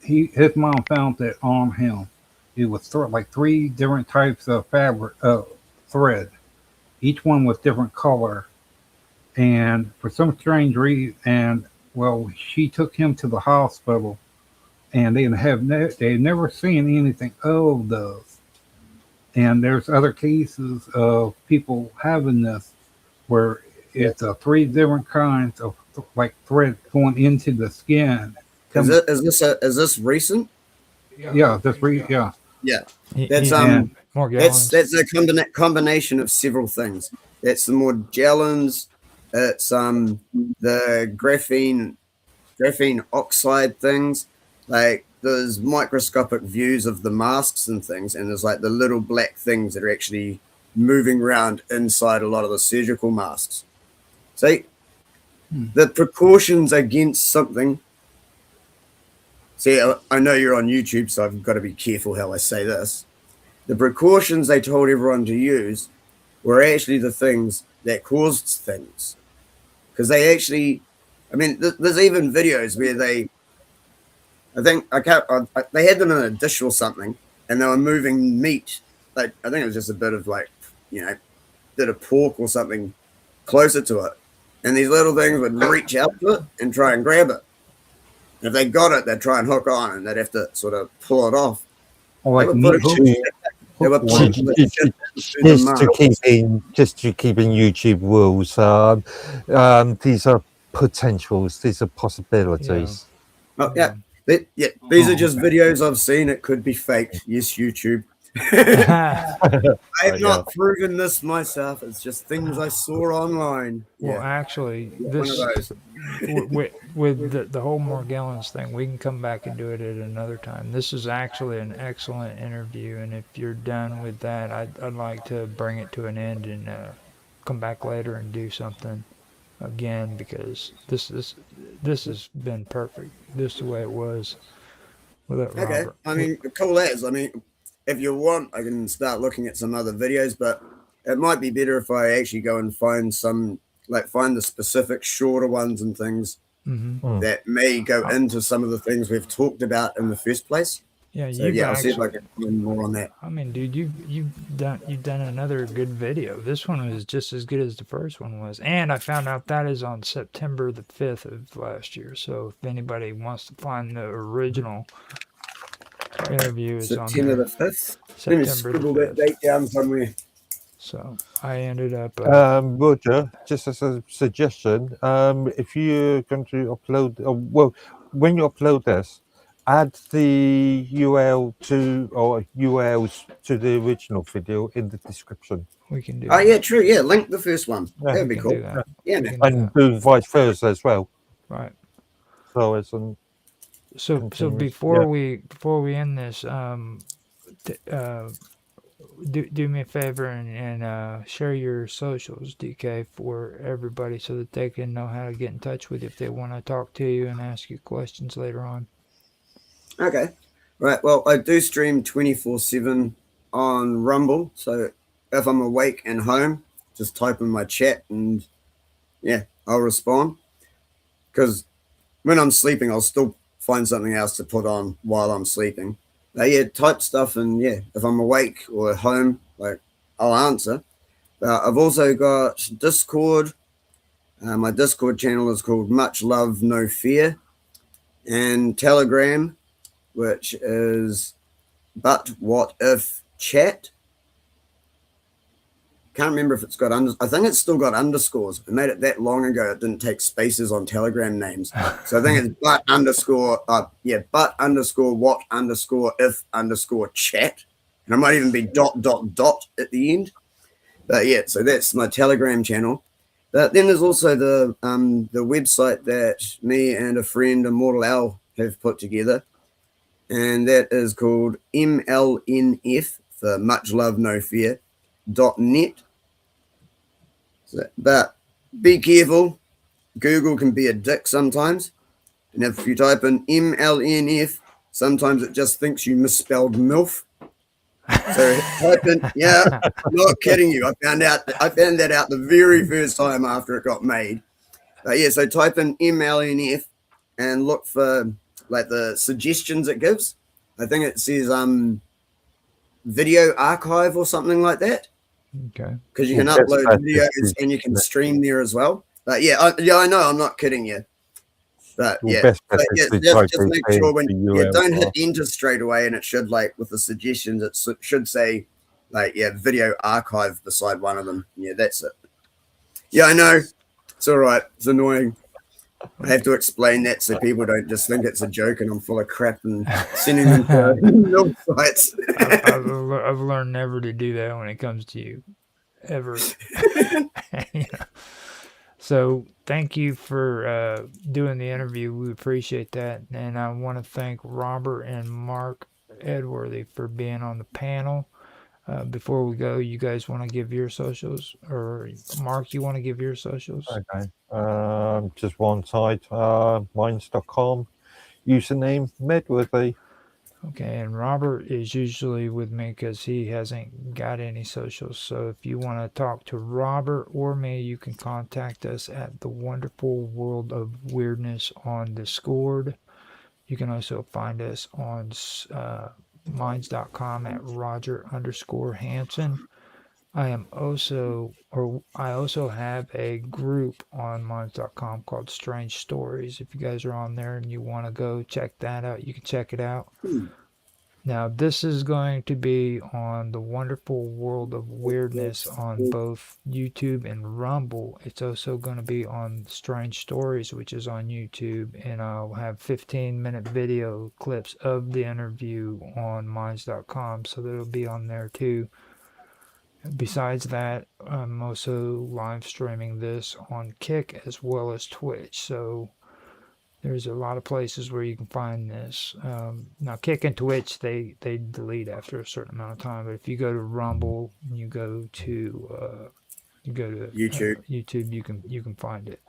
his mom found it on him? It was like 3 different types of fabric thread. Each one was different color, and for some strange reason, she took him to the hospital, and they never seen anything of those. And there's other cases of people having this where it's 3 different kinds of like thread going into the skin. Is this recent? Yeah, yeah. Yeah, that's that's a combination of several things. That's the Morgellons. It's the graphene oxide things. Like, there's microscopic views of the masks and things, and there's like the little black things that are actually moving around inside a lot of the surgical masks. See, the precautions against something. See, I know you're on YouTube, so I've got to be careful how I say this. The precautions they told everyone to use were actually the things that caused things. Because they actually, there's even videos where they had them in a dish or something, and they were moving meat. Like, I think it was just a bit of bit of pork or something closer to it. And these little things would reach out to it and try and grab it. And if they got it, they'd try and hook on, and they'd have to sort of pull it off. Or like just to keep in YouTube rules. These are potentials. These are possibilities. Yeah. Oh, yeah. These are just videos I've seen. It could be fake. Yes, YouTube. I have not proven this myself. It's just things I saw online. Well, actually, this with the whole Morgellons thing, we can come back and do it at another time. This is actually an excellent interview, and if you're done with that, I'd like to bring it to an end and come back later and do something again, because this has been perfect. This is the way it was with it, okay, Robert. Cool as. If you want, I can start looking at some other videos, but it might be better if I actually go and find find the specific shorter ones and things that may go into some of the things we've talked about in the first place. Yeah, I'll see if I can find more on that. Dude, you've done another good video. This one was just as good as the first one was, and I found out that is on September the 5th of last year. So if anybody wants to find the original interview, is on September the 5th. Let me scribble that date down somewhere. So I ended up. Roger, just as a suggestion, if you're going to upload, well, when you upload this, add the URL to or URLs to the original video in the description, We can do. Oh that. yeah, true. Yeah, link the first one. Yeah. That'd We be can cool. do that. Yeah, We man. can do and that. do vice versa as well. Right. So it's an So continuous- before yeah. we end this, do me a favor and share your socials, DK, for everybody so that they can know how to get in touch with you if they want to talk to you and ask you questions later on. Okay. Right. Well, I do stream 24/7 on Rumble. So if I'm awake and home, just type in my chat and yeah, I'll respond. Because when I'm sleeping, I'll still find something else to put on while I'm sleeping. Yeah, type stuff and yeah, if I'm awake or at home, like I'll answer. I've also got Discord. My Discord channel is called Much Love No Fear, and Telegram, which is But What If Chat. Can't remember if it's got I think it's still got underscores. I made it that long ago. It didn't take spaces on Telegram names, so I think it's but underscore what underscore if underscore chat, and it might even be dot at the end. But yeah, so that's my Telegram channel. But then there's also the website that me and a friend, Immortal Al, have put together, and that is called MLNF for Much Love No Fear .net. So, but be careful. Google can be a dick sometimes, and if you type in MLNF, sometimes it just thinks you misspelled MILF. So type in, yeah, not kidding you. I found that out the very first time after it got made. Yeah, so type in MLNF and look for like the suggestions it gives. I think it says video archive or something like that. Okay. Because you can upload videos and you can stream there as well. But yeah, I know, I'm not kidding you. But yeah, just make sure when don't hit enter straight away, and it should, like, with the suggestions, it should say like, yeah, video archive beside one of them. Yeah, that's it. Yeah, I know. It's all right. It's annoying. I have to explain that so people don't just think it's a joke and I'm full of crap and sending them to milk sites. I've learned never to do that when it comes to you, ever. Yeah. So thank you for doing the interview. We appreciate that, and I want to thank Robert and Mark Edworthy for being on the panel. Before we go, you guys want to give your socials, or Mark, you want to give your socials? Okay. Just one site, minds.com, username Medworthy. Okay, and Robert is usually with me because he hasn't got any socials. So if you want to talk to Robert or me, you can contact us at the Wonderful World of Weirdness on Discord. You can also find us on minds.com at Roger_Hanson. I also have a group on minds.com called Strange Stories. If you guys are on there and you want to go check that out, you can check it out. Now, this is going to be on the Wonderful World of Weirdness on both YouTube and Rumble. It's also going to be on Strange Stories, which is on YouTube, and I'll have 15-minute video clips of the interview on minds.com, so that'll be on there too. Besides that, I'm also live streaming this on Kick as well as Twitch, so there's a lot of places where you can find this. Now, Kick and Twitch, they delete after a certain amount of time, but if you go to Rumble and you go to YouTube, you can find it.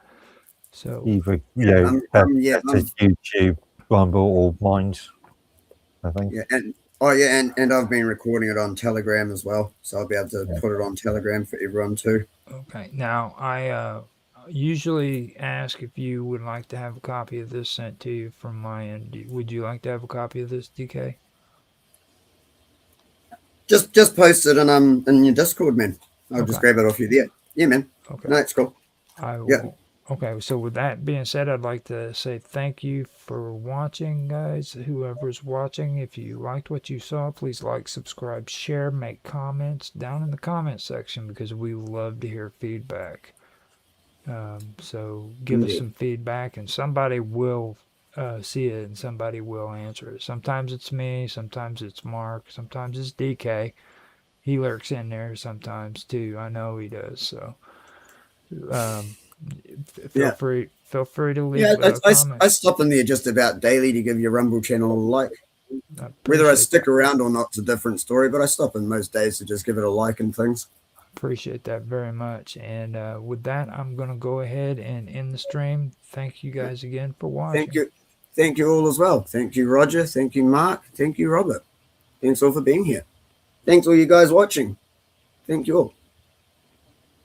So either YouTube, Rumble, or Minds, I think. Yeah, and I've been recording it on Telegram as well, so I'll be able to put it on Telegram for everyone too. Okay. Now, I usually ask if you would like to have a copy of this sent to you from my end. Would you like to have a copy of this, DK? Just post it in your Discord, man. I'll just grab it off you there. Yeah, man. Okay. No, it's cool. I will. Yeah. Okay, so with that being said, I'd like to say thank you for watching, guys. Whoever's watching, if you liked what you saw, please like, subscribe, share, make comments down in the comment section because we love to hear feedback. So give us Indeed. some feedback, and somebody will see it, and somebody will answer it. Sometimes it's me, sometimes it's Mark, sometimes it's DK. He lurks in there sometimes too. I know he does. So. Feel Yeah. free to leave Yeah, I comments. stop in there just about daily to give your Rumble channel a like. I Whether I appreciate stick that. around or not's a different story, but I stop in most days to just give it a like and things. Appreciate that very much. And with that, I'm going to go ahead and end the stream. Thank you guys again for watching. Thank you. Thank you all as well. Thank you, Roger. Thank you, Mark. Thank you, Robert. Thanks all for being here. Thanks all you guys watching. Thank you all.